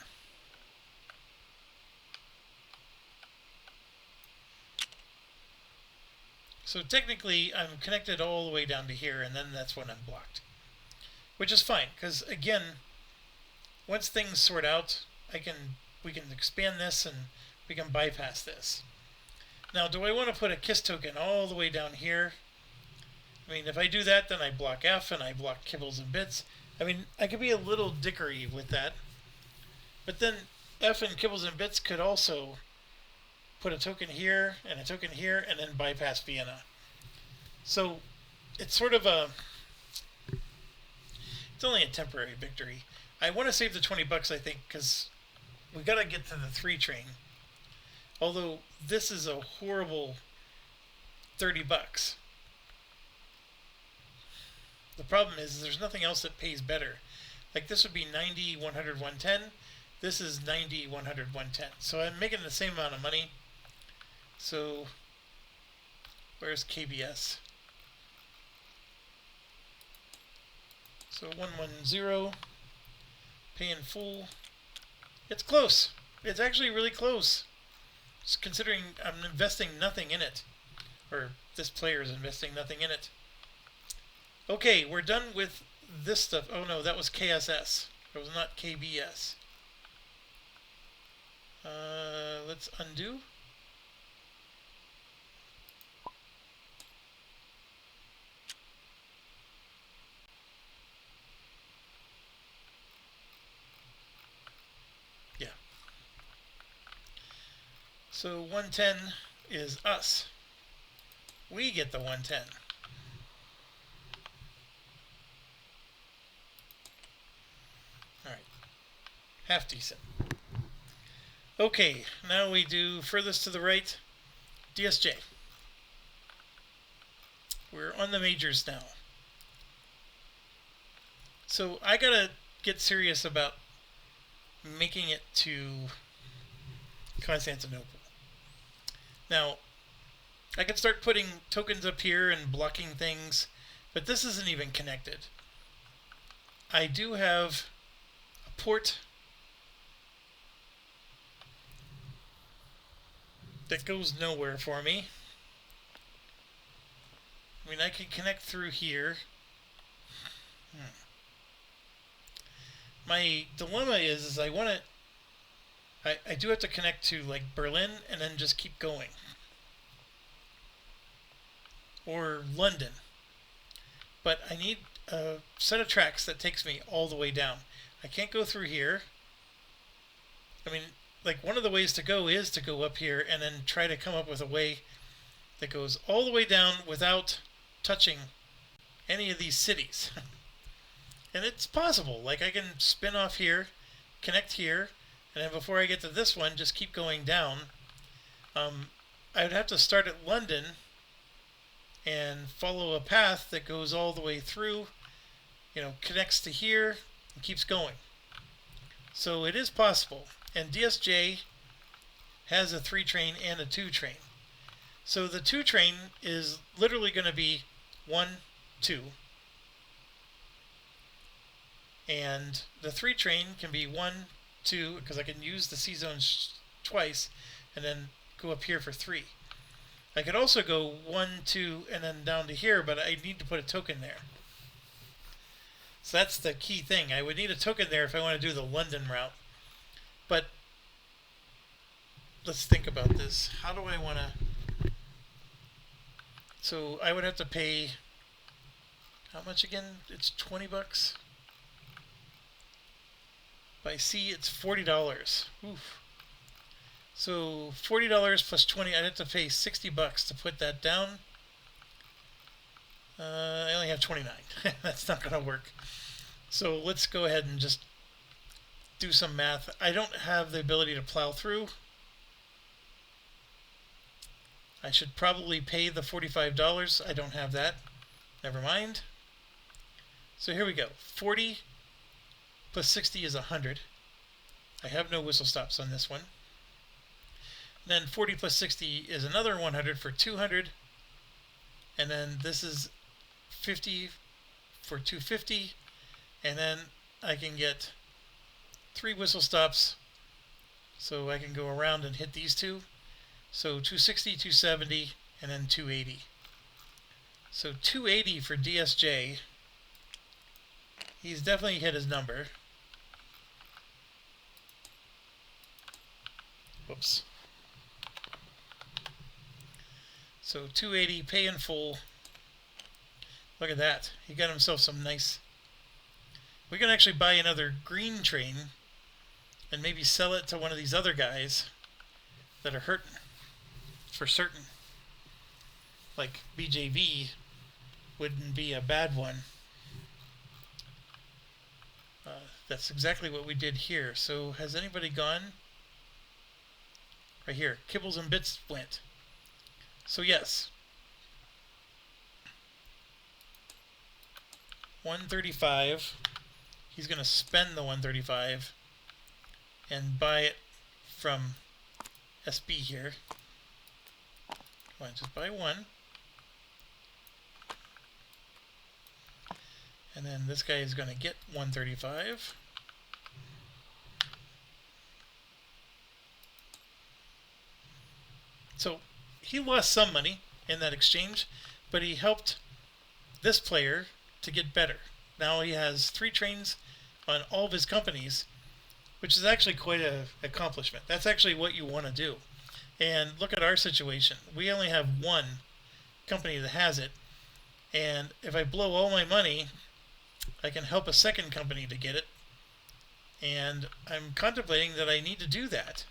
So technically I'm connected all the way down to here, and then that's when I'm blocked. Which is fine, because again, once things sort out, we can expand this and we can bypass this. Now, do I want to put a KISS token all the way down here? I mean, if I do that, then I block F and I block kibbles and bits. I mean, I could be a little dickery with that. But then F and kibbles and bits could also put a token here and a token here and then bypass Vienna. So it's sort of it's only a temporary victory. I want to save the 20 bucks, I think, because we got to get to the 3 train. Although this is a horrible 30 bucks. The problem is there's nothing else that pays better. Like this would be 90, 100, 110. This is 90, 100, 110. So I'm making the same amount of money. So where's KBS? So 110, pay in full. It's close. It's actually really close. Just considering I'm investing nothing in it. Or this player is investing nothing in it. Okay, we're done with this stuff. Oh no, that was KSS. It was not KBS. Let's undo. Yeah. So 110 is us. We get the 110. Alright. Half decent. Okay, now we do furthest to the right, DSJ. We're on the majors now. So I gotta get serious about making it to Constantinople. Now, I could start putting tokens up here and blocking things, but this isn't even connected. I do have a port that goes nowhere for me. I mean, I could connect through here. My dilemma is I want to... I do have to connect to, like, Berlin and then just keep going. Or London. But I need a set of tracks that takes me all the way down. I can't go through here. I mean, like, one of the ways to go is to go up here and then try to come up with a way that goes all the way down without touching any of these cities. And it's possible. Like, I can spin off here, connect here, and then before I get to this one, just keep going down. I would have to start at London and follow a path that goes all the way through, you know, connects to here, and keeps going. So it is possible. And DSJ has a 3 train and a 2 train. So the 2 train is literally going to be 1, 2. And the 3 train can be 1, 2, because I can use the C-zones twice and then go up here for 3. I could also go 1, 2, and then down to here, but I need to put a token there. So that's the key thing. I would need a token there if I want to do the London route. But let's think about this. How do I want to... So I would have to pay... How much again? It's 20 bucks. By sea, it's $40. Oof. So $40 plus 20, I'd have to pay 60 bucks to put that down. I only have 29. That's not going to work. So let's go ahead and just do some math. I don't have the ability to plow through. I should probably pay the $45. I don't have that. Never mind. So here we go. 40 plus 60 is 100. I have no whistle stops on this one. Then 40 plus 60 is another 100 for 200. And then this is 50 for 250. And then I can get 3 whistle stops. So I can go around and hit these two. So 260, 270, and then 280. So 280 for DSJ. He's definitely hit his number. Whoops. So 280, pay in full. Look at that. He got himself some nice... We can actually buy another green train and maybe sell it to one of these other guys that are hurting. For certain. Like BJV wouldn't be a bad one. That's exactly what we did here. So has anybody gone? Right here. Kibbles and Bits went. So yes. 135. He's going to spend the 135 and buy it from SB here. Come on, just buy one. And then this guy is going to get 135. So he lost some money in that exchange, but he helped this player to get better. Now he has 3 trains on all of his companies, which is actually quite an accomplishment. That's actually what you want to do. And look at our situation. We only have 1 company that has it. And if I blow all my money, I can help a second company to get it. And I'm contemplating that I need to do that.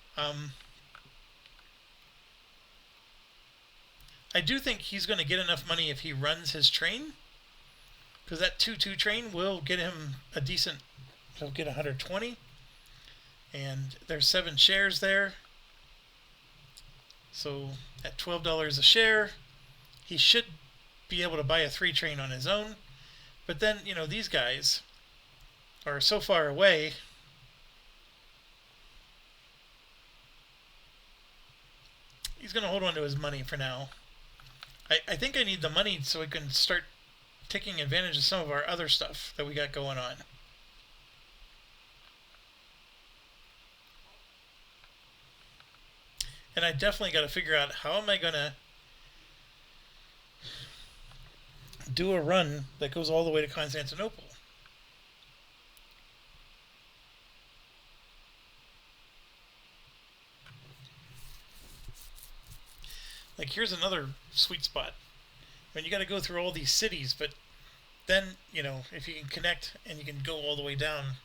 I do think he's going to get enough money if he runs his train, because that 2-2 train will get him a decent, he'll get 120, and there's 7 shares there. So at $12 a share, he should be able to buy a 3 train on his own. But then, you know, these guys are so far away. He's going to hold on to his money for now. I think I need the money so we can start taking advantage of some of our other stuff that we got going on. And I definitely got to figure out how am I going to do a run that goes all the way to Constantinople. Like, here's another sweet spot. I mean, you got to go through all these cities, but then, you know, if you can connect and you can go all the way down,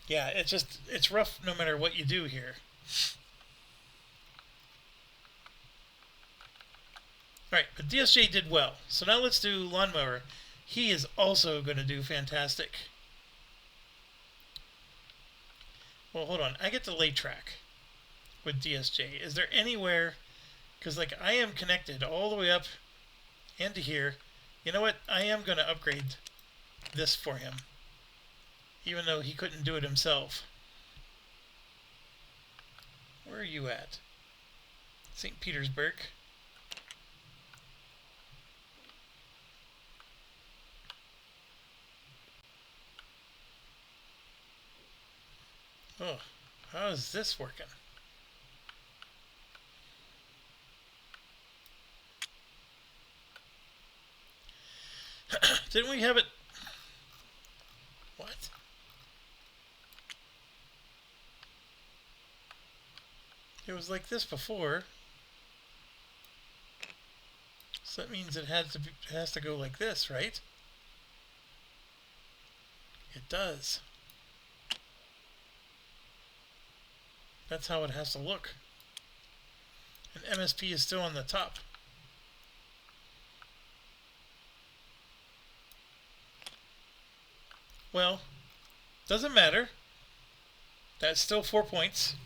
yeah, it's rough no matter what you do here. Alright, but DSJ did well. So now let's do Lawnmower. He is also going to do fantastic. Well, hold on. I get to lay track with DSJ. Is there anywhere... Because, like, I am connected all the way up into here. You know what? I am going to upgrade this for him. Even though he couldn't do it himself. Where are you at? St. Petersburg. Oh, how is this working? Didn't we have it? What? It was like this before. So that means it has to go like this, right? It does. That's how it has to look. And MSP is still on the top. Well, doesn't matter. That's still 4 points.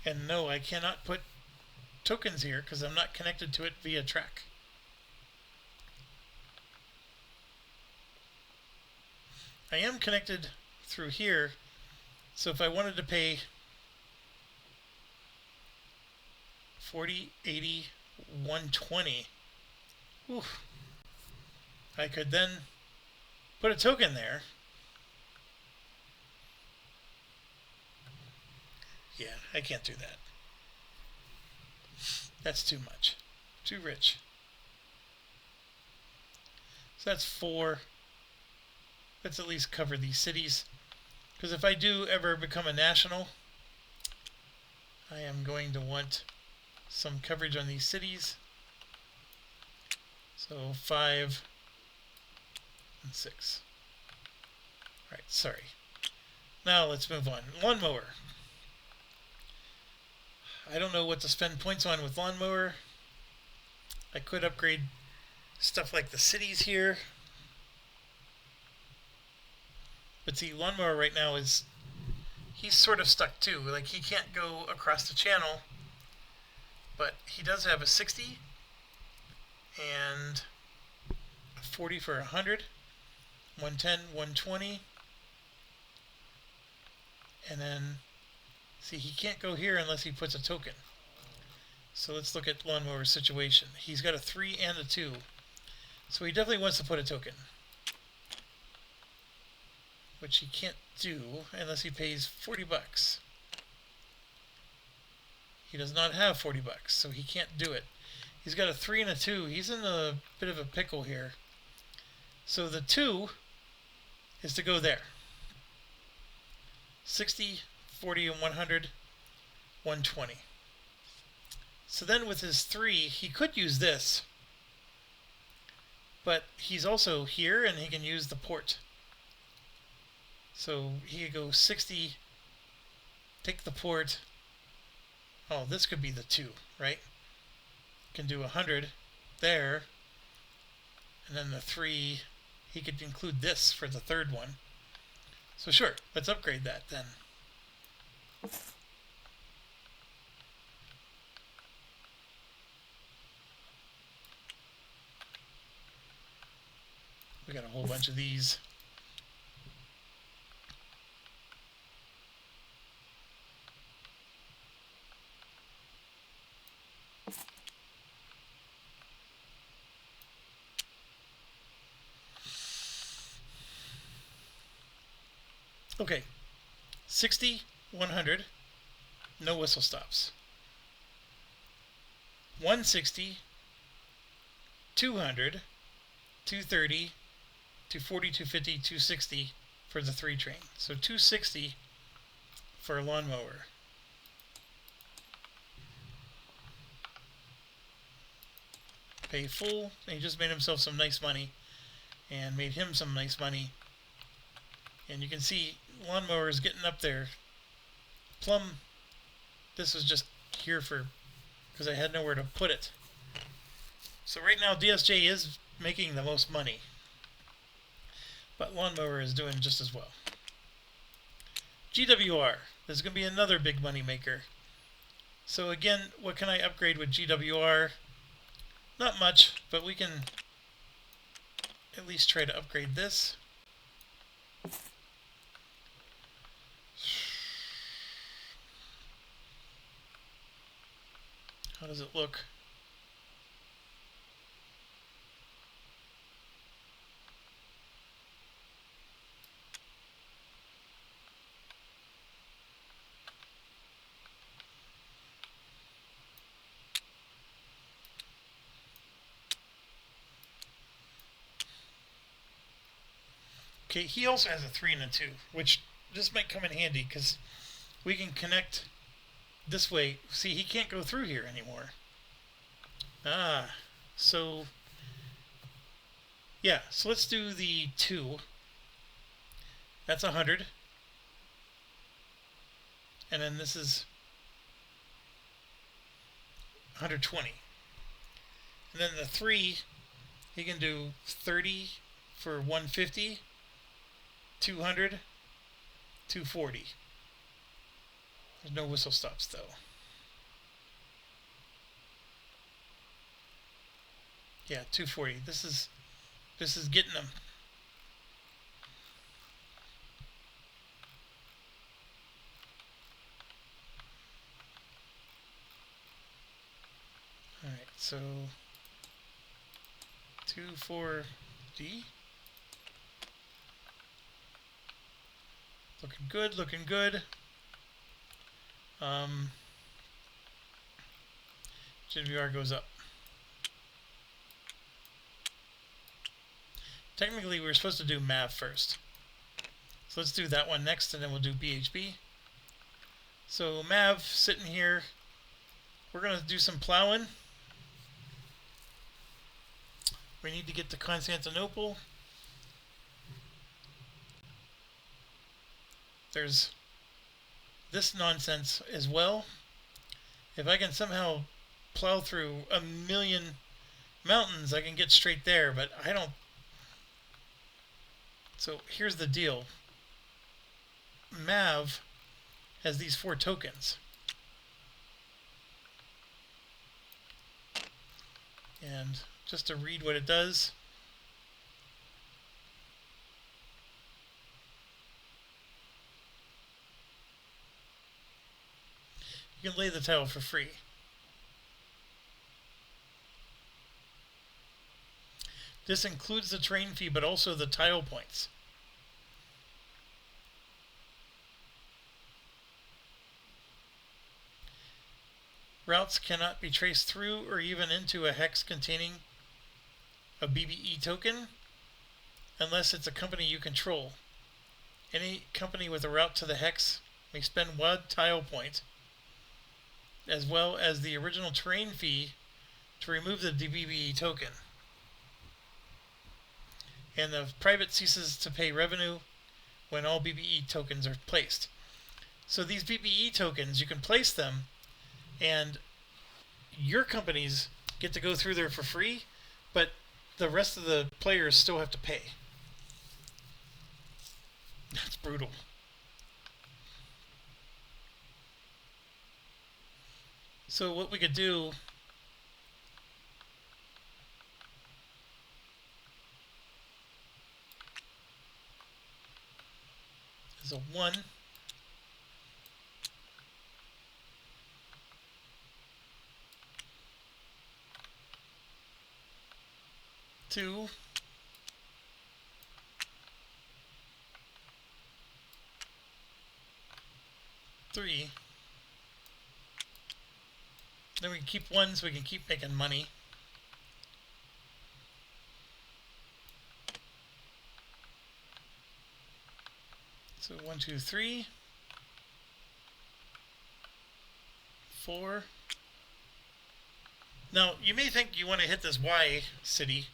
And no, I cannot put tokens here because I'm not connected to it via track. I am connected through here, so if I wanted to pay 40, 80, 120, oof, I could then put a token there. Yeah, I can't do that. That's too much. Too rich. So that's 4. Let's at least cover these cities. Because if I do ever become a national, I am going to want some coverage on these cities. So 5 and 6. Alright, sorry. Now let's move on. Lawnmower. I don't know what to spend points on with Lawnmower. I could upgrade stuff like the cities here. But see, Lawnmower right now he's sort of stuck too. Like, he can't go across the channel. But he does have a 60 and a 40 for 100, 110, 120. And then, see, he can't go here unless he puts a token. So let's look at Lawnmower's situation. He's got a 3 and a 2. So he definitely wants to put a token. Which he can't do unless he pays 40 bucks. He does not have 40 bucks, so he can't do it. He's got a 3 and a 2. He's in a bit of a pickle here. So the 2 is to go there. 60, 40, and 100, 120. So then with his 3, he could use this. But he's also here, and he can use the port. So he could go 60, take the port. Oh, this could be the 2, right? Can do 100 there. And then the 3, he could include this for the third one. So sure, let's upgrade that then. We got a whole bunch of these. Okay, 60, 100, no whistle stops. 160, 200, 230, 240, 250, 260 for the 3 train. So 260 for a lawnmower. Pay full, and he just made himself some nice money, and made him some nice money. And you can see lawnmower is getting up there. Plum, this was just here for, because I had nowhere to put it. So right now DSJ is making the most money, but lawnmower is doing just as well. GWR, this is going to be another big money maker. So again, what can I upgrade with GWR? Not much, but we can at least try to upgrade this. How does it look? Okay, he also has a 3 and a 2, which this might come in handy because we can connect this way. See, he can't go through here anymore. So yeah, so let's do the 2. That's 100. And then this is 120. And then the 3, he can do 30 for 150, 200, 240. There's no whistle stops though. Yeah, 240. This is getting them. All right, so 24D. Looking good, looking good. GWR goes up. Technically, we were supposed to do MAV first. So let's do that one next, and then we'll do BHB. So MAV sitting here. We're going to do some plowing. We need to get to Constantinople. There's this nonsense as well. If I can somehow plow through 1,000,000 mountains, I can get straight there, but I don't. So here's the deal. MAV has these 4 tokens. And just to read what it does. You can lay the tile for free. This includes the train fee, but also the tile points. Routes cannot be traced through or even into a hex containing a BBE token unless it's a company you control. Any company with a route to the hex may spend 1 tile point, as well as the original terrain fee, to remove the BBE token. And the private ceases to pay revenue when all BBE tokens are placed. So these BBE tokens, you can place them, and your companies get to go through there for free, but the rest of the players still have to pay. That's brutal. So what we could do is a 1, 2, 3. Then we can keep 1 so we can keep making money. So 1, 2, 3, 4. Now, you may think you want to hit this Y city,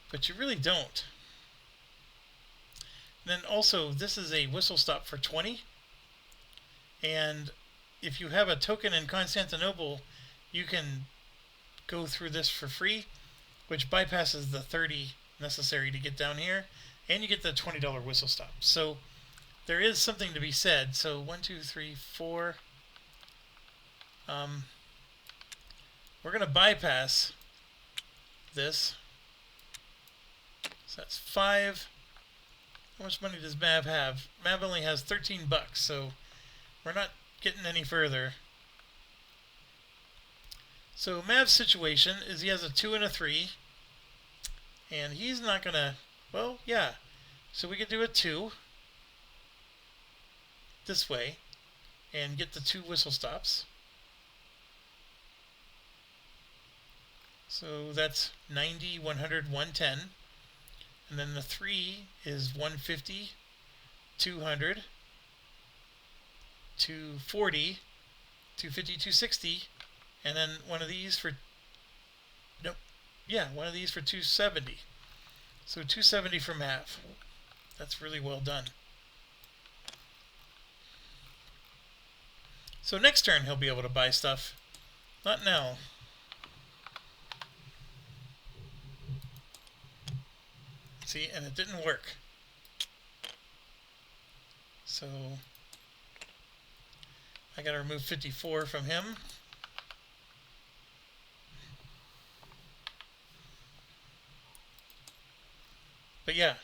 but you really don't. And then also, this is a whistle stop for 20. And if you have a token in Constantinople, you can go through this for free, which bypasses the 30 necessary to get down here, and you get the $20 whistle stop. So there is something to be said. So 1, 2, 3, 4. We're going to bypass this. So that's 5. How much money does Mav have? Mav only has 13 bucks, so we're not getting any further. So Mav's situation is he has a 2 and a 3, and he's not going to, well, yeah. So we could do a 2 this way and get the 2 whistle stops. So that's 90, 100, 110. And then the 3 is 150, 200, 240, 250, 260, and then one of these for, nope, yeah, one of these for 270. So 270 for Mav. That's really well done. So next turn he'll be able to buy stuff. Not now. See, and it didn't work. So I gotta remove 54 from him. But yeah,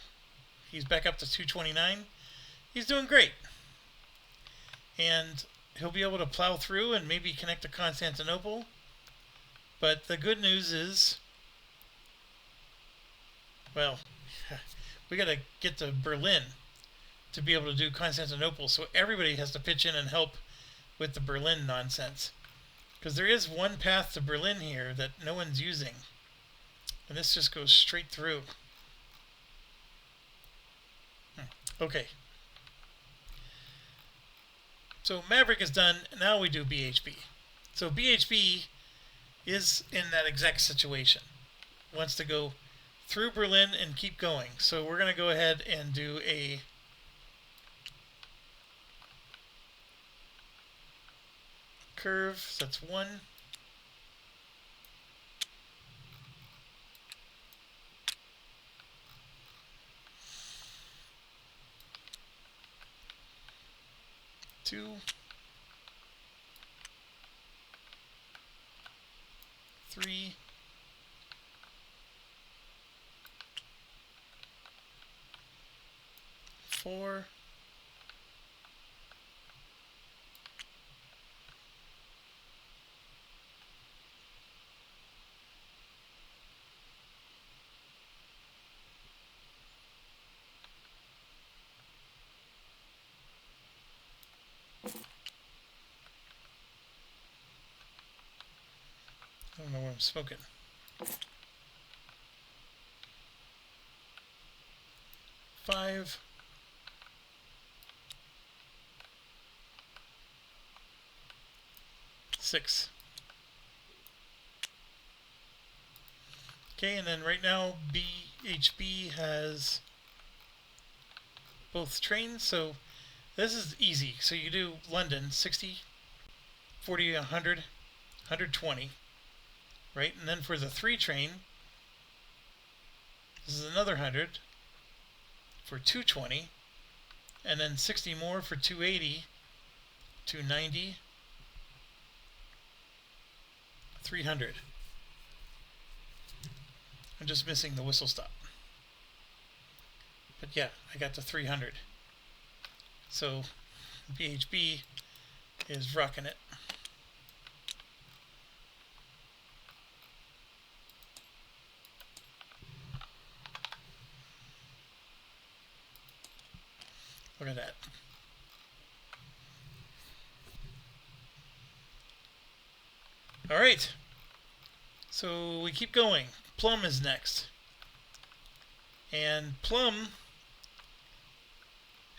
he's back up to 229. He's doing great. And he'll be able to plow through and maybe connect to Constantinople. But the good news is, well, we got to get to Berlin to be able to do Constantinople, so everybody has to pitch in and help with the Berlin nonsense. Because there is one path to Berlin here that no one's using. And this just goes straight through. Okay. So Maverick is done. Now we do BHB. So BHB is in that exact situation. Wants to go through Berlin and keep going. So we're going to go ahead and do a curve. So that's 1. Two. 3. 4. 5. don't know what I'm smoking. Five. Six. Okay, and then right now BHB has both trains, so this is easy. So you do London 60, 40, 100, 120, right? And then for the 3 train, this is another 100 for 220, and then 60 more for 280, 290, 300. I'm just missing the whistle stop. But yeah, I got to 300. So BHB is rocking it. Look at that. All right. So we keep going. Plum is next. And Plum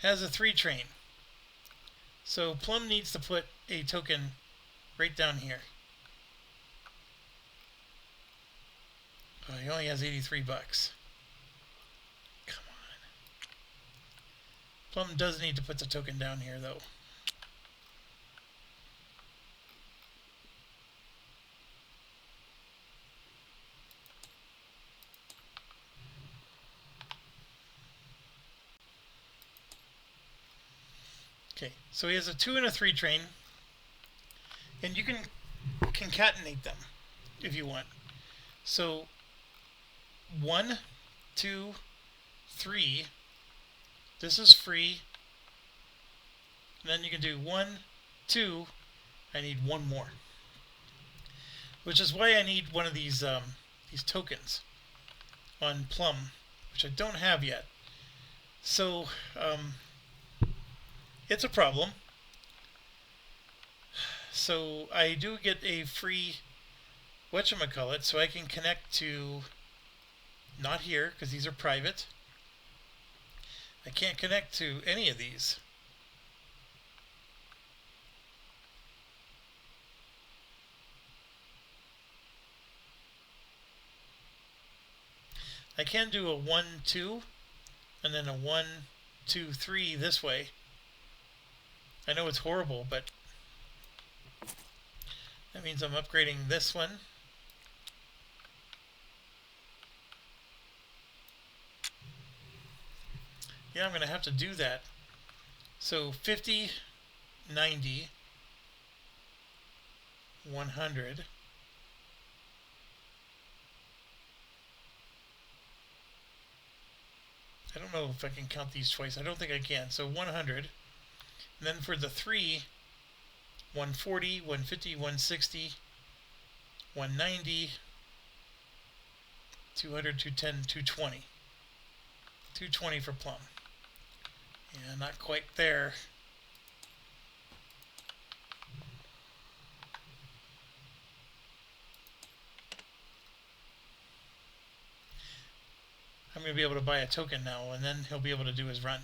has a 3 train. So Plum needs to put a token right down here. Oh, he only has 83 bucks. Come on. Plum does need to put the token down here, though. Okay, so he has a 2 and a 3 train, and you can concatenate them if you want. So 1, 2, 3. This is free. And then you can do 1, 2. I need 1 more, which is why I need one of these tokens on Plum, which I don't have yet. So it's a problem. So I do get a free whatchamacallit, so I can connect to, not here because these are private. I can't connect to any of these. I can do a 1, 2, and then a 1, 2, 3 this way. I know it's horrible, but that means I'm upgrading this one. Yeah, I'm going to have to do that. So 50, 90, 100. I don't know if I can count these twice. I don't think I can. So 100. And then for the 3, 140, 150, 160, 190, 200, 210, 220. 220 for Plum. Yeah, not quite there. I'm going to be able to buy a token now, and then he'll be able to do his run.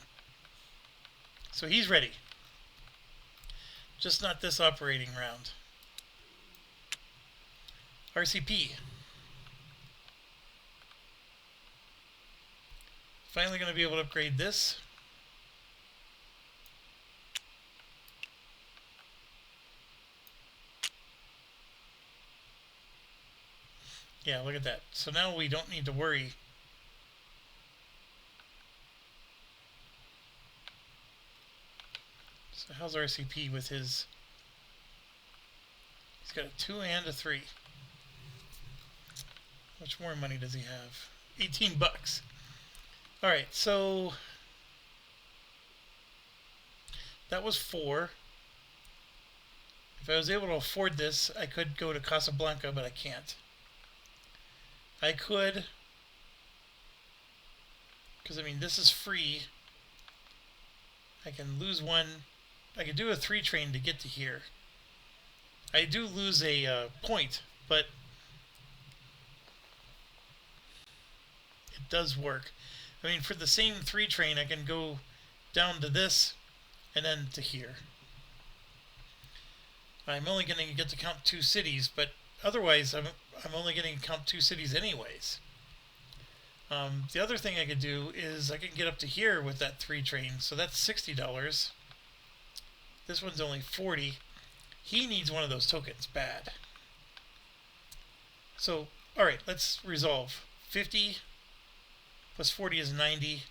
So he's ready. Just not this operating round. RCP. Finally going to be able to upgrade this. Yeah, look at that. So now we don't need to worry. So how's RCP with his... He's got a 2 and a 3. How much more money does he have? 18 bucks. Alright, so... that was 4. If I was able to afford this, I could go to Casablanca, but I can't. I could... because, I mean, this is free. I can lose one... I could do a 3 train to get to here. I do lose a point, but it does work. I mean, for the same 3 train, I can go down to this and then to here. I'm only going to get to count 2 cities, but otherwise I'm only getting to count 2 cities anyways. The other thing I could do is I can get up to here with that 3 train, so that's $60. This one's only 40. He needs one of those tokens bad. So, alright, let's resolve. 50 plus 40 is 90.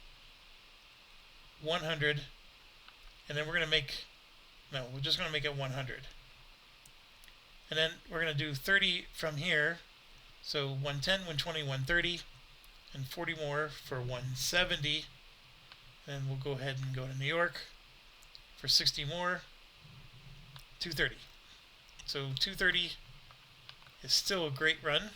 100. And then we're going to make... No, we're just going to make it 100. And then we're going to do 30 from here. So 110, 120, 130. And 40 more for 170. And we'll go ahead and go to New York for 60 more. 230. So 230 is still a great run.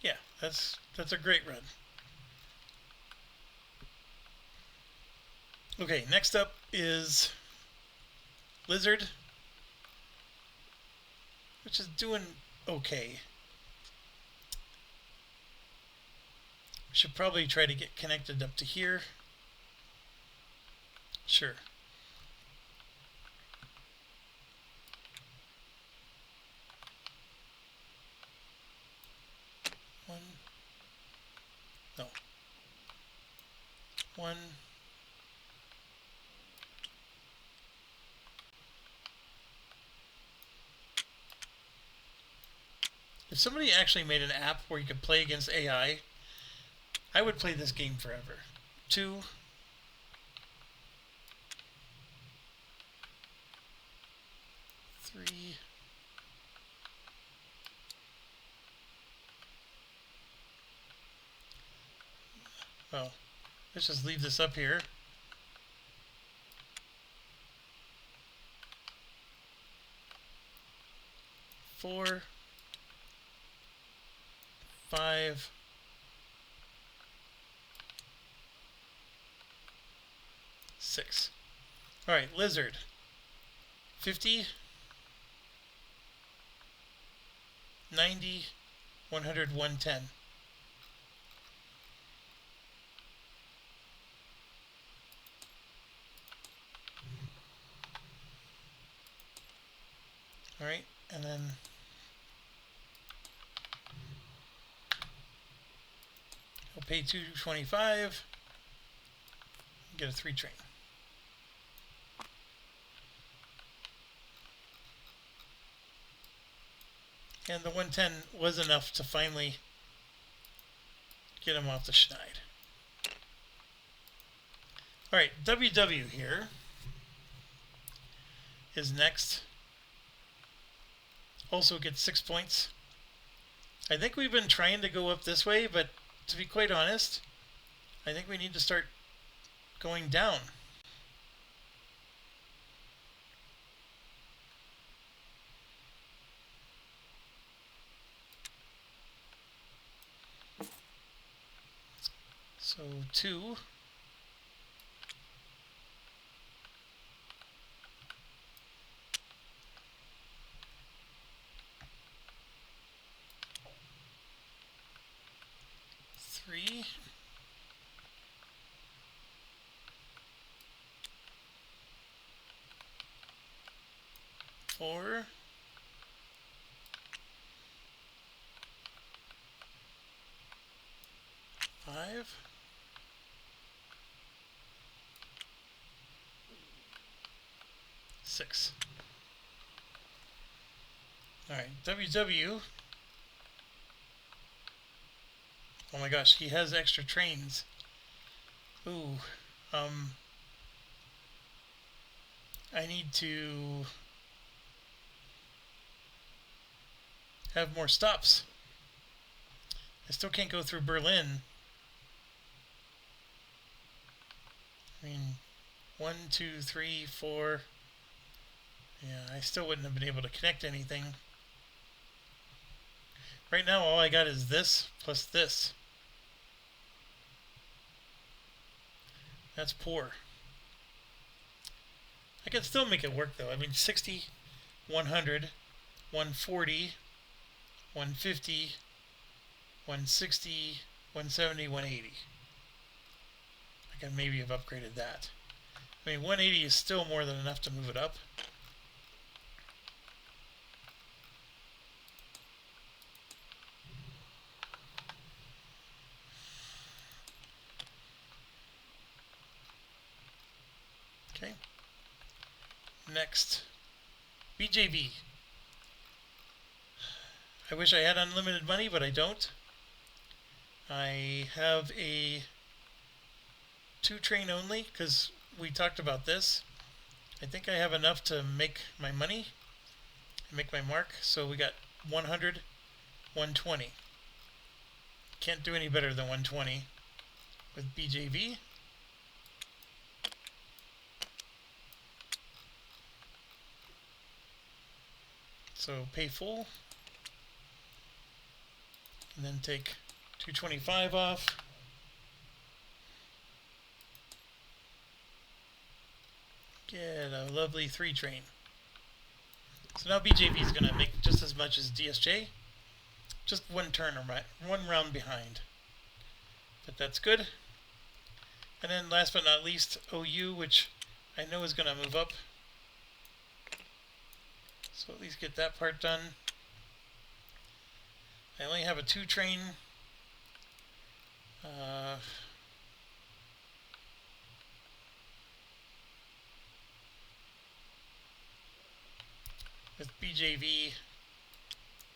Yeah, that's a great run. Okay, next up is Lizard, which is doing okay. We should probably try to get connected up to here. Sure. One. If somebody actually made an app where you could play against AI, I would play this game forever. 2. Three. Well, let's just leave this up here. 4. 5. 6. All right, Lizard. 50. 90. 100. 110. All right, and then I'll pay $225. Get a 3 train. And the 110 was enough to finally get him off the schneid. All right, WW here is next. Also gets 6 points. I think we've been trying to go up this way, but to be quite honest, I think we need to start going down. So 2. 3. 4. 5. 6. All right, WW. Oh my gosh, he has extra trains. Ooh, I need to have more stops. I still can't go through Berlin. I mean, 1, 2, 3, 4. Yeah, I still wouldn't have been able to connect anything. Right now, all I got is this plus this. That's poor. I can still make it work though. I mean, 60, 100, 140, 150, 160, 170, 180. I can maybe have upgraded that. I mean, 180 is still more than enough to move it up. Okay. Next, BJV. I wish I had unlimited money, but I don't. I have a 2-train only because we talked about this. I think I have enough to make my money, make my mark. So we got 100, 120. Can't do any better than 120 with BJV. So pay full, and then take 225 off. Get a lovely 3-train. So now BJV is going to make just as much as DSJ, just one round behind. But that's good. And then last but not least, OU, which I know is going to move up. So at least get that part done. I only have a 2-train. With BJV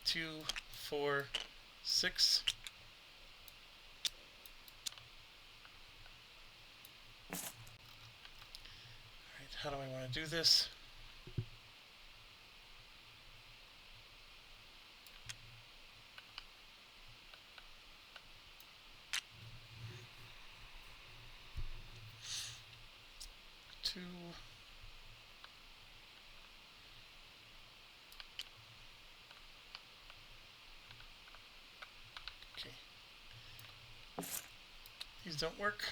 2, 4, 6. Alright, how do I want to do this? Two. Okay. These don't work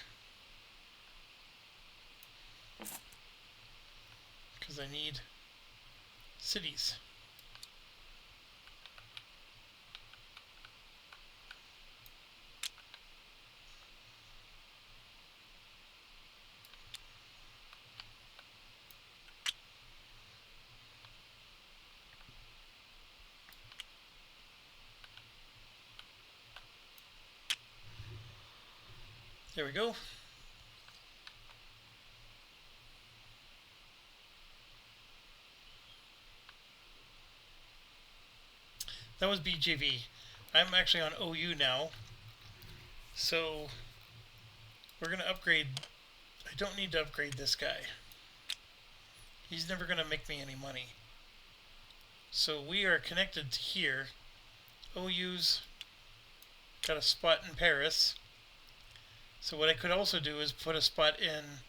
because I need cities. There we go. That was BJV. I'm actually on OU now. So we're going to upgrade. I don't need to upgrade this guy. He's never going to make me any money. So we are connected to here. OU's got a spot in Paris. So what I could also do is put a spot in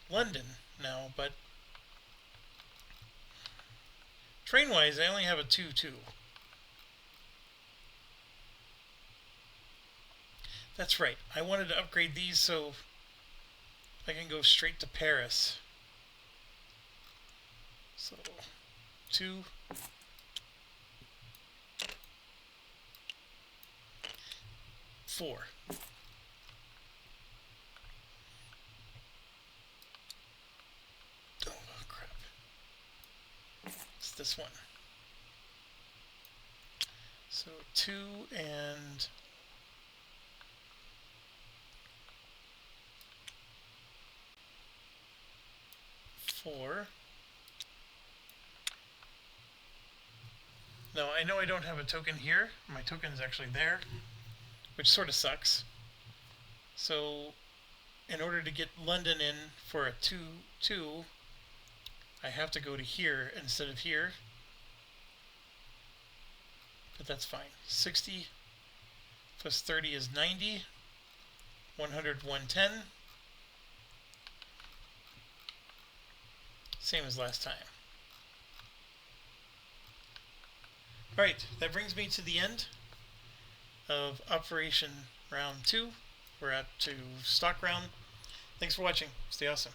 London now, but train-wise, I only have a 2-2. That's right. I wanted to upgrade these so I can go straight to Paris. So, 2. Four. Oh, crap. It's this one. So 2 and 4. Now I know I don't have a token here. My token is actually there, which sort of sucks. So in order to get London in for a 2-2, I have to go to here instead of here. But that's fine. 60 plus 30 is 90. 100, 110. Same as last time. Alright, that brings me to the end of Operation Round 2. We're up to stock round. Thanks for watching. Stay awesome.